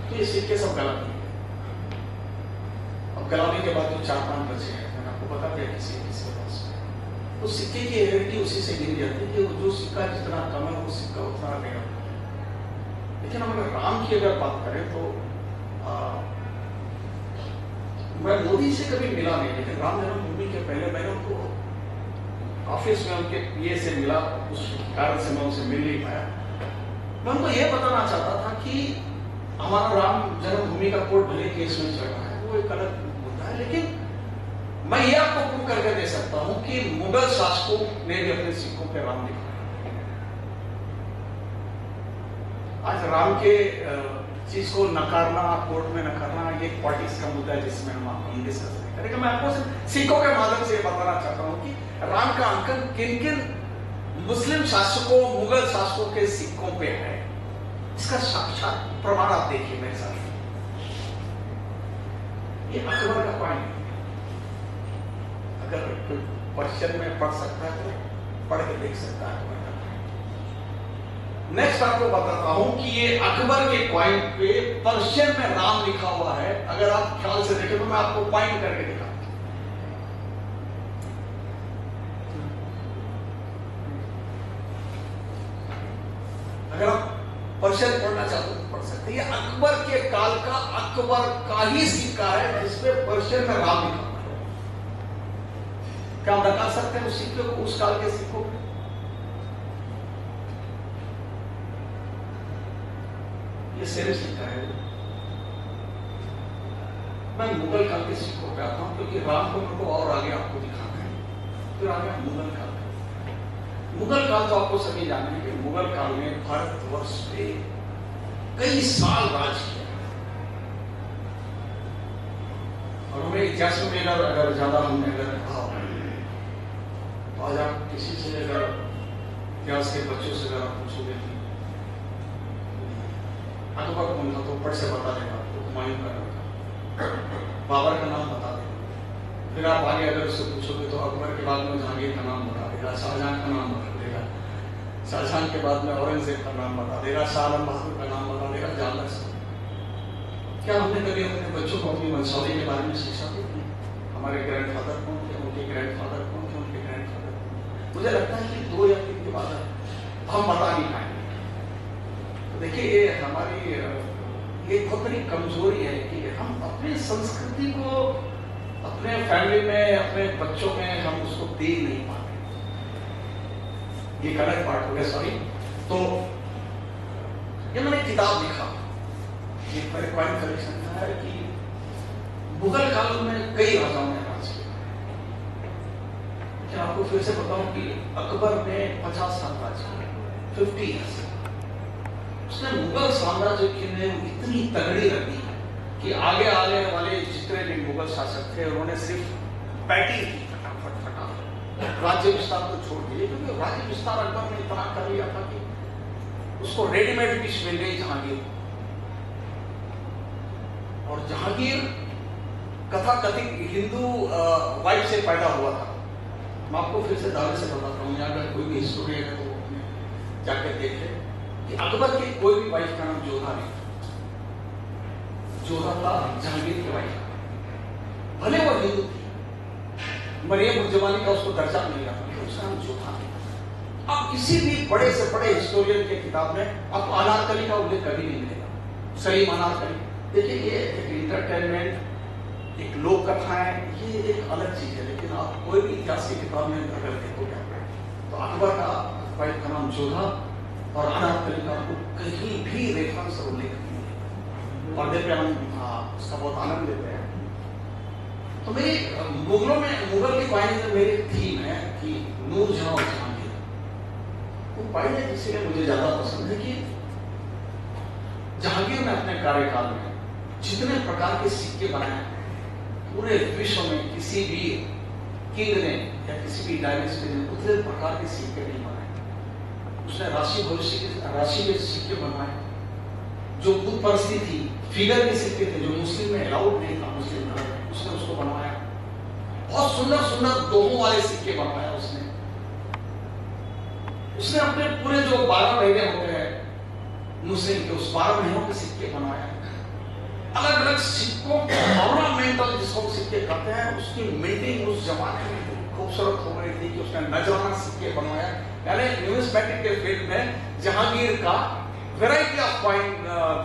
तो ये सिक्के सब गला दिए। अब गलाने के बाद जो 4-5 बचे हैं, मैंने आपको बता दिया किसी के पास, तो सिक्के की हेरिडिटी उसी से गिनी जाती है कि जो सिक्का जितना कम है वो सिक्का उतना नहीं होता। लेकिन हम अगर राम की अगर बात करें तो मैं मोदी से कभी मिला नहीं, लेकिन राम जन्मभूमि के पहले मैंने उनको ऑफिस में उनके पीए से मिला, उस कारण से मैं उनसे मिल नहीं पाया। मैं उनको यह बताना चाहता था कि हमारा राम जन्मभूमि का कोर्ट भले केस में चल रहा है, वो एक अलग मुद्दा है, लेकिन मैं ये आपको प्रूव करके दे सकता हूं कि मुगल शासकों ने भी अपने सिक्कों पे राम लिखा। आज राम के चीज को नकारना, कोर्ट में नकारना, ये पॉलिटिक्स का मुद्दा है जिसमें हम डिस्कस नहीं करेंगे। मैं आपको सिक्कों के माध्यम से बताना चाहता हूँ कि राम का अंकन किन किन मुस्लिम शासकों, मुगल शासकों के सिक्कों पे है। इसका साक्षात प्रमाण आप देखिए मेरे साथ। ये अकबर का पॉइंट, अगर कोई क्वेश्चन में पढ़ सकता है तो पढ़ के देख सकता है। नेक्स्ट आपको बताता हूं कि ये अकबर के पॉइंट पे पर्शियन में राम लिखा हुआ है। अगर आप ख्याल से देखें तो मैं आपको पॉइंट करके दिखाता हूं। अगर आप पर्शियन पढ़ना चाहते हो तो पढ़ सकते हैं। ये अकबर के काल का, अकबर का ही सिक्का है जिसपे पर्शियन में राम लिखा हुआ है। क्या हम नकार सकते हैं उस सिक्के को, उस काल के सिक्कों को? ये सेम सिक्का है। मैं मुगल काल के सिक्कों पे आता हूं क्योंकि राम को मेरे को और आगे आपको दिखाना है। फिर आ गया मुगल काल। मुगल काल तो आपको सभी जानते हैं कि मुगल काल में भारतवर्ष पे कई साल राज किया और हमें इतिहास में अगर ज्यादा हमने अगर पढ़ा तो आज आप किसी से अगर इतिहास के बच्चों से अगर आप पूछोगे कि अकबर कौन था तो पढ़ से बता देगा, तो हुमायूं का नाम था, बाबर का नाम बता देगा। फिर आप आगे अगर उससे पूछोगे तो अकबर के बाद में जहांगीर का नाम बता देगा, शाहजहां का नाम बता देगा, शाहजहां के बाद में औरंगजेब का नाम बता देगा, शाह आलम बहादुर का नाम बता देगा, जानना से। क्या हमने कभी अपने बच्चों को अपनी वंशावली के बारे में शिक्षा दी थी? हमारे ग्रैंडफादर कौन थे, उनके ग्रैंडफादर कौन थे, उनके ग्रैंडफादर कौन? मुझे लगता है कि 2 या 3 के बाद हम बता नहीं पाएंगे। तो देखिए ये हमारी ये बहुत बड़ी कमजोरी है कि हम अपनी संस्कृति को अपने फैमिली में, अपने बच्चों में हम उसको दे नहीं पाते। ये करेक्ट पार्ट हो गया, सॉरी। तो ये मैंने किताब लिखा, ये पॉइंट कलेक्शन था है कि मुगल काल में कई राजाओं ने राज किया। आपको फिर से बताऊं कि अकबर ने 50 साल राज किया, 50 ईयर्स। उसने मुगल साम्राज्य की ने इतनी तगड़ी रख दी कि आगे आने वाले जितने भी मुगल शासक थे उन्होंने सिर्फ बैटिंग की, फटाफट राज्य विस्तार को छोड़ दिए, क्योंकि राज्य विस्तार अकबर ने इतना कर लिया था कि उसको रेडीमेड डिश मिल गई जहांगीर। और जहांगीर कथाकथित हिंदू वाइफ से पैदा हुआ था। मैं आपको फिर से दावे से बताता हूँ, अगर कोई भी हिस्टोरियन है तो जाकर देखे कि अकबर की कोई भी वाइफ का नाम जोधा नहीं। जोधा था जहांगीर की वाइफ, भले वो हिंदू थी, मरियम उज़्ज़मानी का उसको दर्जा मिल रहा था, उसका नाम जोधा था। अब किसी भी बड़े से बड़े हिस्टोरियन के किताब में आपको अनारकली का उल्लेख कभी नहीं मिलेगा। सलीम अनारकली, देखिए ये एक इंटरटेनमेंट, एक लोक कथा है, ये एक अलग चीज है। लेकिन आप कोई भी इतिहास की किताब में अगर देखोगे तो अकबर का वाइफ का नाम जोधा और अनारकली का आपको कहीं भी रेफरेंस और उल्लेख नहीं मिलेगा। पर्दे पे हम उसका बहुत आनंद लेते हैं। तो मेरी मुगलों में, मुगल की कहानी में मेरी थीम है कि नूरजहां और जहांगीर। वो कहानी इसीलिए मुझे ज्यादा पसंद है कि जहांगीर ने अपने कार्यकाल में जितने प्रकार के सिक्के बनाए पूरे विश्व में किसी भी किंग ने या किसी भी डायनेस्टी ने उतने प्रकार के सिक्के नहीं बनाए। उसने राशि के सिक्के बनवाए, जो बुत परस्ती थी, फिगर के सिक्के थे, जो मुस्लिम में अलाउड नहीं था, मुस्लिम धर्म में, उसने उसको बनवाया। बहुत सुंदर सुंदर दोहों वाले सिक्के बनवाया उसने। उसने अपने पूरे जो 12 महीने होते हैं मुस्लिम के, उस 12 महीनों के सिक्के बनवाया। अलग अलग सिक्कों के ऑर्नामेंटल जिसको सिक्के कहते हैं, उसकी मिल्टिंग उस जमाने में खूबसूरत हो गई थी कि उसने नजराना सिक्के बनवाया। यानी न्यूमिस्मेटिक के फील्ड में जहांगीर का वैरायटी ऑफ कॉइन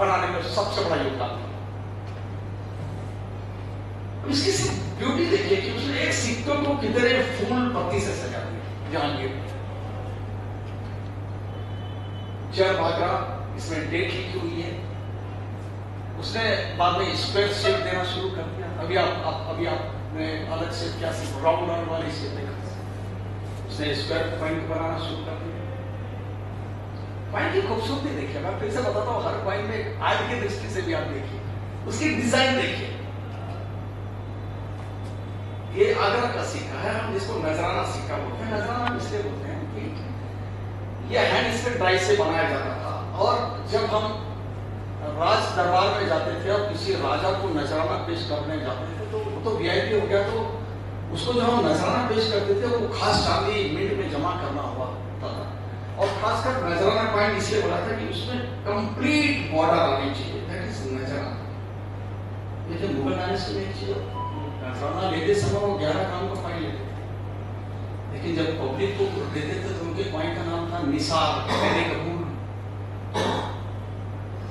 बनाने में सबसे बड़ा योगदान था। इसकी सिर्फ ब्यूटी देखिए कि उसने एक सिक्के को कितने फूल पत्ती से सजा दिया जहांगीर। जय बागरा इसमें डेट लिखी हुई है। उसने बाद में स्क्वायर शेप देना शुरू कर दिया। अभी आपने अलग से क्या राउंड वाली शेप देखा, उसने स्क्वायर पॉइंट बनाना शुरू कर दिया। पॉइंट की खूबसूरती देखिए, मैं फिर से बताता हूँ, हर पॉइंट में आज की दृष्टि से भी आप देखिए, उसकी डिजाइन देखिए। ये आगरा का सिक्का है, हम जिसको नजराना सिक्का बोलते हैं। नजराना इसलिए बोलते हैं कि यह हैंड स्पेड ड्राई से बनाया जाता था, और जब हम राज दरबार में जाते थे और किसी राजा को नजराना पेश करने जाते थे तो वो तो वीआईपी हो गया, तो उसको जो हम नजराना पेश करते थे वो खास चांदी मिंट में जमा करना हुआ था। और खासकर नजराना पॉइंट इसलिए बोला था कि उसमें कंप्लीट बॉर्डर आनी चाहिए, दैट इज नजराना। लेकिन मुगल डायनेस्टी में एक चीज, नजराना लेते समय वो 11 काम का पॉइंट लेते थे, लेकिन जब पब्लिक को देते थे तो उनके पॉइंट का नाम था निसार, खैरे कपूर।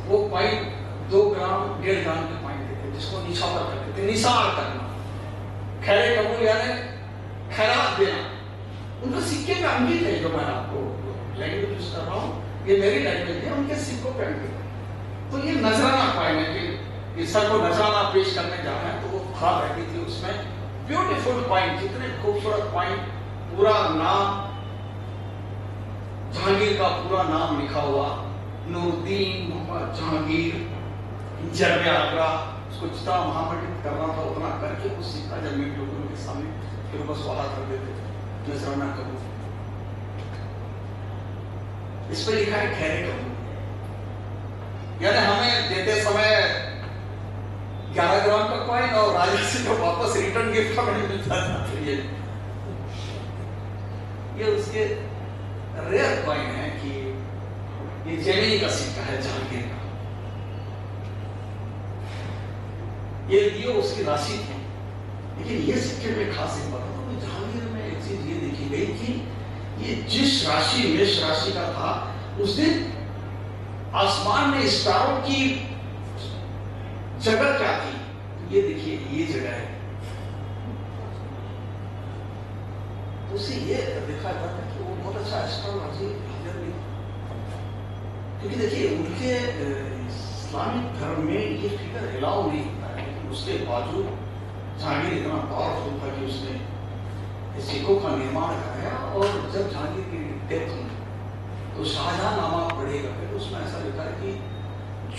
वो पॉइंट 2 ग्राम 1.5 ग्राम के पॉइंट देते, जिसको निछावर करते थे, निसार करना। खैरे कपूर यानी खैरात देना, उनके सिक्के पे अंकित है। जो मैं आपको लैंग्वेज यूज कर रहा हूँ, ये मेरी लैंग्वेज है, उनके सिक्कों पे अंकित है। तो ये नजराना कॉइन है कि इस सर को नजराना पेश करने जा रहे हैं, तो वो खा रहती थी उसमें। ब्यूटीफुल कॉइन, जितने खूबसूरत कॉइन, पूरा नाम, जहांगीर का पूरा नाम लिखा हुआ, नूरुद्दीन मोहम्मद जहांगीर जर्मे आगरा। उसको जितना महामंडित करना था उतना करके उस सिक्का जब मेरे लोगों के सामने फिर बस वहां कर देते थे, नजराना करूं। इस पर लिखा है खैरे करूं, यानी हमें देते समय 11 ग्राम का कॉइन और राजा से जो वापस रिटर्न गिफ्ट हमें मिलता था, तो ये उसके रेयर कॉइन है कि ये जेमिनी का सिक्का है जहांगीर का। ये दियो उसकी राशि थी, लेकिन ये सिक्के में खास एक बात है, तो जहांगीर में एक चीज ये देखी गई कि ये जिस राशि मेष राशि का था, उस दिन आसमान में स्टारों की जगह क्या थी? ये देखिए, ये जगह है। तो उसे ये देखा जाता है कि वो बहुत अच्छा एस्ट्रोलॉजी नहीं, क्योंकि देखिए उनके इस्लामिक धर्म में ये फिगर अलाउ नहीं होता है, लेकिन उसके बावजूद जहांगीर इतना पावरफुल था कि उसने सिक्कों का निर्माण कराया। और जब जहांगीर की डेथ हुई तो शाहजहां नामा पढ़ेगा, फिर उसमें ऐसा लिखा है कि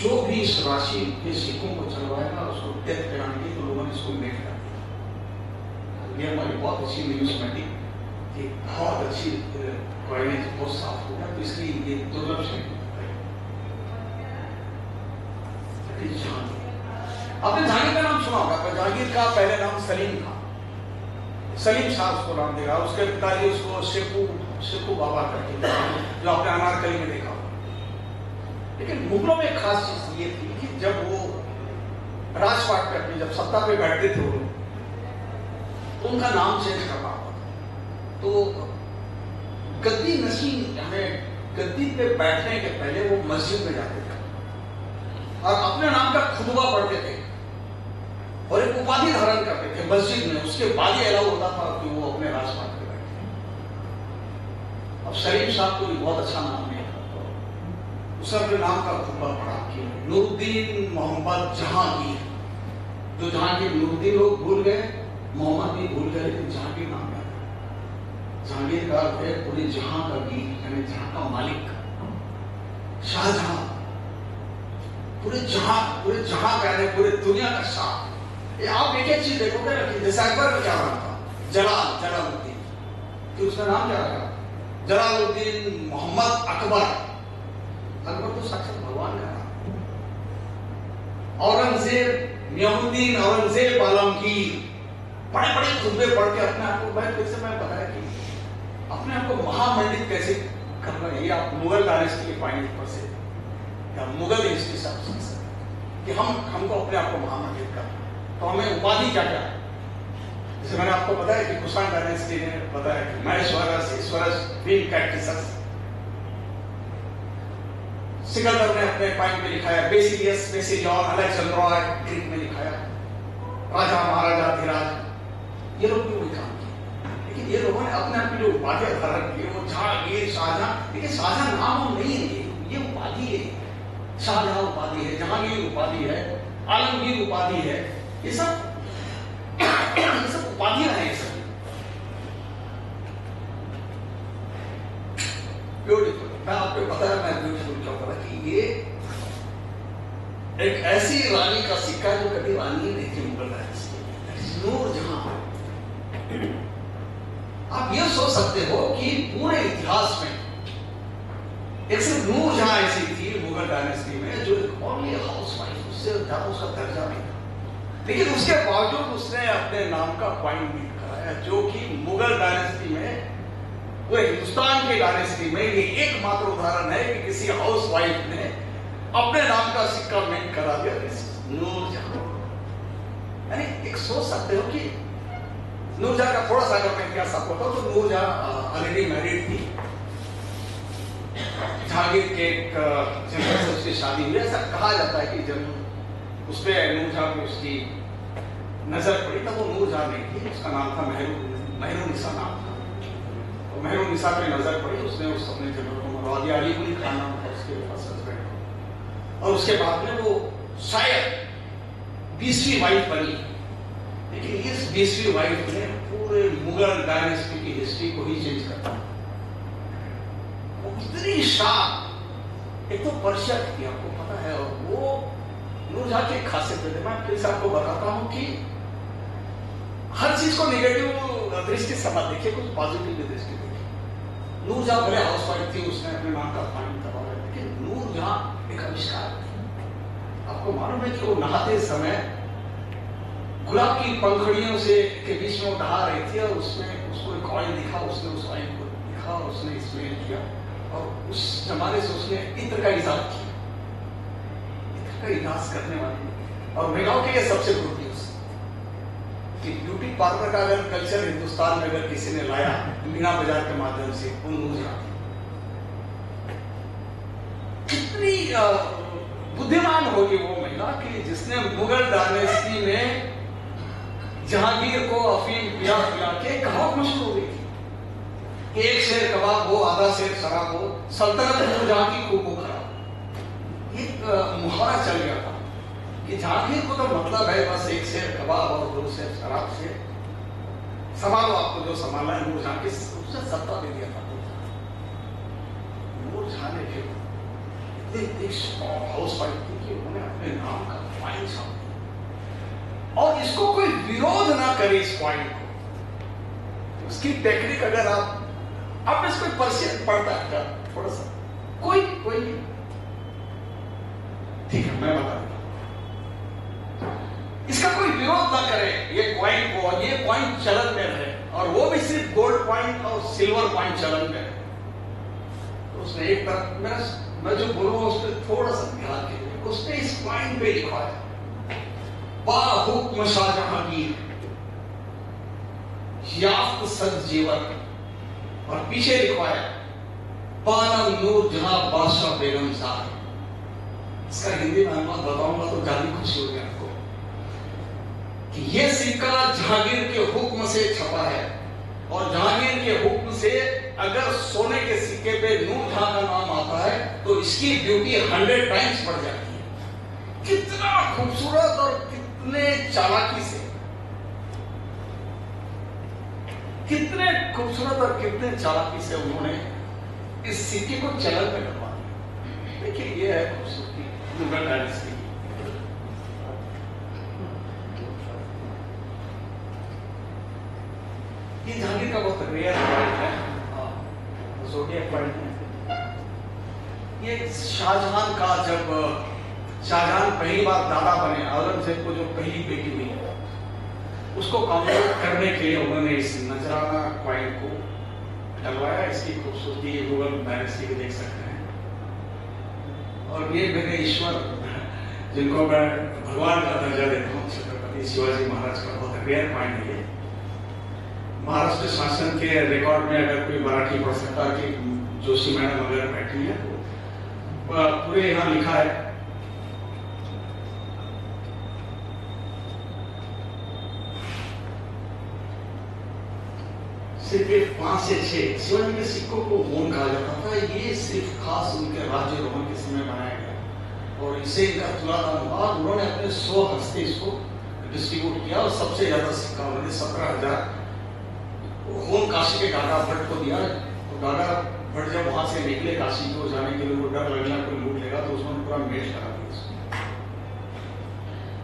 जो भी इस राशि के सिक्कों को चलवाएगा उसको डेथ कराएंगे, तो लोगों ने इसको मेट कर दिया। ये हमारी बहुत अच्छी न्यूज़मेटिक, बहुत अच्छी कॉइनेज, बहुत साफ हो गया, तो इसलिए ये दुर्लभ से आपने जहांगीर का नाम सुना होगा। जहांगीर का पहले नाम सलीम था, सलीम शाह उसको नाम देगा। उसके पिताजी उसको शेखू बाबा करके, जो आपने अनारकली में देखा। लेकिन मुगलों में एक खास चीज ये थी कि जब वो राजपाट पे अपनी जब सत्ता पे बैठते थे वो, तो उनका नाम चेंज करना होता था। तो गद्दी नशीन, हमें गद्दी पे बैठने के पहले वो मस्जिद में जाते थे और अपने नाम का खुतबा पढ़ते थे और एक उपाधि धारण करते थे मस्जिद में। उसके बाद ही अलाउ होता था कि वो अपने राजपाट पे बैठे। अब सलीम साहब को भी बहुत अच्छा नाम नहीं था, तो उसने अपने नाम का खुतबा पढ़ा कि नूरुद्दीन मोहम्मद जहांगीर। जो जहांगीर, नूरुद्दीन लोग भूल गए, मोहम्मद भी भूल गए, लेकिन जहांगीर नाम याद है। जहांगीर का अर्थ है पूरे जहां का वीर, यानी जहां का मालिक, शाहजहां। पूरे जहां का है, पूरे दुनिया का शाह। आप एक चीज देखोगे कि जैसे अकबर का क्या नाम था, जलालुद्दीन, कि उसका नाम क्या रखा? जलालुद्दीन मोहम्मद अकबर। अकबर तो साक्षात भगवान का नाम। औरंगजेब, नियामुद्दीन औरंगजेब आलमगीर, बड़े बड़े खुतबे पढ़ के अपने आप को, भाई फिर से मैं बताया कि अपने आप को महामंडित कैसे करना है। ये आप मुगल डायनेस्टी के पाएंगे ऊपर से, या मुगल हिस्ट्री से आप सीख सकते कि हमको अपने आप को महामंडित करना। तो हमें उपाधि क्या क्या है? जैसे मैंने आपको बताया कि कुषाण डायनेस्टी ने बताया कि महेश्वरस, ईश्वरस, विनकैक्टिसस। सिकंदर ने अपने पाइन में लिखा है, बेसिलियस, बेसिलियन, अलेक्जेंड्रॉय ग्रीक में लिखा है, राजा महाराजा धीराज। ये लोग भी वही काम किए, लेकिन ये लोगों ने अपने आप की जो उपाधि धारण की वो जहांगीर, शाहजहां। देखिए शाहजहां नाम नहीं है, ये उपाधि है। शाहजहां उपाधि है, जहांगीर उपाधि है, आलमगीर उपाधि है। ये सब उपाधियां हैं। सब ब्यूटीफुल। मैं आपको बताया, मैं ब्यूटीफुल क्या बोला कि ये एक ऐसी रानी का सिक्का जो कभी रानी नहीं थी मुगल डायनेस्टी, नूरजहां। आप ये सोच सकते हो कि पूरे इतिहास में एक सिर्फ नूरजहां ऐसी थी मुगल डायनेस्टी में जो ओनली हाउस वाइफ, उससे ज्यादा उसका दर्जा नहीं था, लेकिन उसके बावजूद उसने अपने नाम का कॉइन मिंट कराया, जो कि मुगल डायनेस्टी में, पूरे हिंदुस्तान की डायनेस्टी में ये एकमात्र उदाहरण है कि किसी हाउस वाइफ ने अपने नाम का सिक्का मिंट करा दिया, नूरजहां। यानी एक सोच सकते हो कि नूरजहां का थोड़ा सा अगर मैं इतिहास आपको बताऊं तो नूरजहां ऑलरेडी मैरिड थी। जहांगीर के एक जनरल से उसकी शादी हुई। ऐसा कहा जाता है कि जब उस पर नूरजहां की उसकी नजर पड़ी तब वो नूरजहां नहीं थी, उसका नाम था मेहरुन्निसा नाम था। तो मेहरुन्निसा पे नजर पड़ी, उसने उस अपने जनरल को मरवा दिया। अली कुली खान नाम था उसके फर्स्ट हस्बैंड। और उसके बाद में वो शायद 20वीं वाइफ बनी। लेकिन इस 20वीं वाइफ ने पूरे मुगल डायनेस्टी की हिस्ट्री को ही चेंज कर दिया। वो इतनी शान, एक तो पर्शिया थी आपको पता है, और वो नूरजहां की खासियत है। मैं फिर से आपको बताता हूं कि हर चीज को नेगेटिव दृष्टि से मत देखिए, कुछ पॉजिटिव दृष्टि देखिए। नूरजहां भले हाउस वाइफ थी, उसने अपने नाम का पानी दबाया, लेकिन नूरजहां एक आविष्कार थी। आपको मालूम है कि वो नहाते समय गुलाब की पंखुड़ियों से के बीच में वो नहा रही थी, और उसमें उसको एक ऑयल दिखा, उसने उस ऑयल को दिखा और उसने स्मेल किया, और उस जमाने से उसने इत्र का इजाद किया। इत्र का इजाद करने वाली और महिलाओं के लिए सबसे गुड न्यूज कि ब्यूटी पार्लर का अगर कल्चर हिंदुस्तान में अगर किसी ने लाया मीना बाजार के माध्यम से, वो नूरजहां। कितनी बुद्धिमान होगी वो महिला कि जिसने मुगल डायनेस्टी में जहांगीर को अफीम पिला पिला के कहावत मशहूर हो गई थी, एक शेर कबाब हो, आधा शेर शराब हो, सल्तनत नूरजहां की खूब हो खराब। एक मुहावरा चल गया था कि जहांगीर को तो मतलब है बस एक शेर कबाब और 2 शेर शराब से संभालो, आपको जो संभालना है। नूरजहां की उसने सत्ता दे दिया था। नूरजहां ने फिर इतनी हाउस वाइफ थी कि उन्होंने अपने नाम का फाइन छाप दिया, और इसको कोई विरोध ना करे इस फाइन को। उसकी टेक्निक अगर आप इसको पर्शियन पढ़ता है क्या थोड़ा सा, कोई नहीं, ठीक है मैं बता देता, इसका कोई विरोध ना करे ये कॉइन को, और ये कॉइन चलन में रहे, और वो भी सिर्फ गोल्ड कॉइन और सिल्वर कॉइन चलन में। तो उसने एक तरफ मैं जो बोलूंगा उस पर थोड़ा सा ध्यान कीजिए। उसने इस कॉइन पे लिखा है बाहुक्म शाहजहांगीर याफ्त सद जेवर, और पीछे लिखा है पानम नूरजहां बादशाह बेगम साहब। इसका हिंदी में अनुवाद बताऊंगा तो ज्यादा खुशी होगी आपको कि यह सिक्का जहांगीर के हुक्म से छपा है, और जहांगीर के हुक्म से अगर सोने के सिक्के पे नूरजहां का नाम आता है तो इसकी ड्यूटी 100 टाइम्स बढ़ जाती है। कितना खूबसूरत और कितने चालाकी से, कितने खूबसूरत और कितने चालाकी से उन्होंने इस सिक्के को चलन में करवा दिया। देखिए ये है खूबसूरती मुगल डायनेस्टी की। ये जहांगीर का बहुत रेयर पॉइंट है, ज़ोडिएक पॉइंट है। ये शाहजहां का, जब शाहजहां पहली बार दादा बने, औरंगजेब को जो पहली बेटी हुई उसको कॉम्प्लीट करने के लिए उन्होंने इस नजराना कॉइन को डलवाया। इसकी खूबसूरती मुगल डायनेस्टी को देख सकते हैं। और ये मेरे ईश्वर जिनको मैं भगवान का दर्जा देता हूँ, छत्रपति शिवाजी महाराज का बहुत रेयर कॉइन है। महाराष्ट्र शासन के रिकॉर्ड में अगर कोई मराठी पढ़ सकता है कि जोशी मैडम अगर बैठी है तो पूरे यहाँ लिखा है सिर्फ 5 से 6 शिवाजी के सिक्कों को मोन कहा जाता था। ये सिर्फ खास उनके राज्य रोहन के समय बनाया गया, और इसे इनका तुलादान हुआ। उन्होंने अपने 100 हस्ते इसको डिस्ट्रीब्यूट किया, और सबसे ज्यादा सिक्का उन्होंने 17,000 खून काशी के गागा भट्ट को दिया। तो गागा भट्ट जब वहां से निकले काशी को जाने के लिए, वो डर लगना कोई लूट लेगा, तो उसने पूरा मेज करा दिया।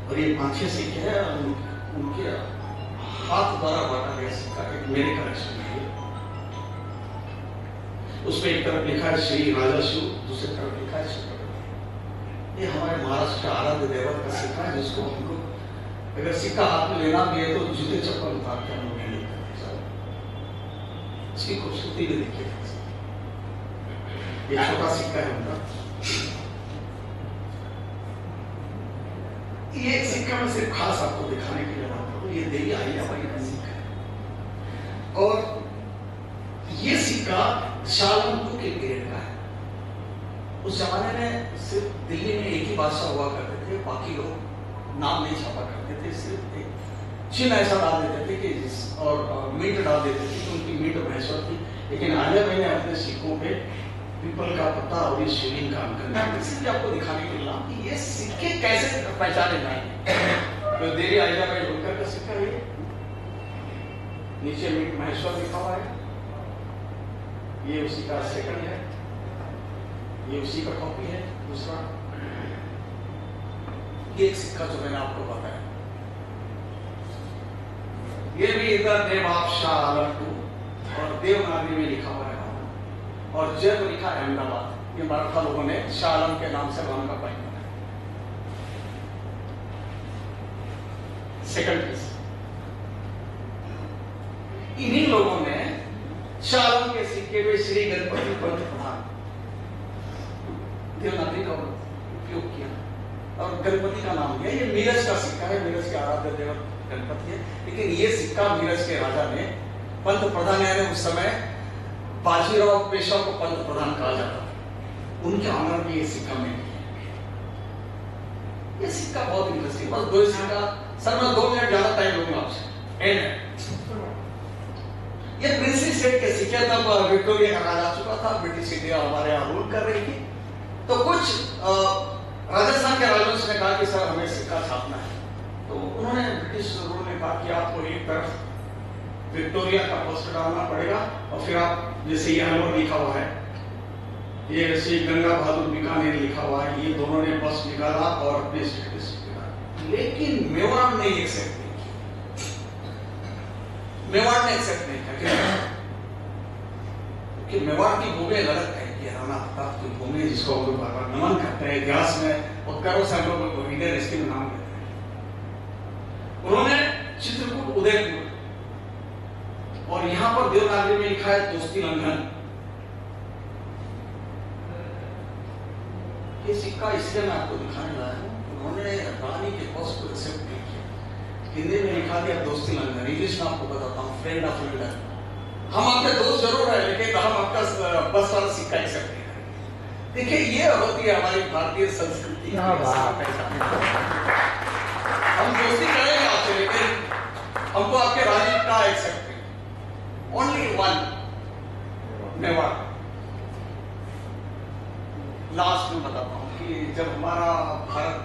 और ये 5-6 सिक्के हैं, उनके हाथ द्वारा बांटा गया सिक्का, एक मेरे कलेक्शन में है। उसमें एक तरफ लिखा है श्री राजा शिव, दूसरी तरफ लिखा है छत्रपति। ये हमारे महाराष्ट्र का आराध्य देवत का सिक्का है, जिसको हम लोग अगर सिक्का हाथ में लेना भी है तो जूते चप्पल उतार के हम लोग नहीं लेते। इसकी खूबसूरती भी देखिए, ये छोटा सिक्का है उनका। ये एक सिक्का में सिर्फ खास आपको दिखाने के लिए बात करूं, ये देवी अहिल्याबाई का सिक्का है, और ये सिक्का शाहजहां के पीरियड का है। उस जमाने में सिर्फ दिल्ली में एक ही बादशाह हुआ करते थे, बाकी लोग नाम नहीं छापा करते थे, सिर्फ एक चिन्ह ऐसा डाल देते थे कि और मीट डाल देते थे कि उनकी मीट भैंसों थी। लेकिन आज मैंने अपने सिक्कों पे पीपल का पत्ता और ये शिवलिंग का अंकन इसलिए आपको दिखाने के लिए कि ये सिक्के कैसे पहचाने जाएंगे। तो देवी आयजा भाई होलकर का सिक्का है, नीचे मीट महेश्वर लिखा हुआ है, ये उसी का सेकंड है, ये उसी का कॉपी है दूसरा। ये एक सिक्का जो मैंने आपको बताया, ये भी इधर देवाब शाह आलम 2 और देवनागरी में लिखा हुआ है और जय को लिखा अहमदाबाद। ये मराठा लोगों ने शाह आलम के नाम से राम का पाइन बनाया। सेकंड पीस इन्हीं लोगों ने शाह आलम के सिक्के में श्री गणपति पंत प्रधान देवनागरी का उपयोग किया और गणपति का नाम दिया। ये मीरज का सिक्का है, मीरज के आराध्य देवता गणपति है। लेकिन ये सिक्का मीरज के राजा ने पंत प्रधान, यानी उस समय बाजीराव पेशवा को पंत प्रधान कहा जाता था, उनके ऑनर में ये सिक्का में ये सिक्का बहुत इंटरेस्टिंग। बस 2 सिक्का सर, मैं 2 मिनट ज्यादा टाइम लूंगा आपसे। एंड ये प्रिंसली सेट के सिक्के, तब विक्टोरिया का राज आ चुका था, ब्रिटिश इंडिया हमारे यहाँ रूल कर रही थी। तो कुछ राजस्थान के राजवंश ने कहा कि सर हमें सिक्का छापना है। तो उन्होंने ब्रिटिश रूल ने कहा कि आपको एक तरफ विक्टोरिया का पोस्टर डालना पड़ेगा और फिर आप जैसे ये अनवर लिखा हुआ है, ये जैसे गंगा बहादुर बीकानेर लिखा हुआ है, ये दोनों ने बस निकाला और अपने स्टेटस निकाला। लेकिन मेवाड़ ने एक्सेप्ट नहीं किया, मेवाड़ ने एक्सेप्ट नहीं किया कि मेवाड़ की भूमि गलत है, कि राणा प्रताप की भूमि जिसको हम लोग बार-बार नमन करते हैं इतिहास में और करों से हम लोग इंडियन हिस्ट्री में नाम लेते हैं। उन्होंने चित्रकूट उदयपुर और यहां पर देवनागरी में लिखा है दोस्ती लंघन। ये सिक्का इसलिए मैं आपको दिखाने लाया हूं, उन्होंने रानी के पोस्ट को एक्सेप्ट नहीं किया। हिंदी में लिखा दिया दोस्ती लंघन, इंग्लिश में आपको बताता हूं फ्रेंड ऑफ इंडिया। हम आपके दोस्त जरूर है लेकिन हम आपका बस वाला सिक्का एक्सेप्ट नहीं करेंगे। देखिए ये होती है हमारी भारतीय संस्कृति। हम दोस्ती करेंगे आपसे लेकिन हमको आपके राजनीति का एक्सेप्ट नहीं। Only one Mewar. लास्ट में बताता हूं कि जब हमारा भारत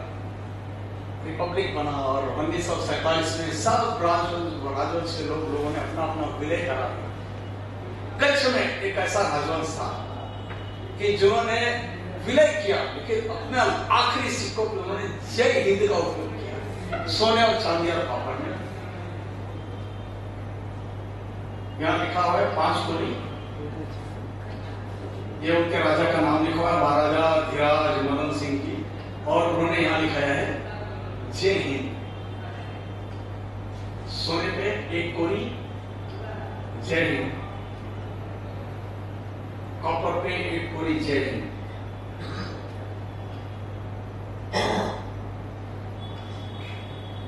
रिपब्लिक बना और 1947 में सब राजवंश के लोगों ने अपना अपना विलय करा दिया। कच्छ में एक ऐसा राजवंश था कि जिन्होंने विलय किया लेकिन अपने आखिरी सिक्कों पर उन्होंने जय हिंद का उपयोग किया, सोने और चांदी और कॉपर में। यहां लिखा हुआ है 5 गोली, ये उनके राजा का नाम लिखा हुआ है महाराजा धीराज मदन सिंह की, और उन्होंने यहां लिखाया है जय हिंद। सोने पे 1 कोरी जय हिंद, कॉपर पे 1 कोरी जय हिंद।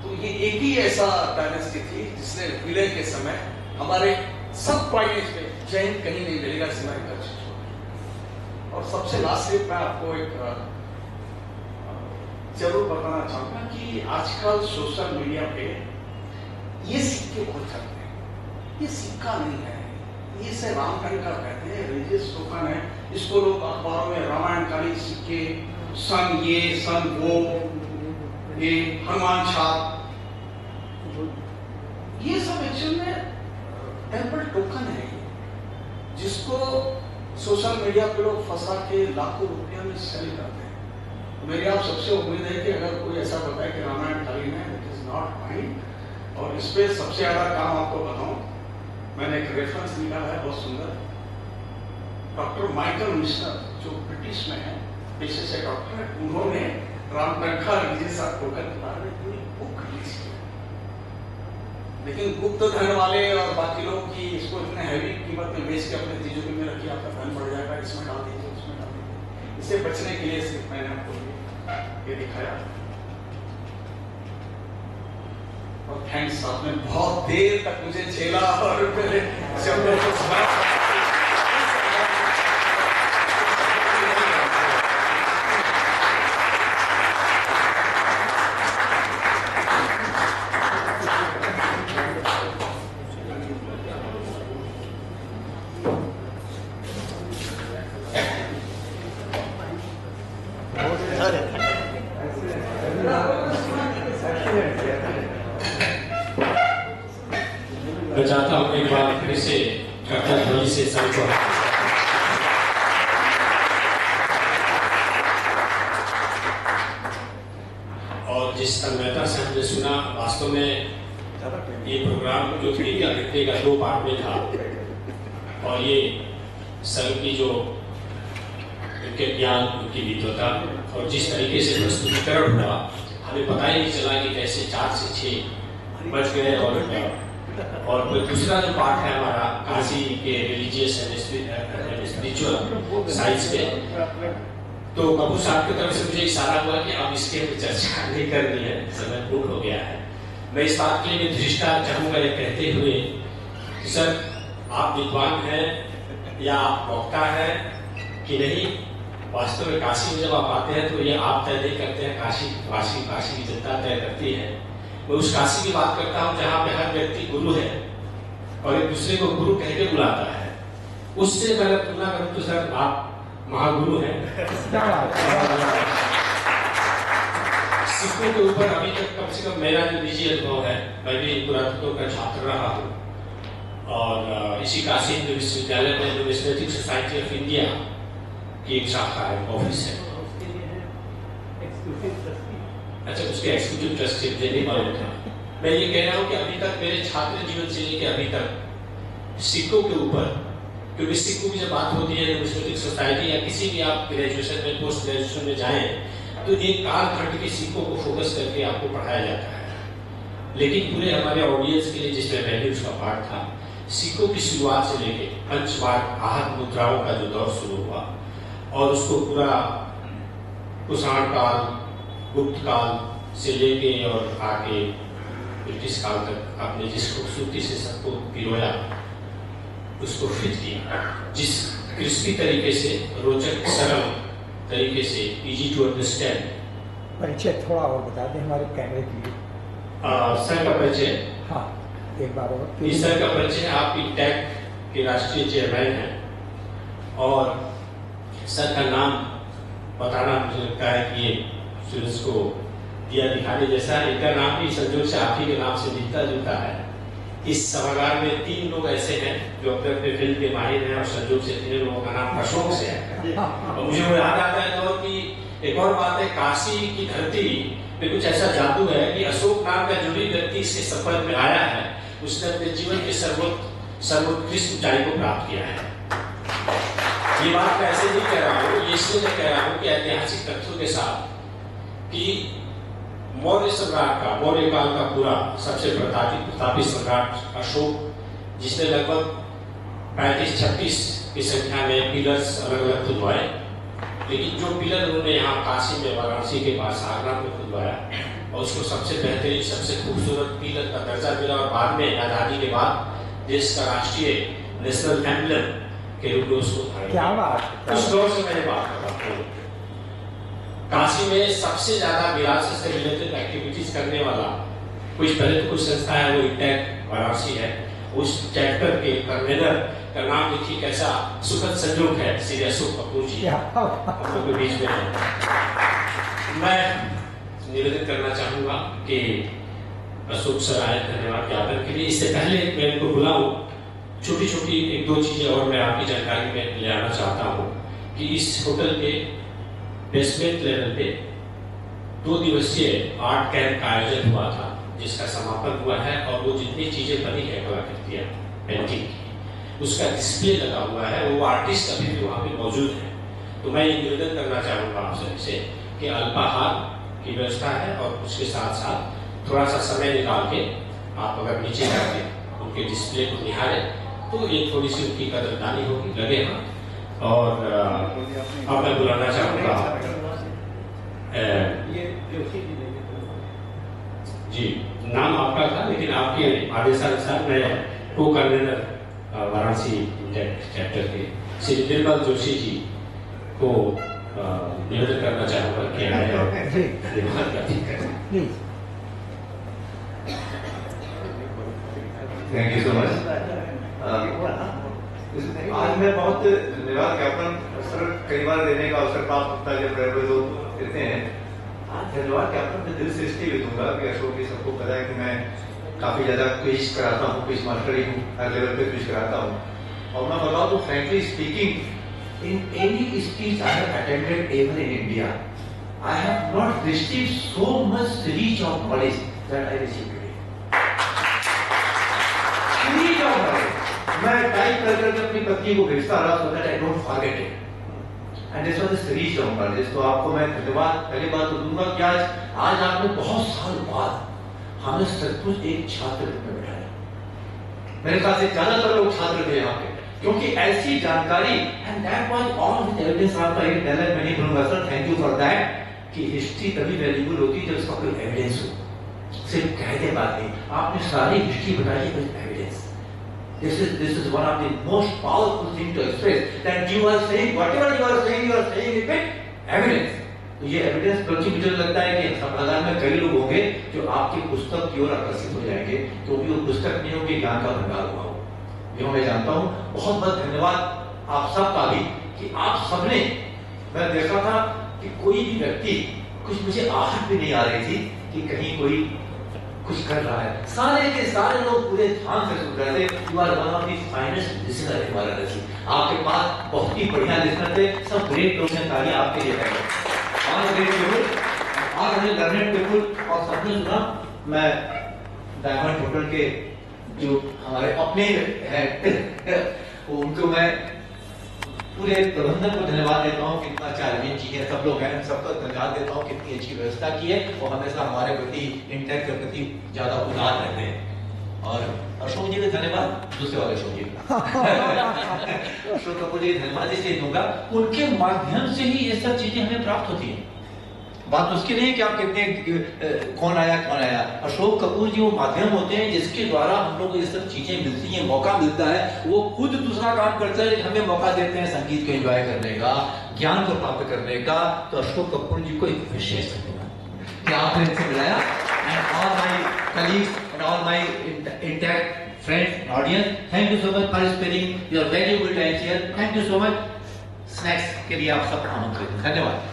तो ये एक ही ऐसा डायनेस्टी थी जिसने विलय के समय हमारे सब कॉइनेज में जय हिंद कहीं नहीं मिलेगा सिवाय कच्छ। और सबसे लास्ट में मैं आपको एक जरूर बताना चाहूंगा कि आजकल सोशल मीडिया पे ये सिक्के बहुत चलते हैं। ये सिक्का नहीं है, ये से रामकन का कहते हैं, रिलीजियस टोकन है। इसको लोग अखबारों में रामायण कालीन सिक्के, सन ये सन वो, ये हनुमान छाप, ये सब एक्चुअल में टेम्पल टोकन है जिसको सोशल मीडिया पे लोग फंसा के लाखों रुपया में सेल करते हैं। मेरी आप सबसे उम्मीद है कि अगर कोई ऐसा बताए कि रामायण कालीन है, इट इज नॉट फाइन। और इस पे सबसे ज्यादा काम आपको बताऊं, मैंने एक रेफरेंस निकाला है बहुत सुंदर। डॉक्टर माइकल मिशनर जो ब्रिटिश में है, पेशे से डॉक्टर है, उन्होंने रामटंका जैसा टोकन के बारे में पूरी बुक रिलीज की। लेकिन गुप्त धन वाले और बाकी लोग की इसको इतने हैवी कीमत में बेच के अपने तिजोरी में रखिए, आपका धन बढ़ जाएगा, इसमें डाल दीजिए, उसमें डाल दीजिए। इससे बचने के लिए सिर्फ मैंने आपको ये दिखाया। और थैंक्स, आपने बहुत देर तक मुझे झेला और मेरे शब्दों को सुना। से सबको और जिस तन्मयता से हमने सुना, वास्तव में ये प्रोग्राम जो 3 घंटे का 2 पार्ट में था और ये संघ की जो उनके ज्ञान, उनकी विद्वता और जिस तरीके से प्रस्तुतिकरण हुआ, हमें पता ही नहीं चला कि कैसे 4 से 6 बज गए। और दूसरा जो पार्ट है हमारा काशी के रिलीजियस एंड स्पिरिचुअल साइंस पे, तो कपूर साहब की तरफ से मुझे इशारा हुआ कि अब इसके ऊपर चर्चा नहीं करनी है, समय पूर्ण हो गया है। मैं इस बात के लिए धृष्टा चाहूँगा ये कहते हुए कि सर आप विद्वान हैं या आप वक्ता हैं कि नहीं, वास्तव में काशी में जब आप आते हैं तो ये आप तय नहीं करते हैं, काशी की जनता तय करती है। मैं उस काशी की बात करता हूँ जहाँ पे हर व्यक्ति गुरु है और एक दूसरे को गुरु कह के बुलाता है। उससे अगर तुलना करूँ तो सर आप महागुरु हैं। सिखों के ऊपर अभी तक कम से कम मेरा जो निजी अनुभव है, मैं भी पुरातत्व का छात्र रहा हूँ और इसी काशी हिंदू विश्वविद्यालय में न्यूमिस्मेटिक सोसाइटी ऑफ इंडिया की एक शाखा है, ऑफिस है। अच्छा, उसके एग्जीक्यूटिव ट्रस्टी मुझे नहीं मालूम था। मैं ये कह रहा हूँ कि अभी तक मेरे छात्र जीवन से लेकर अभी तक सिखों के ऊपर, क्योंकि सिखों की जब बात होती है न्यूमिस्मेटिक सोसाइटी या किसी भी आप ग्रेजुएशन में, पोस्ट ग्रेजुएशन में जाएं, तो एक कालखंड के सिखों को फोकस करके आपको पढ़ाया जाता है। लेकिन पूरे हमारे ऑडियंस के लिए जिसमें मैंने उसका पार्ट था, सिखों की शुरुआत से लेके पंचवार आहत मुद्राओं का जो दौर शुरू हुआ और उसको पूरा कुषाण काल, गुप्त काल से लेके और आगे ब्रिटिश काल तक आपने जिस खूबसूरती से सबको पिरोया, उसको फिट किया, जिस क्रिस्पी तरीके से, रोचक सरल तरीके से, इजी टू अंडरस्टैंड। परिचय थोड़ा और बता दें हमारे कैमरे के लिए। सर का परिचय, हाँ एक बार और। इस सर का परिचय, आप टैग के राष्ट्रीय चेयरमैन हैं और सर का नाम बताना मुझे लगता है कि ये स्टूडेंट्स को दिया दिखाने जैसा है। इनका नाम भी संजोग से आप ही के नाम से मिलता जुलता है। इस सभागार में 3 लोग ऐसे हैं जो अपने अपने फील्ड के माहिर हैं और संजोग से 3 लोगों का नाम अशोक से है। और मुझे वो याद आता है तो कि एक और बात है, काशी की धरती में कुछ ऐसा जादू है कि अशोक नाम का जो भी व्यक्ति इसके संपर्क में आया है, उसने अपने जीवन के सर्वोत्कृष्ट ऊंचाई को प्राप्त किया है। ये बात मैं ऐसे नहीं कह रहा हूँ, ये इसलिए मैं कह रहा हूँ कि ऐतिहासिक तथ्यों के साथ कि मौर्य सम्राट का, मौर्य काल का पूरा सबसे प्रतापी सम्राट अशोक, जिसने लगभग 35-36 की संख्या में पिलर्स अलग अलग खुदवाए, लेकिन जो पिलर उन्होंने यहाँ काशी में, वाराणसी के पास आगरा में खुदवाया और उसको सबसे बेहतरीन, सबसे खूबसूरत पिलर का दर्जा मिला और बाद में आजादी के बाद देश का राष्ट्रीय नेशनल एम्बलम के रूप में उसको क्या बात, उस दौर से मैंने बात कर रहा हूँ। काशी में सबसे ज्यादा विरासत से रिलेटेड एक्टिविटीज करने वाला कुछ पहले तो कुछ संस्था है, वो इंटेक वाराणसी है। उस चैप्टर के कन्वेनर का नाम देखिए कैसा सुखद संयोग है, श्री अशोक कपूर जी हम लोग के बीच में है। मैं निवेदन करना चाहूंगा कि अशोक सर आए धन्यवाद ज्ञापन के लिए। इससे पहले मैं इनको बुलाऊं, छोटी छोटी 1-2 चीजें और मैं आपकी जानकारी में ले आना चाहता हूँ कि इस होटल के बेसमेंट लेवल पे 2 दिवसीय आर्ट कैंप का आयोजन हुआ था, जिसका समापन हुआ है और वो जितनी चीजें बनी है कलाकृतियां, पेंटिंग की, उसका डिस्प्ले लगा हुआ है। वो आर्टिस्ट अभी भी वहाँ पे मौजूद है। तो मैं ये निवेदन करना चाहूँगा आप सबसे कि अल्पाहार की व्यवस्था है और उसके साथ साथ थोड़ा सा समय निकाल के आप अगर नीचे जाके उनके डिस्प्ले को निहारें तो ये थोड़ी सी उनकी कदरदानी होगी, लगे हाँ। और अब मैं बुलाना चाहूँगा जी, नाम आपका था लेकिन आपके आदेशानुसार मैं को कन्वेनर वाराणसी चैप्टर के श्री निर्मल जोशी जी को निवेदन करना चाहूँगा कि आए और धन्यवाद व्यक्त करें। Thank you so much. आज मैं बहुत धन्यवाद ज्ञापन सर कई बार देने का अवसर प्राप्त होता है जब रेलवे लोग देते हैं। आज धन्यवाद ज्ञापन मैं दिल से इसलिए दूंगा कि अशोक जी सबको पता है कि मैं काफ़ी ज़्यादा क्विज कराता हूँ, क्विज मास्टर ही हूँ, हर लेवल पे क्विज कराता हूँ। और मैं बताऊं तो frankly speaking, in any speech I have attended ever in India, I have not received so much reach of knowledge that I received today. Reach of knowledge. मैं type कर करके अपनी पत्नी को भेजता रहा so that I don't forget it. And this was the reach of knowledge. तो आपको मैं धन्यवाद पहली बात तो दूंगा कि आज आपने बहुत साल बाद हमें सचमुच एक छात्र में बैठाया। मेरे ख्याल से ज्यादातर लोग छात्र थे यहाँ पे, क्योंकि ऐसी जानकारी and that was all with evidence. आपका एक डायलॉग मैं नहीं भूलूंगा sir, thank you for that, कि हिस्ट्री तभी वैल्यूबल होती है जब उसका कोई एविडेंस हो, सिर्फ कहते बात नहीं। आपने सारी हिस्ट्री बताई with evidence. This is one of the most powerful thing to express that you are saying whatever you are saying it with evidence। तो ये एविडेंस बल्कि मुझे लगता है कि सभागार में कई लोग होंगे जो आपकी पुस्तक की ओर आकर्षित हो जाएंगे, क्योंकि वो पुस्तक नहीं होगी, ज्ञान का भंडार हुआ हो। ये मैं जानता हूँ। बहुत बहुत धन्यवाद आप सबका भी कि आप सबने, मैं देखा था कि कोई भी व्यक्ति, कुछ मुझे आहट भी नहीं आ रही थी कि कहीं कोई कुछ कर रहा है। सारे के सारे लोग पूरे ध्यान से सुन रहे थे। You are one of the finest listener in Varanasi. आपके पास बहुत ही बढ़िया लिसनर थे, सब ग्रेट लोग हैं। तालियां आपके लिए है। और ग्रेट पीपल और हमें लर्नेड पीपल और सबने सुना। मैं डायमंड होटल के जो हमारे अपने हैं उनको मैं पूरे प्रबंधन को धन्यवाद देता हूँ कि इतना अच्छा अरेंज किया, सब लोग हैं, सबको धन्यवाद देता हूँ कितनी अच्छी व्यवस्था की है और हमेशा हमारे प्रति इंटेक के प्रति ज्यादा उदार रहते हैं। और अशोक जी को धन्यवाद, दूसरे वाले अशोक जी अशोक कपूर जी धन्यवाद इसलिए दूंगा, उनके माध्यम से ही ये सब चीजें हमें प्राप्त होती हैं। बात उसकी नहीं है कि आप कितने कौन आया। अशोक कपूर जी वो माध्यम होते हैं जिसके द्वारा हम लोग को ये सब चीजें मिलती हैं, मौका मिलता है। वो खुद दूसरा काम करते हैं, हमें मौका देते हैं संगीत को एंजॉय करने का, ज्ञान को प्राप्त करने का। तो अशोक कपूर जी को एक विशेष धन्यवाद कि आपने इनसे मिलाया। And all my colleagues and all my intact friends audience, thank you so much for spending your valuable time here. Thank you so much. Snacks के लिए आप सबका आमंत्रित, धन्यवाद।